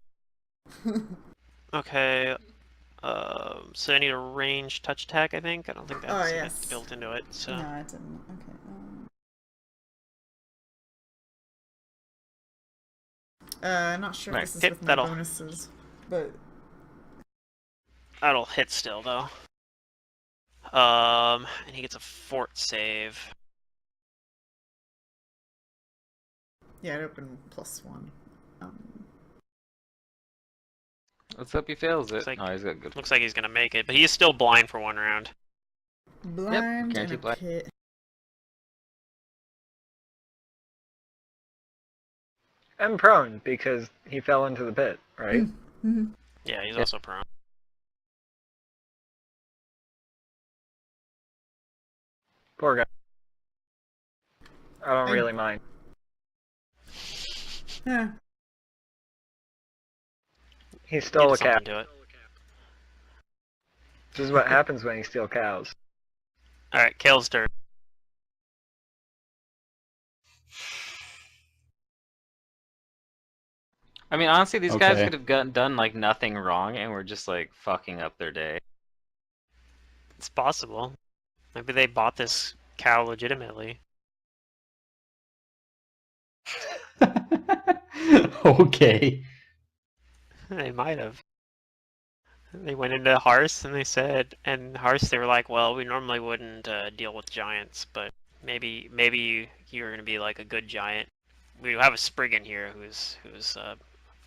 Okay. So I need a range touch attack, I think. I don't think that's yes. built into it. So No, I didn't. Okay. Not sure Right, if this is hit, with my that'll- bonuses, but That'll hit still though. And he gets a fort save. Yeah, it opened +1. Let's hope he fails it. Looks like- Oh, he's got good. Looks like he's gonna make it, but he is still blind for 1 round. Blind and a guaranteed blind. pit. And prone, because he fell into the pit, right? Yeah, he's also prone. Poor guy. I don't really mind. Yeah. He stole a Did cow. something to it. This is what happens when you steal cows. Alright, Kale's turn. I mean, honestly, these guys Okay. could have done like nothing wrong, and we're just like fucking up their day. It's possible. Maybe they bought this cow legitimately. Okay. They might have. They went into Hearth and they said, and Hearth they were like, well, we normally wouldn't deal with giants, but maybe you're gonna be like a good giant. We have a Spriggan here who's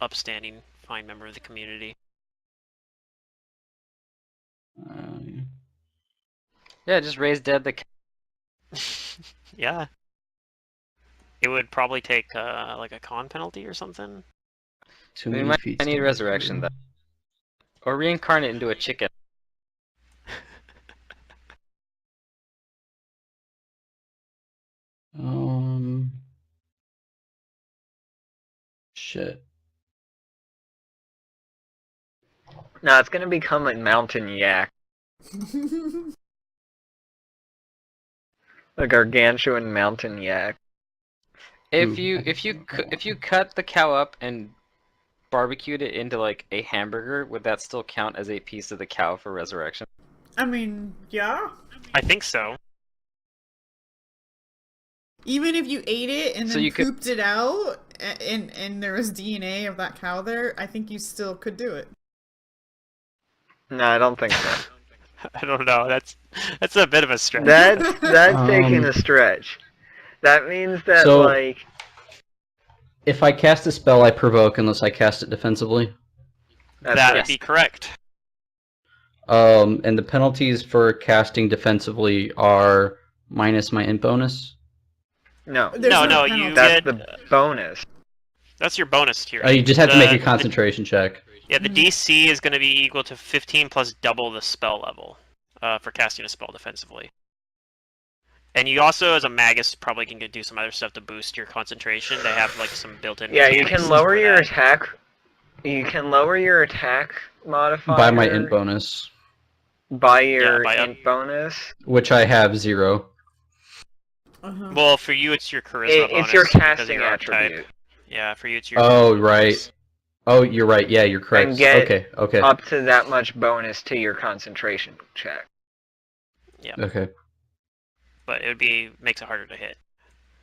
upstanding, fine member of the community. Yeah, just raise dead the. Yeah. It would probably take like a con penalty or something. Too We many might feats need to resurrection go though, or reincarnate into a chicken. through. Shit. No, it's gonna become a mountain yak. A gargantuan mountain yak. If Ooh, you I if you can cu- go. if you cut the cow up and barbecued it into like a hamburger, would that still count as a piece of the cow for resurrection? I mean, yeah. I think so. Even if you ate it and So then you could- pooped it out, and there was DNA of that cow there, I think you still could do it. No, I don't think so. I don't know. That's a bit of a stretch. That's taking Um, a stretch. That means that So- like If I cast a spell, I provoke unless I cast it defensively. that's That right. would be correct. And the penalties for casting defensively are minus my int bonus. No, There's No, you penalty. that's get the bonus. that's your bonus tier. Oh, you just have to make a The- concentration check. Yeah, the DC is going to be equal to 15 plus double the spell level for casting a spell defensively. And you also, as a magus, probably can do some other stuff to boost your concentration. They have like some built-in. Yeah, you mechanics can lower for your that. attack. You can lower your attack modifier By my int bonus, by your by int bonus. which I have 0. Uh-huh. Well, for you, it's your charisma bonus. It's your because of casting your archetype. attribute. Yeah, for you, it's your. Oh, charisma right. bonus. Oh, you're right. Yeah, you're correct. And get Okay, okay. Up to that much bonus to your concentration check. Okay. But it would makes it harder to hit.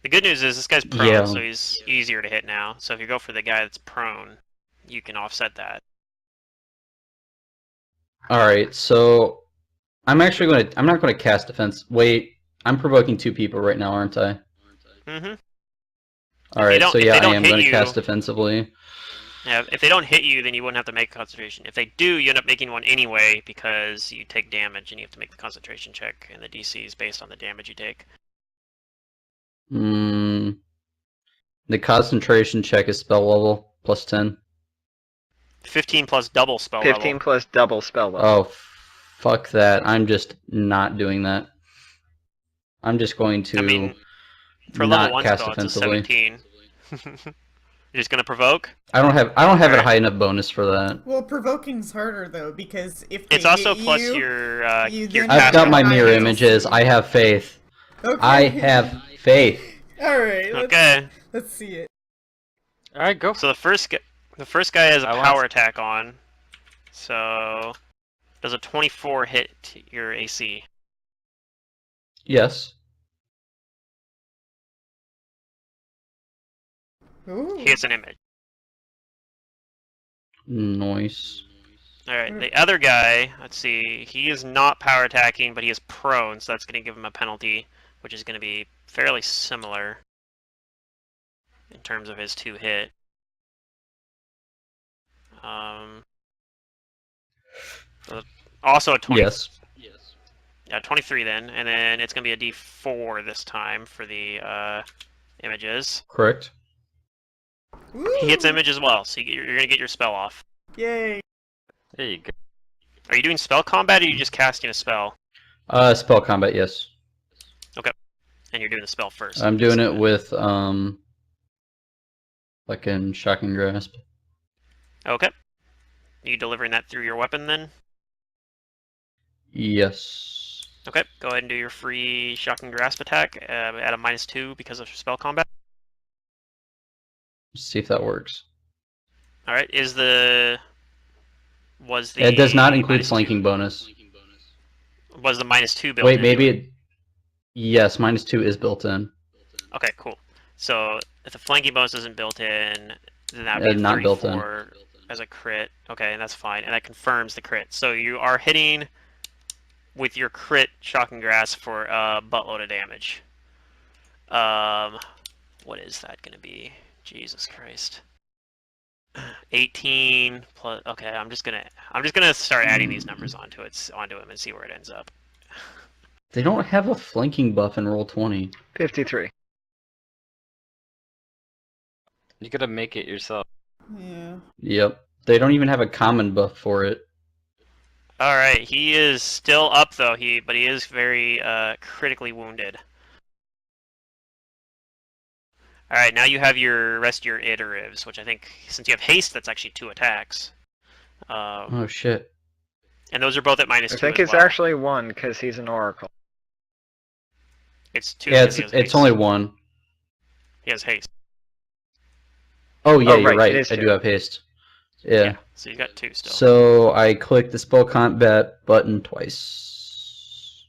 The good news is this guy's prone, Yeah. so he's easier to hit now. So if you go for the guy that's prone, you can offset that. Alright, so I'm not gonna cast defense. Wait, I'm provoking 2 people right now, aren't I? Mm-hmm. Alright, don't- so if yeah, they I don't am hit gonna you- cast defensively. Yeah, if they don't hit you, then you wouldn't have to make a concentration. If they do, you end up making one anyway because you take damage and you have to make the concentration check, and the DC is based on the damage you take. The concentration check is spell level plus 10. 15 plus double spell 15 level. plus double spell level. Oh, fuck that. I'm just not doing that. I'm just going to I mean, for level not 1 cast spell, it's a defensively. 17. You're just gonna provoke? I don't have a Alright. high enough bonus for that. Well, provoking's harder though because if they It's also hit plus you, your you your then I've have got to my hide mirror it. images. I have faith. Okay. I have faith. All right. Okay. Let's see it. All right, go. So the first guy has a I want- power attack on. So does a 24 hit your AC? Yes. Ooh. He gets an image. Nice. Alright, the other guy, let's see, he is not power attacking, but he is prone, so that's going to give him a penalty, which is going to be fairly similar in terms of his 2-hit. Also a 20. Yes. Yeah, 23 then, and then it's going to be a d4 this time for the images. Correct. Woo! He gets image as well, so you're going to get your spell off. Yay! There you go. Are you doing spell combat, or are you just casting a spell? Spell combat, yes. And you're doing the spell first. I'm doing it with, like in Shocking Grasp. Okay. Are you delivering that through your weapon then? Yes. Okay, go ahead and do your free Shocking Grasp attack at a -2 because of spell combat. Let's see if that works. Alright, was the... It does not include -2 flanking bonus. Was the -2 built Wait, in? maybe it... Yes, -2 is built in. Okay, cool. So, if the flanking bonus isn't built in, then that would be Not built in. 34 as a crit. Okay, and that's fine. And that confirms the crit. So you are hitting with your crit Shocking Grasp for a buttload of damage. What is that going to be? Jesus Christ. 18 plus. Okay, I'm just gonna start adding these numbers onto him and see where it ends up. They don't have a flanking buff in Roll20. 53. You gotta make it yourself. Yeah. Yep. They don't even have a common buff for it. All right, he is still up though. But he is very critically wounded. All right, now you have your rest of your iteratives, which I think since you have haste, that's actually 2 attacks. Oh shit. And those are both at -2. I think as it's well. actually 1 because he's an oracle. It's 2. Yeah, 'cause he has it's haste. only 1. He has haste. Oh yeah, Oh, you're right, right. it is I 2. do have haste. Yeah. So you got 2 still. So I click the spell combat button twice.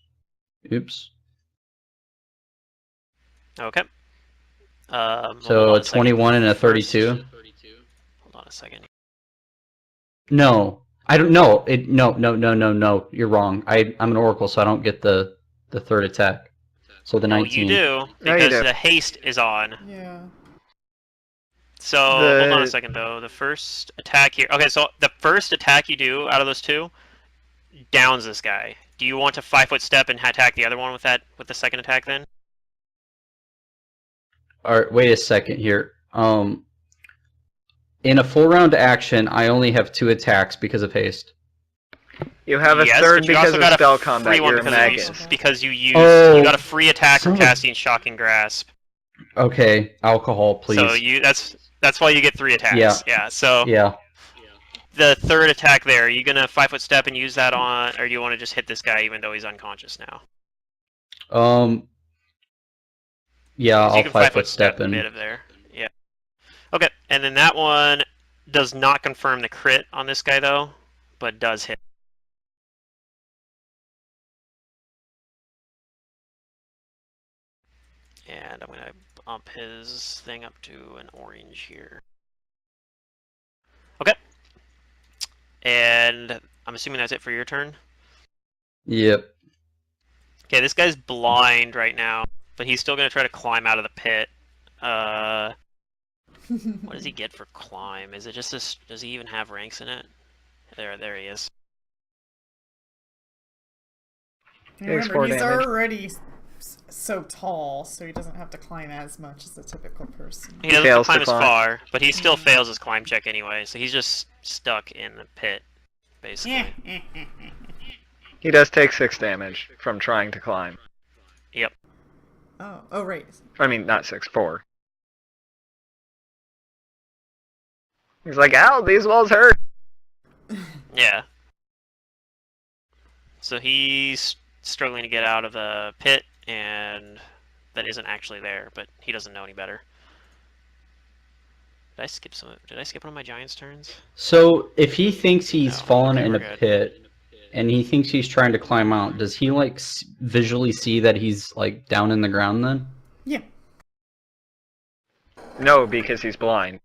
Oops. Okay. Hold So on a a second. 21 and a First- 32. Hold on a second. No, I don't know. No. You're wrong. I'm an oracle, so I don't get the third attack. So the No, 19. you do No, you because do. the haste is on. Yeah. So hold on a second though. The first attack here. Okay, so the first attack you do out of those 2 downs this guy. Do you want to 5-foot step and attack the other one with the second attack then? Alright, wait a second here. In a full round action, I only have 2 attacks because of haste. You have a Yes, third but you because also of got a spell free combat. one You're a because Magus. because you used Oh, you got a free attack from son of a- casting Shocking Grasp. Okay, alcohol, please. So that's why you get 3 attacks. Yeah. Yeah. So Yeah. the third attack there, are you gonna 5-foot step and use that on, or do you want to just hit this guy even though he's unconscious now? Yeah, 'Cause you I'll can 5-foot step a in. bit of there. Yeah. Okay, and then that one does not confirm the crit on this guy though, but does hit. And I'm gonna bump his thing up to an orange here. Okay. And I'm assuming that's it for your turn? Yep. Okay, this guy's blind right now, but he's still gonna try to climb out of the pit. What does he get for climb? Is it just this? Does he even have ranks in it? There he is. Remember, he's damage. already so tall, so he doesn't have to climb as much as a typical person. He doesn't fails to climb as climb. far, but he still fails his climb check anyway, so he's just stuck in the pit, basically. He does take 6 damage from trying to climb. Yep. Oh, right. I mean, not 6, 4. He's like, ow, these walls hurt! Yeah. So he's struggling to get out of the pit, and that isn't actually there, but he doesn't know any better. Did I skip one of my giant's turns? So, if he thinks he's No, fallen okay, in a we're good. pit, and he thinks he's trying to climb out, does he, like, visually see that he's, like, down in the ground then? Yeah. No, because he's blind.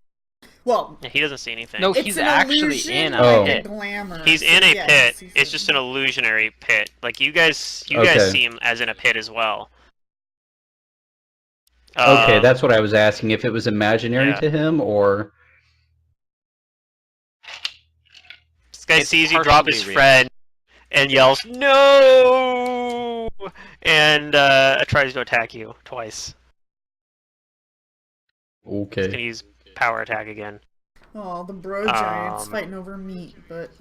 Well, Yeah, he doesn't see anything. No, it's he's an actually illusion, in a Oh. like a pit. glamour. He's so in a yes, pit. he's It's just an illusionary pit. Like you guys Okay. see him as in a pit as well. Okay, that's what I was asking. If it was imaginary yeah. to him, or This guy It's sees you drop his partially real. friend and yells no, and tries to attack you twice. He's okay. gonna use power attack again. Oh, the bro giants fighting over meat, but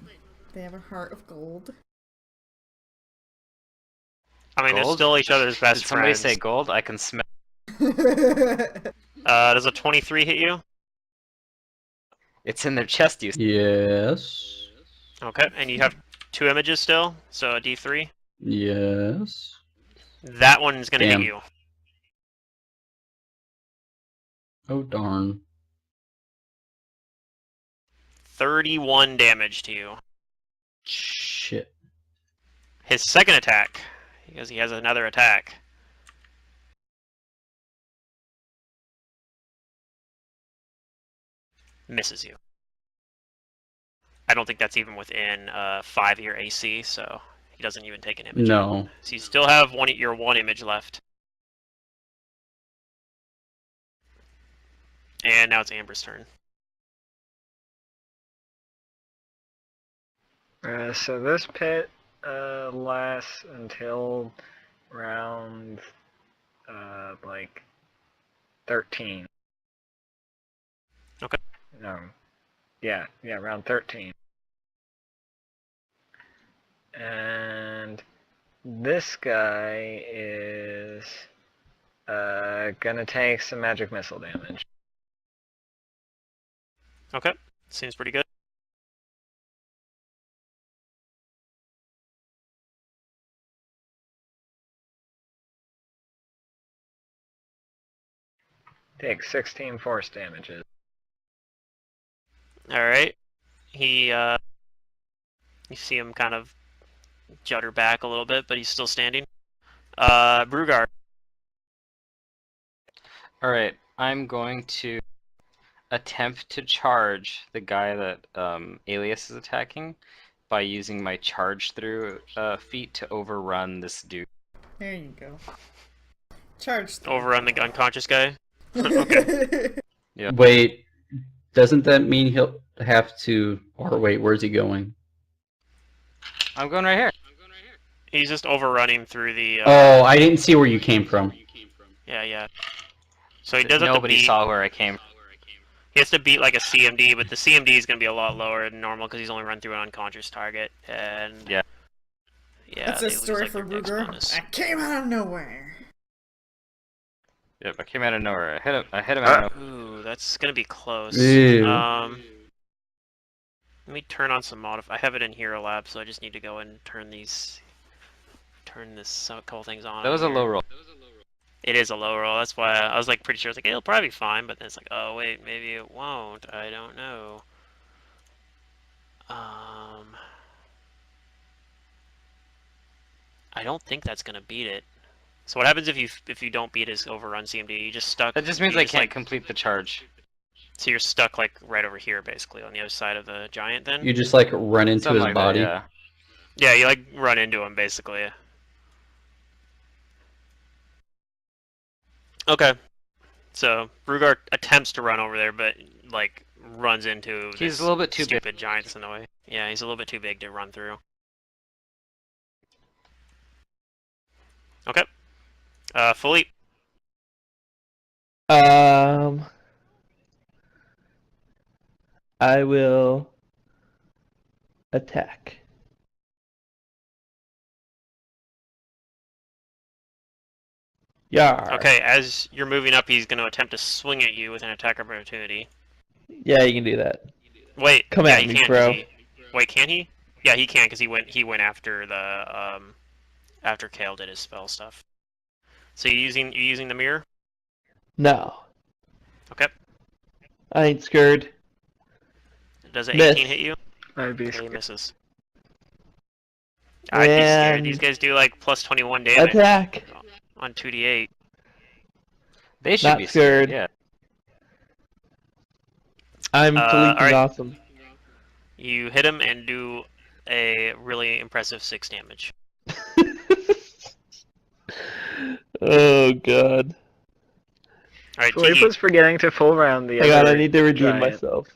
they have a heart of gold. I mean, they're Gold? still each other's best Did somebody friends. say gold? I can smell. Does a 23 hit you? It's in their chest, you. Yes. Okay, and you have 2 images still, so a D3. Yes. That one's gonna Damn. hit you. Oh darn. 31 damage to you. Shit. His second attack, because he has another attack. Misses you. I don't think that's even within 5 of your AC, so he doesn't even take an image. No. So you still have your one image left. And now it's Amber's turn. So this pit lasts until round like 13. Okay. No. Yeah, round 13. And this guy is gonna take some magic missile damage. Okay, seems pretty good. Takes 16 force damages. Alright. He, you see him kind of judder back a little bit, but he's still standing. Brugar. Alright, I'm going to attempt to charge the guy that Alias is attacking by using my charge through feat to overrun this dude. There you go. Charge. Overrun the unconscious guy. Okay. Yeah. Wait, doesn't that mean he'll have to? Or wait, where's he going? I'm going right here. He's just overrunning through the. Oh, I didn't see where you came from. Yeah. So he does have to Nobody beat. saw where I came from. He has to beat like a CMD, but the CMD is going to be a lot lower than normal because he's only run through an unconscious target. And Yeah. Yeah. That's they a lose, story like, for their dex Ruger. bonus. I came out of nowhere. Yep, I came out of nowhere. I hit him out of nowhere. Ooh, that's going to be close. Ew. Let me turn on some I have it in Hero Lab, so I just need to go and turn this couple things on. That was a here. low roll. It is a low roll. That's why I was like pretty sure. I was like, it'll probably be fine, but then it's like, oh wait, maybe it won't. I don't know. I don't think that's gonna beat it. So what happens if you don't beat his overrun CMD? You just stuck. That just means you I just, can't like, complete the charge. So you're stuck like right over here, basically, on the other side of the giant. Then. You just like run into Something his like body. that, Yeah, you like run into him basically. Okay. So Brugar attempts to run over there, but like runs into He's this a little bit too big. stupid giant that's in the way. Yeah, he's a little bit too big to run through. Okay. Philippe. I will attack. Yar. Okay, as you're moving up, he's going to attempt to swing at you with an attack opportunity. Yeah, you can do that. Wait, Come yeah, at he me, can't, bro. Wait, can he? Yeah, he can because he went after the after Kael did his spell stuff. So you're using the mirror? No. Okay. I ain't scared. Does an Miss. 18 hit you? I'd be Okay, he scared. misses. I'd be scared. And These guys do like plus 21 damage attack. on 2d8. They should Not be scared. Yeah. I'm Philippe alright. awesome. You hit him and do a really impressive 6 damage. Oh god. Alright, Philippe Tiki. was forgetting to full round the Hang other on, I need to redeem giant. myself.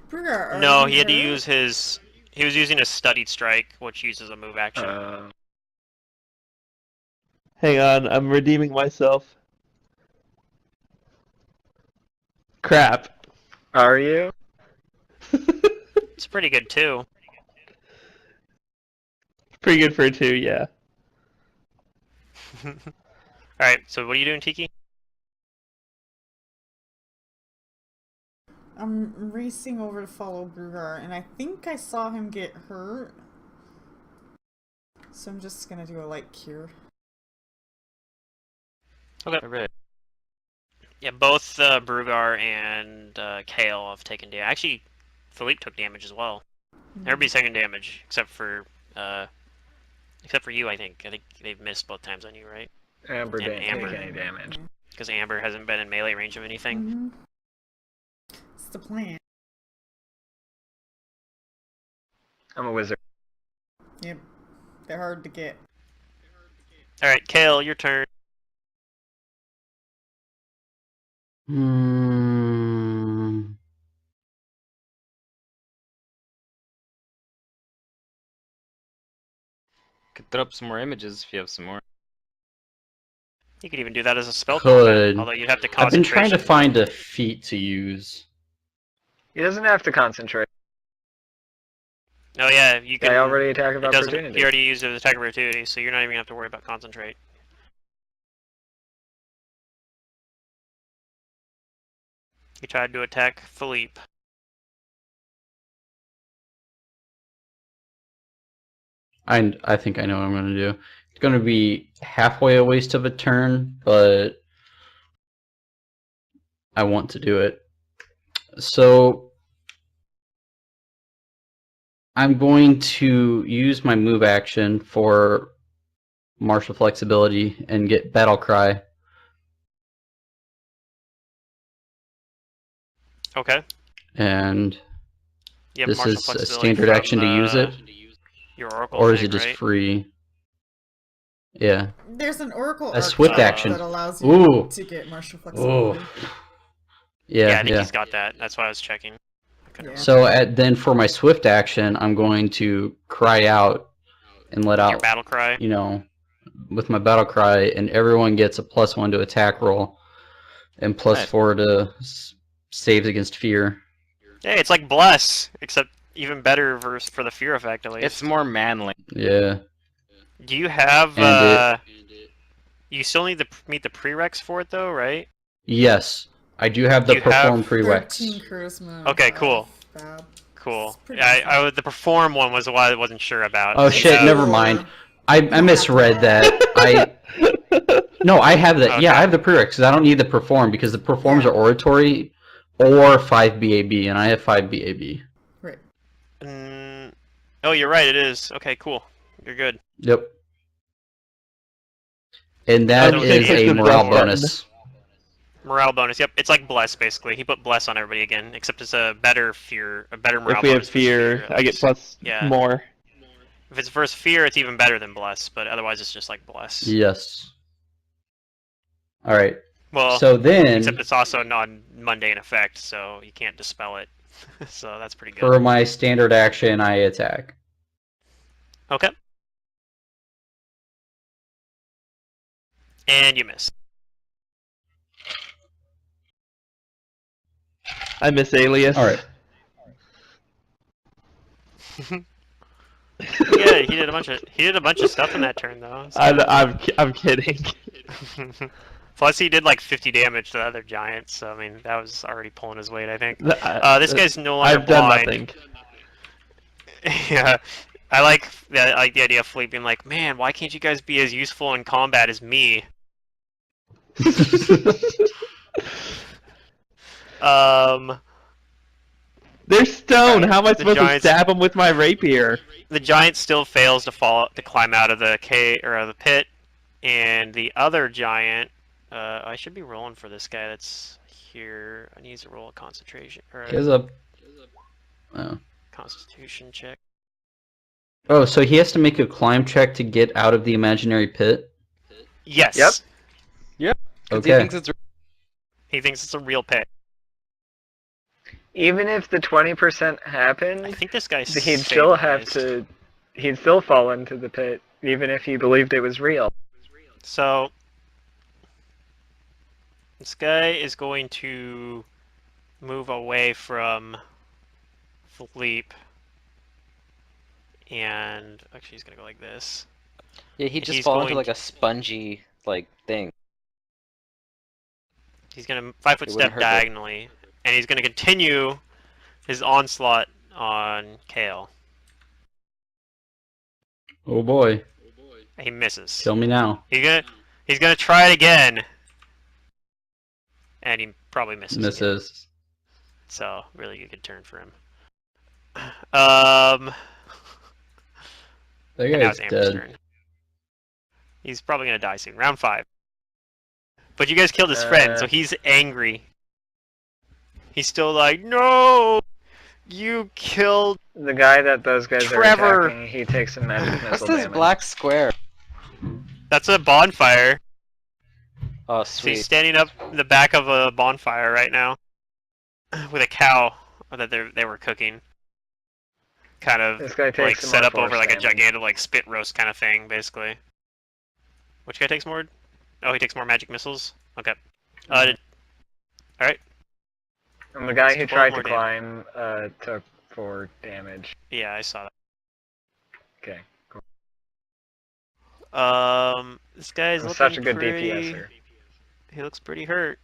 Bruger, are No, you he had to hurt? use his... He was using a studied strike, which uses a move action. Hang on, I'm redeeming myself. Crap. Are you? It's pretty good, too. Pretty good for a 2, yeah. Alright, so what are you doing, Tiki? I'm racing over to follow Bruger, and I think I saw him get hurt. So I'm just gonna do a light cure. Okay. Alright. Yeah, both Brugar and Kael have taken damage. Actually, Philippe took damage as well. Everybody's taking damage, except for you, I think. I think they've missed both times on you, right? Amber And didn't Amber. take any damage. Because Amber hasn't been in melee range of anything. Mm-hmm. It's the plan. I'm a wizard. Yep. They're hard to get. Alright, Kael, your turn. Could throw up some more images if you have some more. You could even do that as a spell Could. combat, although you'd have to I've been trying to concentration. find a feat to use. He doesn't have to concentrate. Oh yeah, you can. I already attack of It doesn't. opportunity. You already used the attack of opportunity, so you're not even gonna have to worry about concentrate. You tried to attack Philippe. I think I know what I'm going to do. It's going to be halfway a waste of a turn, but I want to do it. So I'm going to use my move action for martial flexibility and get battle cry. Okay. And You have this martial is a flexibility standard from, action to use it, Your oracle or is thing, it just right? free? Yeah. There's an Oracle A swift archetype action. that allows you Ooh. to get martial Oh. flexibility. Yeah, I think he's got that. That's why I was checking. I couldn't Yeah. So then for my swift action, I'm going to cry out and let remember. Your out, battle cry. you know, with my battle cry, and everyone gets a +1 to attack roll and +4 to saves against fear. Hey, it's like bless, except even better for the fear effect at least. It's more manly. Yeah. Do you have And you still need to meet the prereqs for it though, right? Yes, I do have the You perform have 13 prereqs. charisma. Okay, cool. Fab. Cool. It's pretty I the perform one was what I wasn't sure about. Oh You shit! have- Never mind. I misread that. No, I have that. Yeah, Okay. I have the prereqs because I don't need the perform because the performs Yeah. are oratory or 5 BAB, and I have 5 BAB. Right. Oh, you're right. It is. Okay, cool. You're good. Yep. And that So is click a the morale plus button. bonus. Morale bonus. Yep, it's like bless basically. He put bless on everybody again, except it's a better fear, a better morale If we have bonus. for fear, at I get least. plus Yeah. more. If it's versus fear, it's even better than bless, but otherwise it's just like bless. Yes. All right. Well, So then, except it's also a non-mundane effect, so you can't dispel it. So that's pretty good. for my standard action, I attack. Okay. And you miss. I miss Alias. All right. Yeah, he did a bunch of stuff in that turn though. So. I'm kidding. Plus, he did like 50 damage to the other giant, so I mean that was already pulling his weight, I think. This guy's no longer I've done blind. nothing. Yeah, I like the idea of Philippe being like, man, why can't you guys be as useful in combat as me? They're stone. Right, How am I the supposed giants- to stab them with my rapier? The giant still fails to climb out of the the pit, and the other giant. I should be rolling for this guy that's here. I need to roll a concentration or He has a. Oh. constitution check. Oh, so he has to make a climb check to get out of the imaginary pit? Yes. Yep. Okay. He thinks it's a real pit. Even if the 20% I happened, think this guy's he'd still have stabilized. to. He'd still fall into the pit, even if he believed it was real. So this guy is going to move away from Philippe, and actually he's gonna go like this. Yeah, he just He's fall into going like a spongy like thing. He's gonna 5-foot It step wouldn't hurt that. diagonally, and he's gonna continue his onslaught on Kael. Oh boy. He misses. Kill me now. He's gonna try it again, and he probably misses. Again. Misses. So really good turn for him. That And now guy's it's Amber's dead. turn. He's probably gonna die soon. Round 5. But you guys killed his friend, so he's angry. He's still like, no, you killed. The guy that those guys Trevor! are attacking, he takes some magic missile What's this damage. black square? That's a bonfire. Oh, So he's sweet. standing up in the back of a bonfire right now with a cow that they were cooking. Kind of This guy takes like some set more up over force like a damage. gigantic like spit roast kind of thing, basically. Which guy takes more? Oh, he takes more magic missiles. Okay. Alright. And the guy It's who 12 tried more to climb took 4 damage. Yeah, I saw Okay, cool. that. This guy's I'm looking such a good pretty... DPSer. He looks pretty hurt.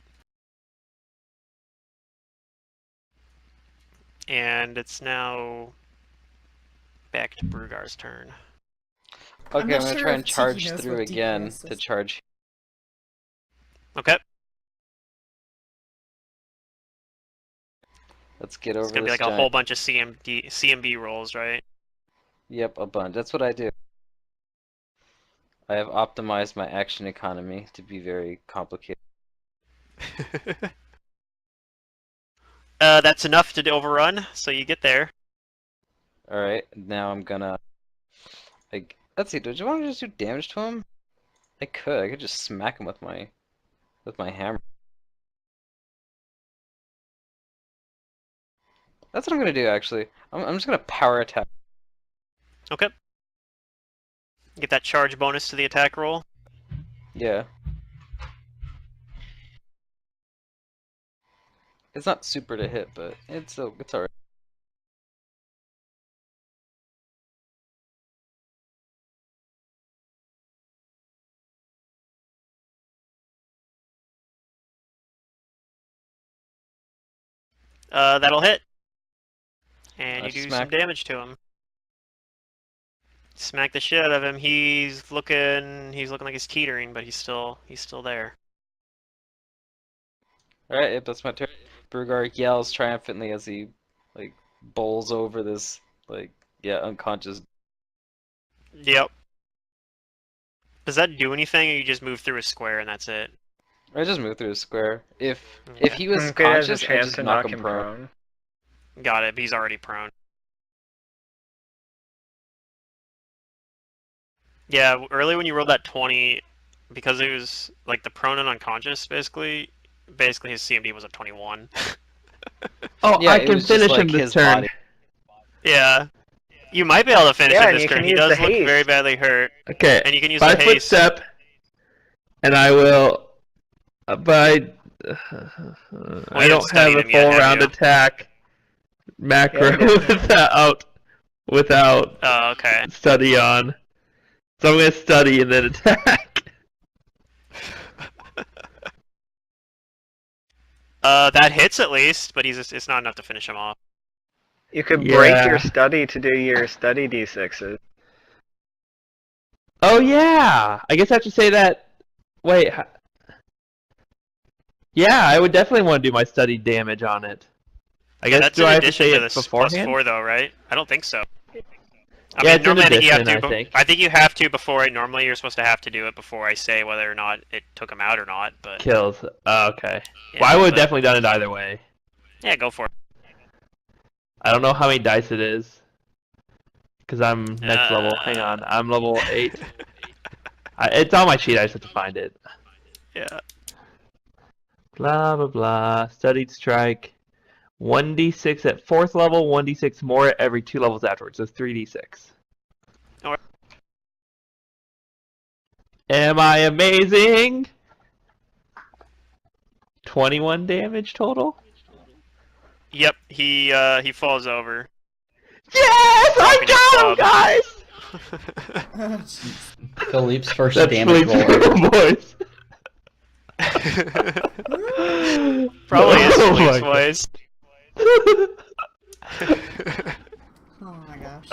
And it's now back to Brugar's turn. I'm Okay, not I'm gonna sure try if and Tiki charge knows through what again DPS to is. charge. Okay. Let's get It's over gonna be this like a giant. whole bunch of CMB rolls, right? Yep, a bunch. That's what I do. I have optimized my action economy to be very complicated. That's enough to overrun, so you get there. Alright, now I'm gonna... let's see, do you want to just do damage to him? I could just smack him with my hammer. That's what I'm gonna do, actually. I'm just gonna power attack. Okay. Get that charge bonus to the attack roll. Yeah. It's not super to hit, but it's alright. That'll hit. And I you do smack. some damage to him. Smack the shit out of him. He's looking like he's teetering, but he's still there. Alright, yep, that's my turn. Brugar yells triumphantly as he, like, bowls over this, like, yeah, unconscious. Yep. Does that do anything, or you just move through a square and that's it? I just moved through a square. If Okay. he was Okay, has a conscious, I chance just to knock him prone. Got it, but he's already prone. Yeah, early when you rolled that 20, because it was like the prone and unconscious, basically his CMD was a 21. Oh, Yeah, I it can was just finish like him this his turn. body. Yeah. You might be able to finish Yeah, him and this you turn. can He use does the look haste. very badly hurt. Okay. And you can use the 5-foot haste. step, and I will. But you I don't studied have a him yet, full have round you? attack macro Yeah, you did. without Oh, okay. study on. So I'm gonna study and then attack. That hits at least, but it's not enough to finish him off. You could break Yeah. your study to do your study d6s. Oh yeah, I guess I have to say that. Wait. Yeah, I would definitely want to do my study damage on it. I guess That's do in I have to addition say to it this beforehand? +4 though, right? I don't think so. I Yeah, mean, it's an normally I think you have addition, to. I think. I think you have to before it. Normally, you're supposed to have to do it before I say whether or not it took him out or not. But Kills. Oh, okay. yeah, Well, I would have but- definitely done it either way. Yeah, go for it. I don't know how many dice it is. Because I'm next level. Hang on. I'm level 8. It's on my sheet. I just have to find it. Yeah. Blah, blah, blah. Studied strike. 1d6 at 4th level, 1d6 more at every 2 levels afterwards. So 3d6. Alright. Am I amazing? 21 damage total? Yep. He falls over. Yes! Dropping his I club. got him, guys! Jeez. Philippe's first That's damage roll Philippe's ever. voice. Probably is Oh Philippe's my voice. Oh my gosh.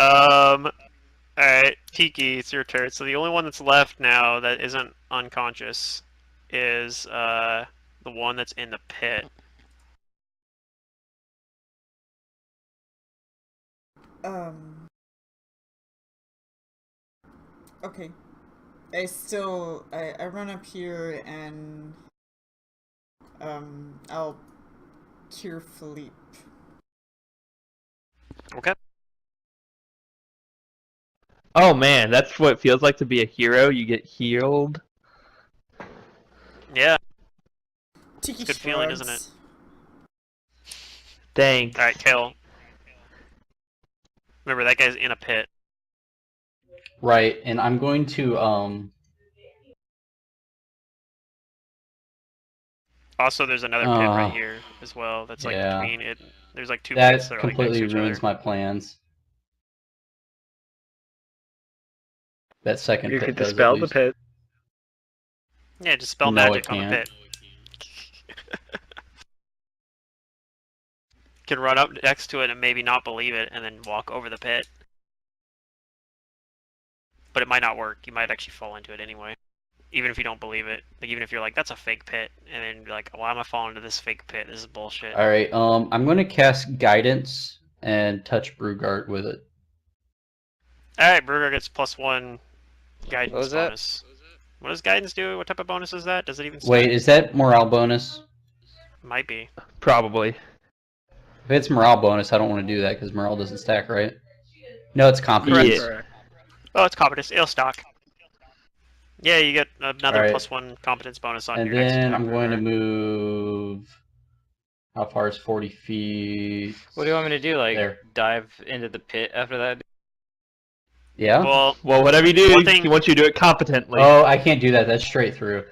Alright, Tiki, it's your turn. So the only one that's left now that isn't unconscious is the one that's in the pit. Okay. I run up here and I'll cure Philippe. Okay. Oh man, that's what it feels like to be a hero. You get healed. Yeah. Tiki Good feeling, isn't shrugs. Thanks. Alright, kill. Remember, that guy's in a pit. Right, and I'm going to Also, there's another pit right here as well. That's like yeah. between it. There's like two pits that that are like next completely to each ruins other. my plans. That second You pit could does at dispel the least. pit. Yeah, just spell No, magic it on the can't. pit. Can run up next to it and maybe not believe it, and then walk over the pit. But it might not work. You might actually fall into it anyway. Even if you don't believe it. Like, even if you're like, that's a fake pit. And then you're like, why am I falling into this fake pit? This is bullshit. Alright, I'm going to cast Guidance and touch Brugart with it. Alright, Burger gets +1 guidance was that? bonus. What does guidance do? What type of bonus is that? Does it even stack? Wait, is that morale bonus? Might be. Probably. If it's morale bonus, I don't want to do that because morale doesn't stack, right? No, it's competence. Yeah. Correct. Oh, it's competence. It'll stock. Yeah, you get another Alright. +1 competence bonus on And your next then attack. I'm going to move. How far is 40 feet? What do you want me to do? Like There. dive into the pit after that? Yeah? Well, Well, whatever you do, One thing- he wants you to do it competently. Oh, I can't do that. That's straight through.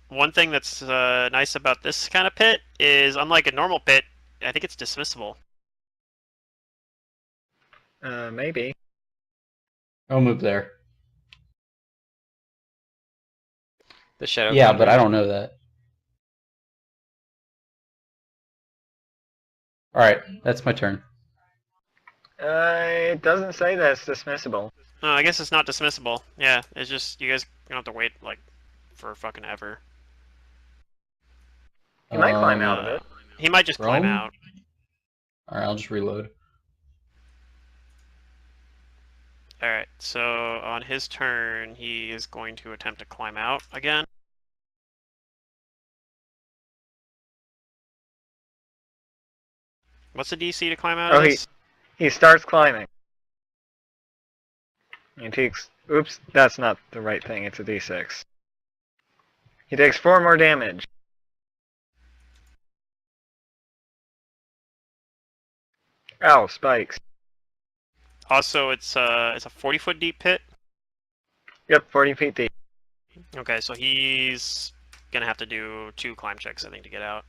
one thing that's nice about this kind of pit is, unlike a normal pit, I think it's dismissible. Maybe. I'll move there. The shadow. Yeah, but I Foundry? don't know that. Alright, that's my turn. It doesn't say that it's dismissible. No, I guess it's not dismissible. Yeah, it's just, you guys don't have to wait, like, for fucking ever. You might climb out of it. He might just climb Rome? out. Alright, I'll just reload. Alright, so on his turn, he is going to attempt to climb out again. What's the DC to climb out Oh, of this? he starts climbing. He takes... Oops, that's not the right thing. It's a d6. He takes 4 more damage. Ow, spikes. Also, it's a 40-foot deep pit. Yep, 40 feet deep. Okay, so he's gonna have to do 2 climb checks, I think, to get out.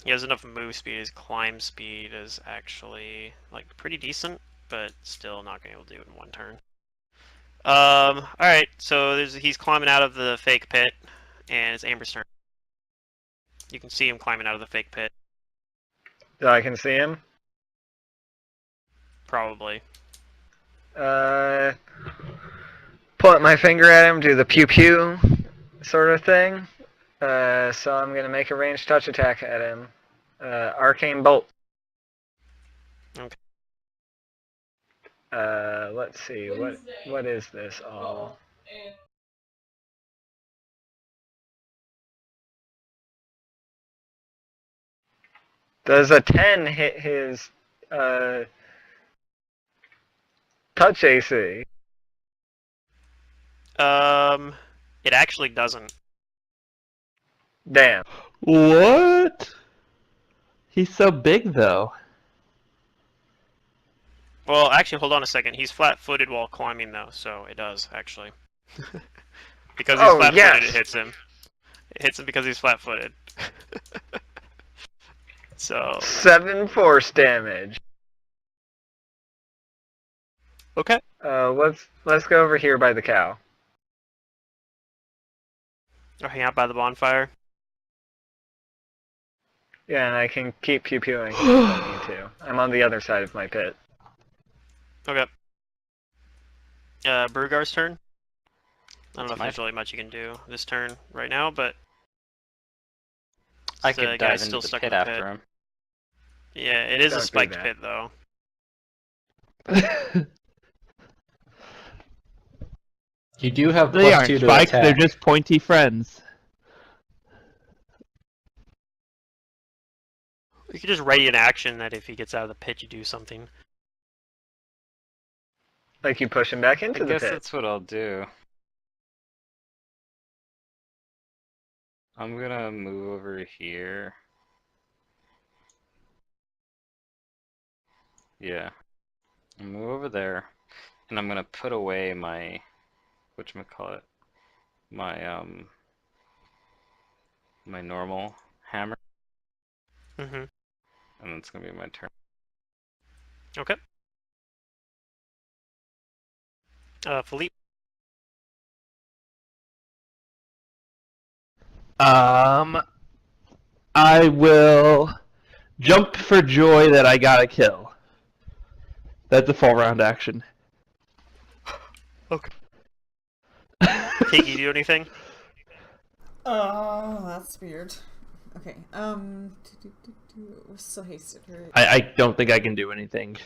He has enough move speed. His climb speed is actually, like, pretty decent, but still not gonna be able to do it in 1 turn. Alright, so he's climbing out of the fake pit, and it's Amber's turn. You can see him climbing out of the fake pit, So I can see him. probably. Point my finger at him, do the pew pew sort of thing. So I'm gonna make a ranged touch attack at him. Arcane Bolt. Okay. Let's see, what is this all? Does a 10 hit his touch AC? It actually doesn't. Damn. What? He's so big, though. Well, actually, hold on a second. He's flat-footed while climbing, though, so it does, actually. Because he's Oh, flat-footed, yes. it hits him. It hits him because he's flat-footed. So... 7 force damage. Okay. Let's go over here by the cow. Or hang out by the bonfire. Yeah, and I can keep pew-pewing if I need to. I'm on the other side of my pit. Okay. Brugar's turn. I don't know if my there's really much you can do this turn right now, but... I the could guy's dive into still the stuck pit in the after him. Yeah, it is Don't a do spiked that. pit, though. You do have They +2 aren't to spikes, attack. they're just pointy friends. You could just ready an action that if he gets out of the pit, you do something. Like you push him back I into the guess pit. that's what I'll do. I'm gonna move over here. Yeah. I'll move over there. And I'm gonna put away my whatchamacallit? My normal hammer. Mm-hmm. And it's gonna be my turn. Okay. Philippe. I will jump for joy that I got a kill. That's a full round action. Okay. Take you do anything? Oh, that's weird. Okay. We're so hasted, right? I don't think I can do anything.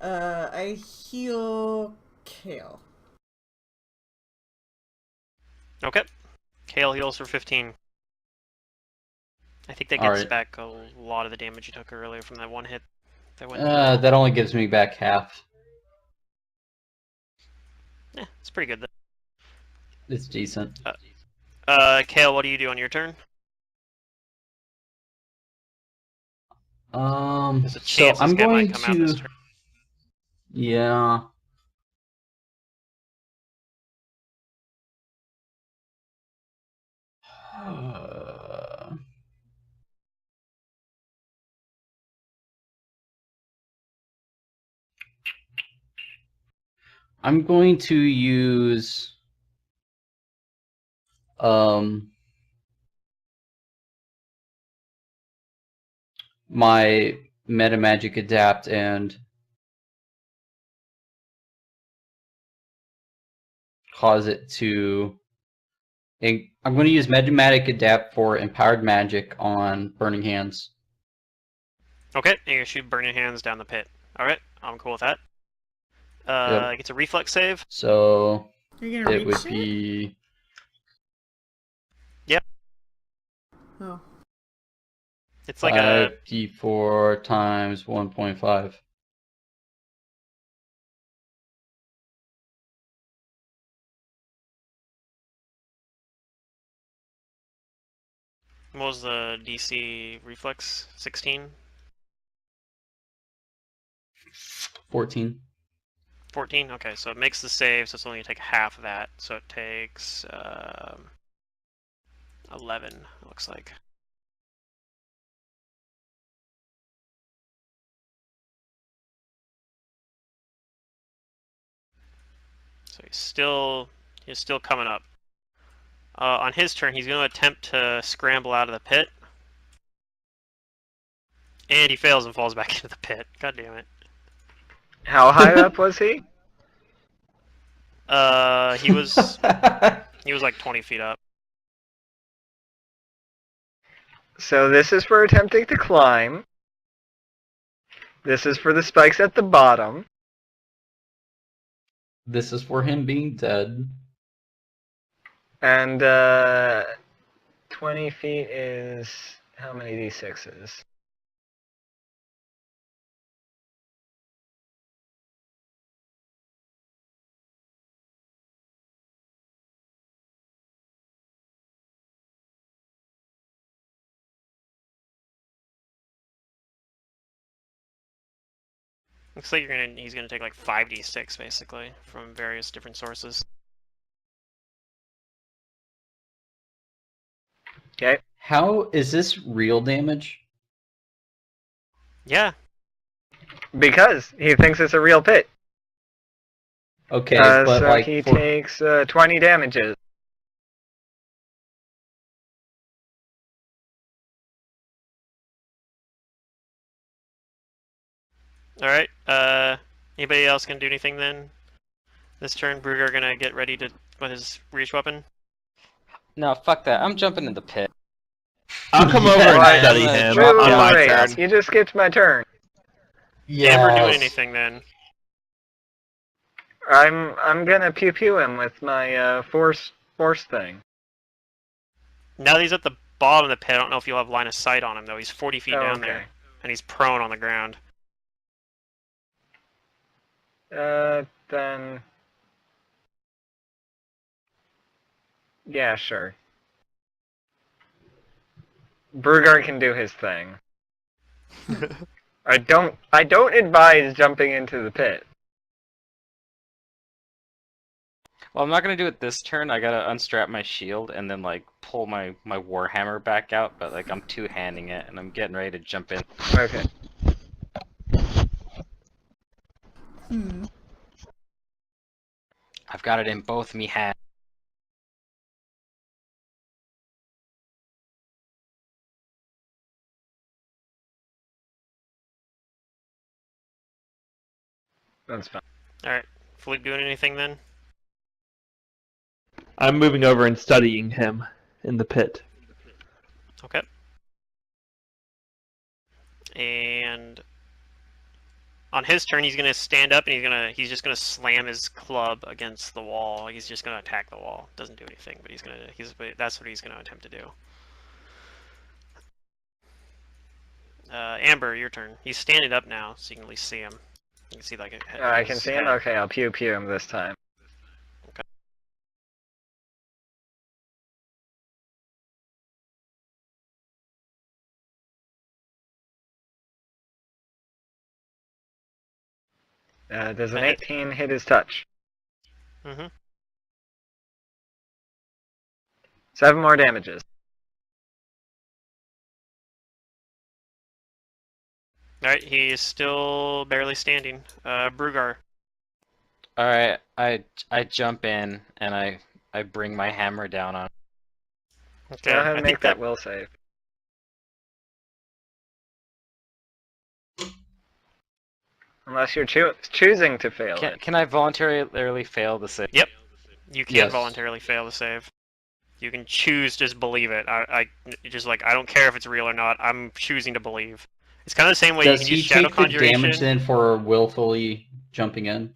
I heal Kael. Okay. Kale heals for 15. I think that gets Alright. back a lot of the damage you took earlier from that one hit that went through. That only gives me back half. Yeah, it's pretty good, It's decent. though. Kale, what do you do on your turn? There's a So chance this I'm guy going might come out this to... turn. Yeah. I'm going to use my meta magic adapt and cause it to. I'm going to use Magic Adapt for Empowered Magic on Burning Hands. Okay, you're gonna shoot Burning Hands down the pit. Alright, I'm cool with that. Yep. It gets a reflex save. So Are you gonna it would reach it? be. Yep. Oh. It's like a 5d4 times 1.5. what was the DC reflex? 16? 14. 14? Okay, so it makes the save, so it's only gonna take half of that. So it takes 11, it looks like. So he's still coming up. On his turn, he's going to attempt to scramble out of the pit. And he fails and falls back into the pit. God damn it. How high up was he? He was like 20 feet up. So this is for attempting to climb. This is for the spikes at the bottom. This is for him being dead. And 20 feet is how many d6s? Looks like he's gonna take like 5d6 basically from various different sources. Okay. How is this real damage? Yeah. Because he thinks it's a real pit. Okay, but so like he for... takes 20 damages. Alright, anybody else gonna do anything then? This turn, Bruger gonna get ready to with his reach weapon. No, fuck that. I'm jumping in the pit. I'll come over Yes. and study I'm him gonna drop on down my Wait, turn. you just skipped my turn. Amber doing Yes. anything then? I'm gonna pew pew him with my force thing. Now that he's at the bottom of the pit, I don't know if you'll have line of sight on him though. He's 40 feet down okay. there. And he's prone on the ground. Then yeah, sure. Bruger can do his thing. I don't advise jumping into the pit. Well, I'm not gonna do it this turn. I gotta unstrap my shield and then like pull my warhammer back out. But like I'm two-handing it and I'm getting ready to jump in. Okay. I've got it in both me hands. That's fine. Alright. Philippe doing anything then? I'm moving over and studying him in the pit. Okay. And on his turn, he's gonna stand up and he's just gonna slam his club against the wall. He's just gonna attack the wall. Doesn't do anything, but that's what he's gonna attempt to do. Amber, your turn. He's standing up now, so you can at least see him. You can see like I can see him. Okay, I'll pew pew him this time. Okay. Does an That hit. 18 hit his touch? Mm-hmm. 7 more damages. Alright, he is still barely standing. Brugar. All right, I jump in and I bring my hammer down on. Okay, Go ahead I and think make that will save. Unless you're choosing to fail it. Can I voluntarily fail the save? Yep. You can Yes. voluntarily fail the save. You can choose just believe it. I just like I don't care if it's real or not. I'm choosing to believe. It's kind of the same way Does you can he use shadow take the conjuration. damage then for willfully jumping in?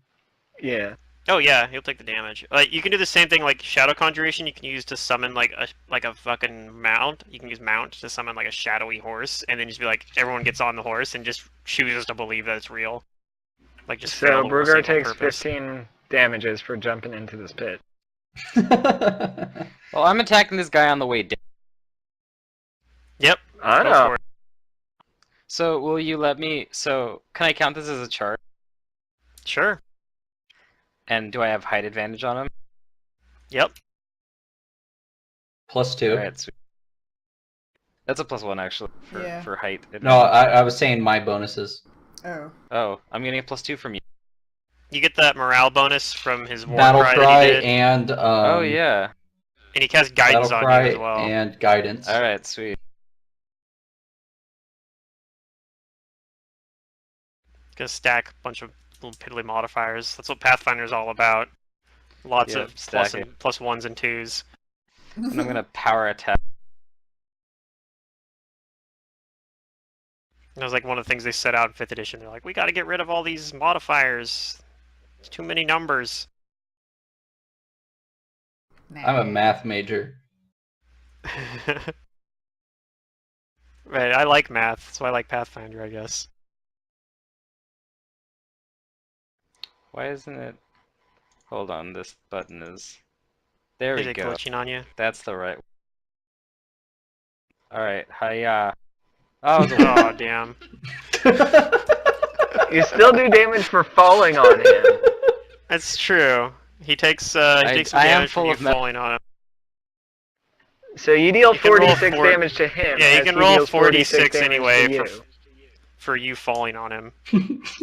Yeah. Oh yeah, he'll take the damage. Like you can do the same thing like shadow conjuration. You can use to summon like a fucking mount. You can use mount to summon like a shadowy horse, and then just be like everyone gets on the horse and just chooses to believe that it's real. Like just fail So the Bruger save on takes purpose. 15 damages for jumping into this pit. Well, I'm attacking this guy on the way down. Yep. I Go know. for it. So will you let me? So can I count this as a charge? Sure. And do I have height advantage on him? Yep. +2. All right, sweet. That's a +1 actually Yeah. for height. No, I was saying my bonuses. Oh. Oh, I'm getting a +2 from you. You get that morale bonus from his war Battle cry cry that he did. and Oh yeah. And he casts guidance Battle on you Cry, as well. and Guidance. Alright, sweet. Gonna stack a bunch of little piddly modifiers. That's what Pathfinder's all about. Lots Yep, of stacking. plus ones and twos. And I'm gonna power attack. That was like one of the things they set out in 5th edition. They're like, we gotta get rid of all these modifiers. It's too many numbers. I'm a math major. Right, I like math, so I like Pathfinder, I guess. Why isn't it? Hold on, this button is. There we Is it go. glitching on you? That's the right. Alright, hiya. Oh, the Oh, damn. You still do damage for falling on him. That's true. He takes some I am damage from full you of falling on him. So you deal You can roll 46 four- damage to him. Yeah, you as can he roll deals 46 damage anyway to you. for you falling on him.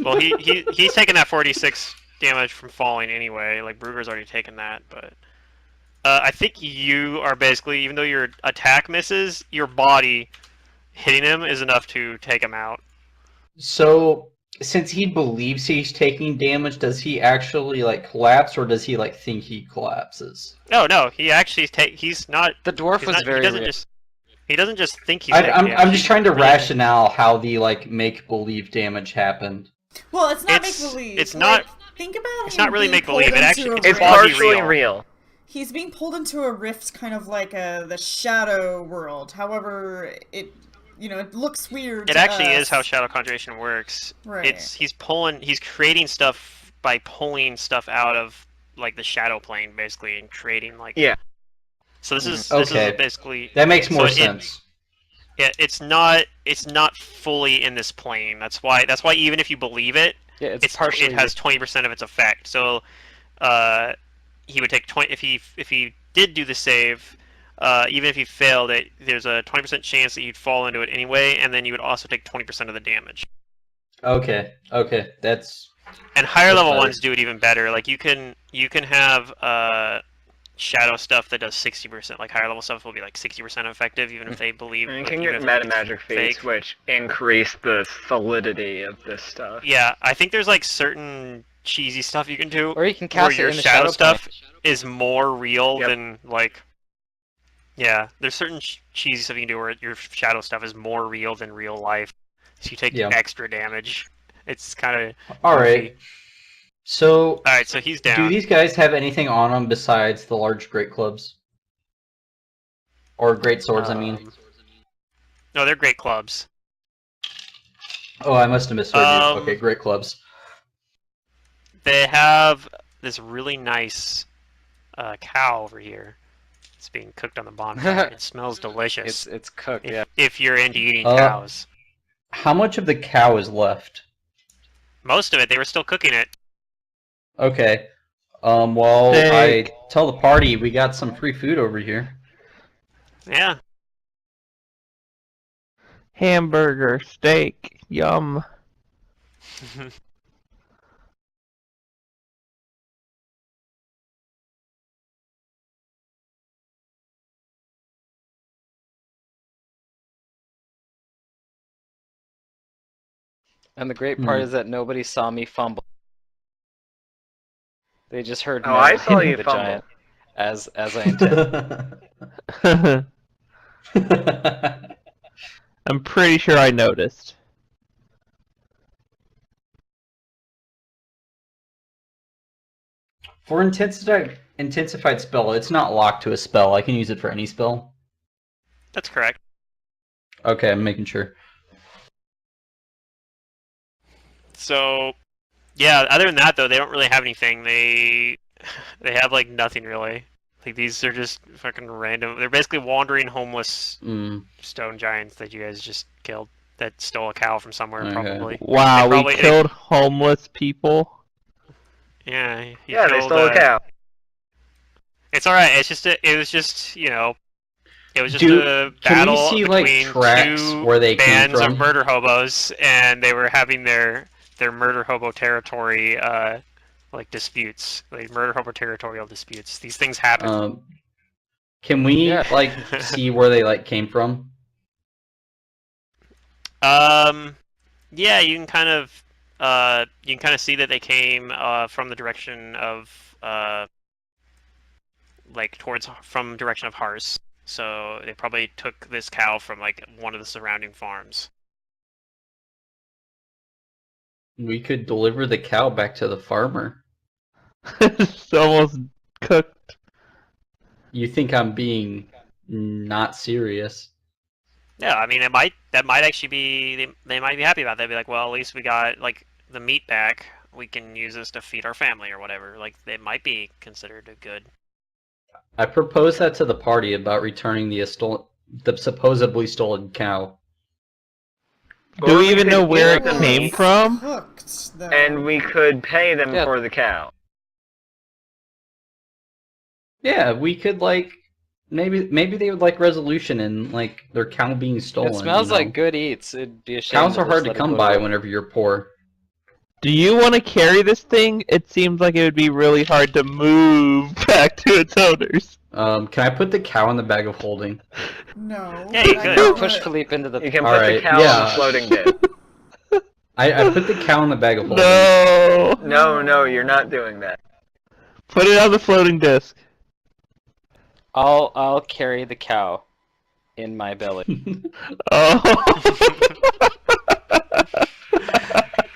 Well, he's taking that 46 damage from falling anyway. Like Brugger's already taken that, but I think you are basically, even though your attack misses, your body hitting him is enough to take him out. So, since he believes he's taking damage, does he actually like collapse, or does he like think he collapses? No, he actually he's not. The dwarf He's was not, very he doesn't real. just. He doesn't just think he's taking I'm damage. just He trying to really- rationale how the like make believe damage happened. Well, it's not It's- make believe. it's not- Think about it's him not really being make-believe, pulled it actually- into a It's rift. partially real. real. He's being pulled into a rift, kind of like the shadow world. However, it looks weird. It to actually us. is how Shadow Conjuration works. Right. He's creating stuff by pulling stuff out of like the shadow plane, basically, and creating like. Yeah. So this is Okay. basically. That makes more So sense. Yeah, it's not fully in this plane. That's why even if you believe it, Yeah, it's partially. it has 20% of its effect. So, he would take 20 if he did do the save. Even if he failed it, there's a 20% chance that you'd fall into it anyway, and then you would also take 20% of the damage. Okay, that's And higher That's level better. ones do it even better. Like you can have shadow stuff that does 60%. Like higher level stuff will be like 60% effective, even if they believe. And you like, can even get if they meta think it's magic feats, fake. which increase the solidity of this stuff. Yeah, I think there's like certain cheesy stuff you can do Or you can where cast it your in the shadow shadow stuff is more real Yep. than like. Yeah, there's certain cheesy stuff you can do where your shadow stuff is more real than real life, so you take Yeah. extra damage. It's kind of all right. So, All right, so he's down. do these guys have anything on them besides the large great clubs or great swords? I mean, No, they're great clubs. oh, I must have misheard you. Um, Okay, great clubs. They have this really nice cow over here. It's being cooked on the bonfire. It smells delicious. It's cooked. if, Yeah. if you're into eating Uh, cows. How much of the cow is left? Most of it, they were still cooking it. Okay. Well, Steak. I tell the party we got some free food over here. Yeah. Hamburger, steak, yum. And the great part Hmm. is that nobody saw me fumble. They just heard Oh, I metal saw hitting you the fumble. giant as I intended. I'm pretty sure I noticed. For intensified spell, it's not locked to a spell. I can use it for any spell. That's correct. Okay, I'm making sure. So, yeah, other than that, though, they don't really have anything. They have, like, nothing, really. Like, these are just fucking random. They're basically wandering homeless Mm, stone giants that you guys just killed. That stole a cow from somewhere, Okay. probably. Wow, They probably- we killed homeless people. Yeah, you Yeah, they killed, stole a cow. It's alright, it was just, you know, it was just Do- a can we battle see, like, between tracks two where they came bands from? of murder hobos, and they were having their murder hobo territory, like, disputes. Like, murder hobo territorial disputes. These things happen. Can we Yeah. like see where they like came from? Yeah, you can kind of see that they came from the direction of like from direction of Hars. So they probably took this cow from like one of the surrounding farms. We could deliver the cow back to the farmer. It's almost cooked. You think I'm being not serious? Yeah, I mean that might actually be they might be happy about that. Be like, well, at least we got like the meat back. We can use this to feed our family or whatever. Like they might be considered a good. I proposed that to the party about returning the supposedly stolen cow. Do Or we even could know where eat it the came meat, from? Cooked, though. and we could pay them Yeah. for the cow. Yeah, we could like maybe they would like resolution and like their cow being stolen. It smells you know? like good eats. It'd be a shame Cows to are just hard to let it come go by to- whenever you're poor. Do you want to carry this thing? It seems like it would be really hard to move back to its owners. Can I put the cow in the bag of holding? No. Yeah, you but I could. can Push put- Philippe into the. You can All put right, the cow on yeah. the floating disc. I put the cow in the bag of holding. No! No, you're not doing that. Put it on the floating disc. I'll carry the cow in my belly. Oh.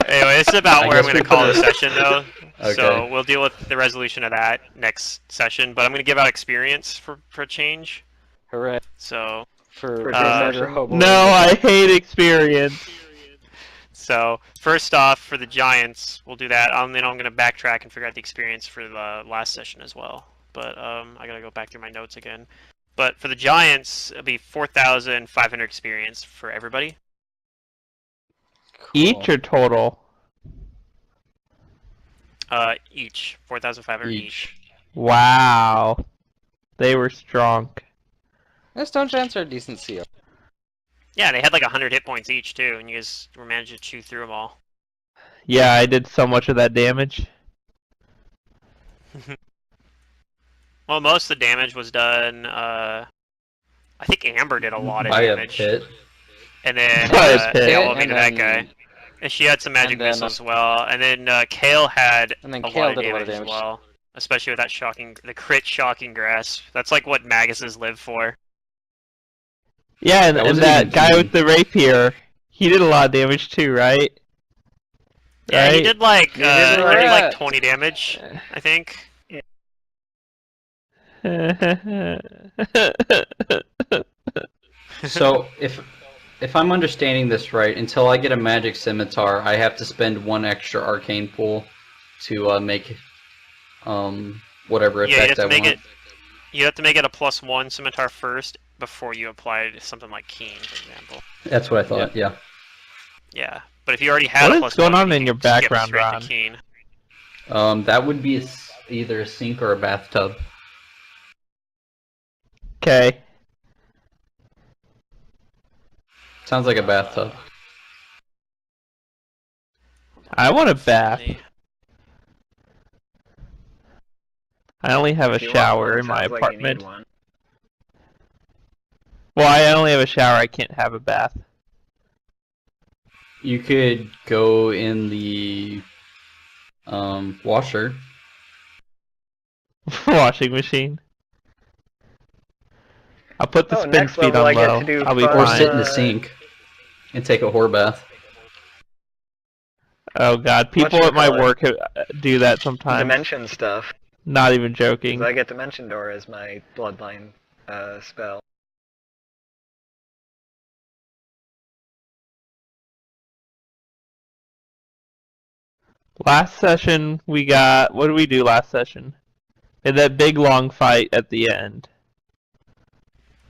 Anyway, this is about I where I'm guess going we to call put the it- session, though. Okay. So we'll deal with the resolution of that next session. But I'm going to give out experience for a change. Hooray So for For murder session? hobo. No, I hate experience. first off, for the Giants, we'll do that. Then I'm going to backtrack and figure out the experience for the last session as well. But I got to go back through my notes again. But for the Giants, it'll be 4,500 experience for everybody. Cool. Each or total? Each 4,500 each. Wow. They were strong. Yeah, Stone Giants are a decent CO. Yeah, they had like 100 hit points each too, and you guys were managed to chew through them all. Yeah, I did so much of that damage. Well, most of the damage was done. I think Amber did a lot of By a damage, pit. and then By a pit. Kael And elevated that then- guy, and she had some magic and then- missiles as well. And then Kael had And then a Kael lot of did a lot damage of as damage. well, especially with that the crit shocking grasp. That's like what Maguses live for. Yeah, and That and wasn't that even guy keen. with the rapier, he did a lot of damage too, right? Yeah, he Right? did like He did he a did like lot. 20 damage, I think. So if I'm understanding this right, until I get a magic scimitar, I have to spend one extra arcane pool to make whatever Yeah, you have effect I to make want. it. You have to make it a +1 scimitar first before you apply something like Keen, for example. That's what I thought. Yeah. Yeah, but if you already had What a is +1, going then on you in your can skip background, straight Ron? to Keen. That would be either a sink or a bathtub. Okay. Sounds like a bathtub. I want a bath. Definitely. I only have a If you want one, shower it in my sounds like you need apartment. one. Well, I only have a shower. I can't have a bath. You could go in the washer. Washing machine. I'll put the Oh, spin next speed level on I get low. to do I'll be fun, Or fine. sit in the sink and take a whore bath. Oh god, people at my Whatchamacallit? work do that sometimes. Dimension stuff. Not even 'Cause joking. I get Dimension Door as my bloodline spell. Last session we got. What did we do last session? We had that big long fight at the end.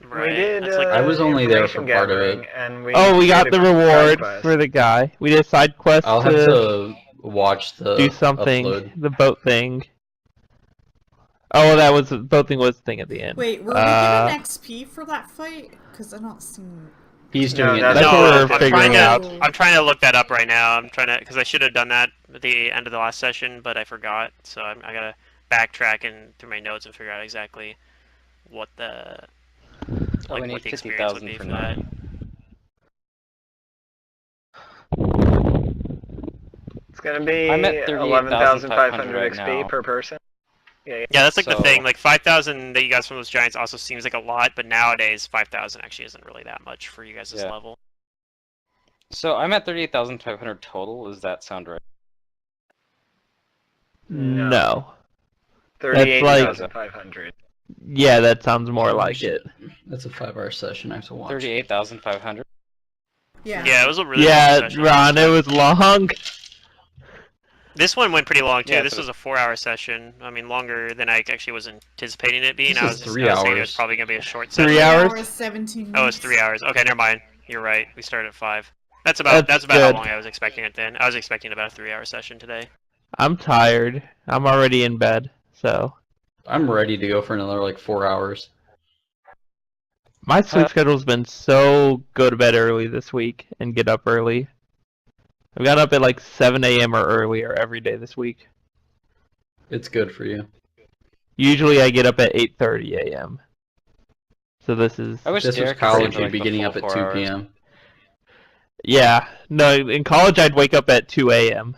Right. We did. That's like I was only there for information part of gathering, it. And We got did the a side reward quest. for the guy. We did a side quest I'll have to watch the do something. upload. The boat thing. Oh, well, that was the boat thing was the thing at the end. Wait, were we given XP for that fight? Because I don't see. He's No, doing it. that's That's now. what we're I'm figuring trying to, out. I'm trying to look that up right now. I'm trying to, because I should have done that at the end of the last session, but I forgot. So I gotta backtrack and through my notes and figure out exactly what the Oh, we need what the experience would 50,000 be for for that. 9. It's gonna be I'm at 11,500 right XP now. per person. Yeah, that's like the So- thing. Like 5,000 that you guys from those giants also seems like a lot, but nowadays 5,000 actually isn't really that much for you guys' Yeah. level. So I'm at 38,500 total. Does that sound right? No. 38,500. Yeah, that sounds more like it. That's a 5-hour session. I have to watch. 38,500. Yeah. Yeah, it was a really Yeah, long session. Ron, it was long. This one went pretty long too. Yeah, This so- was a 4-hour session. I mean, longer than I actually was anticipating it being. This I is was 3 I was thinking it was hours. probably gonna be a short 3 session. 3 hours? hours, 17 minutes. Oh, it's 3 hours. Okay, never mind. You're right. We started at 5. That's about That's how good. long I was expecting it then. I was expecting about a 3-hour session today. I'm tired. I'm already in bed, so I'm ready to go for another like 4 hours. my sleep schedule's been so go to bed early this week and get up early. I've got up at like 7 a.m. or earlier every day this week. It's good for you. Usually I get up at 8:30 a.m. So this is I wish This was Derek could college. stay for, You'd be the getting full up at 4 2 hours. p.m. yeah. No, in college I'd wake up at 2 a.m.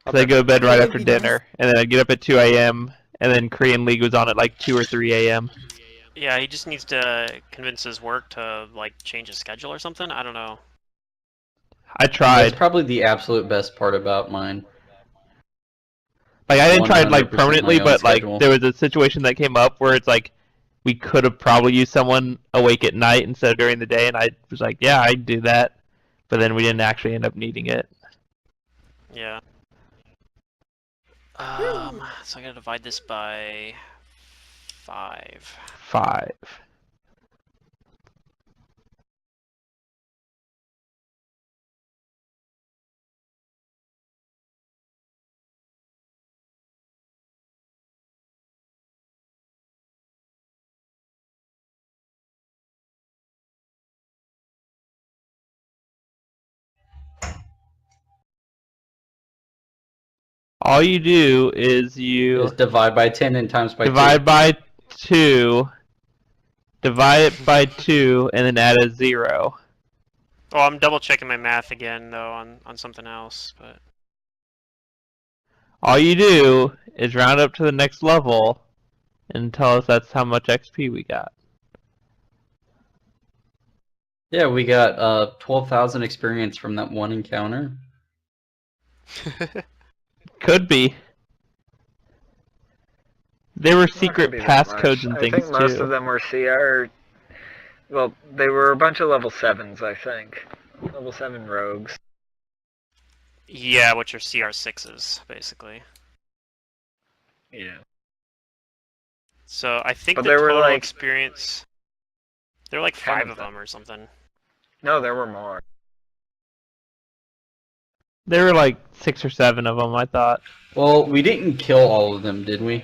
Because I go to bed right after dinner, and then I'd get up at 2 a.m. and then Korean League was on at like 2 or 3 a.m. Yeah, he just needs to convince his work to like change his schedule or something. I don't know. I That's tried. probably the absolute best part about mine. Like I didn't try it like 100% permanently, my own but like schedule. there was a situation that came up where it's like we could have probably used someone awake at night instead of during the day, and I was like, yeah, I'd do that. But then we didn't actually end up needing it. Yeah. So I gotta divide this by 5. 5. All you do is you Is divide by 10 and times by 2. divide by 2, divide it by 2, and then add a 0. Oh, I'm double checking my math again though on something else, but All you do is round up to the next level and tell us that's how much XP we got. Yeah, we got 12,000 experience from that one encounter. Could be. There were Not gonna secret be that passcodes much. and I things think most too. of them were CR. Well, they were a bunch of level 7s, I think. Level 7 rogues. yeah, which are CR6s basically. Yeah. So I think But the there were, total like, experience. There were like 10 5 of of them or something. No, there were more. There were like 6 or 7 of them, I thought. Well, we didn't kill all of them, did we?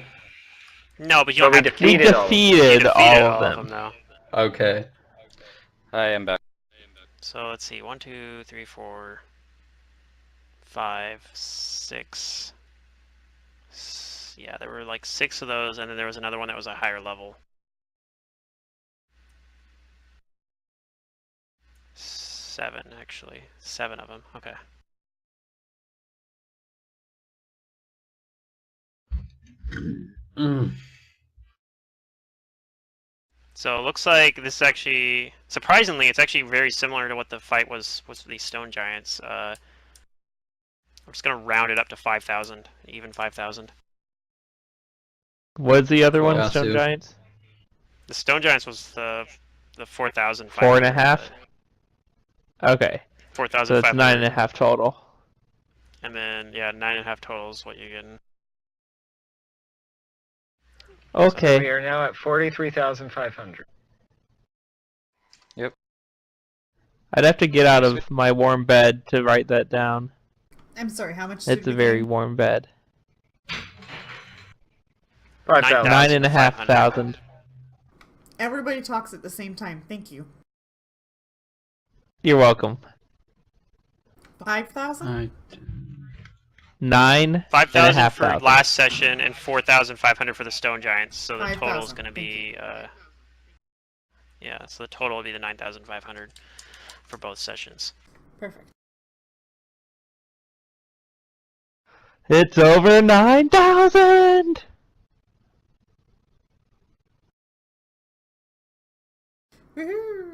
No, but you But don't we have to We defeated all of them. you defeated defeated all of them. though. Okay. I am back. So let's see, 1, 2, 3, 4, 5, 6. Yeah, there were like 6 of those, and then there was another one that was a higher level. 7, actually. 7 of them. Okay. Mm. So it looks like this is actually, surprisingly, it's actually very similar to what the fight was with these stone giants. I'm just gonna round it up to 5,000, even 5,000. Was the other one Yeah, Stone Sue. Giants? The stone giants was the 4,500. 4.5? Okay. So 4,500. it's 9.5 total. And then, yeah, 9.5 total is what you're getting. We Okay. are now at 43,500. I'd have to get out of my warm bed to write that down. I'm sorry, how much did It's a we very gain? warm bed. 5,000. 9,500. Everybody talks at the same time. Thank you. You're welcome. 5,000? 9, 9 5,000 for 5,500. last session and 4,500 for the stone giants. So the total is 5,000, going to be, yeah. So the total will be the 9,500 for both sessions. Perfect. It's over 9,000. Woohoo!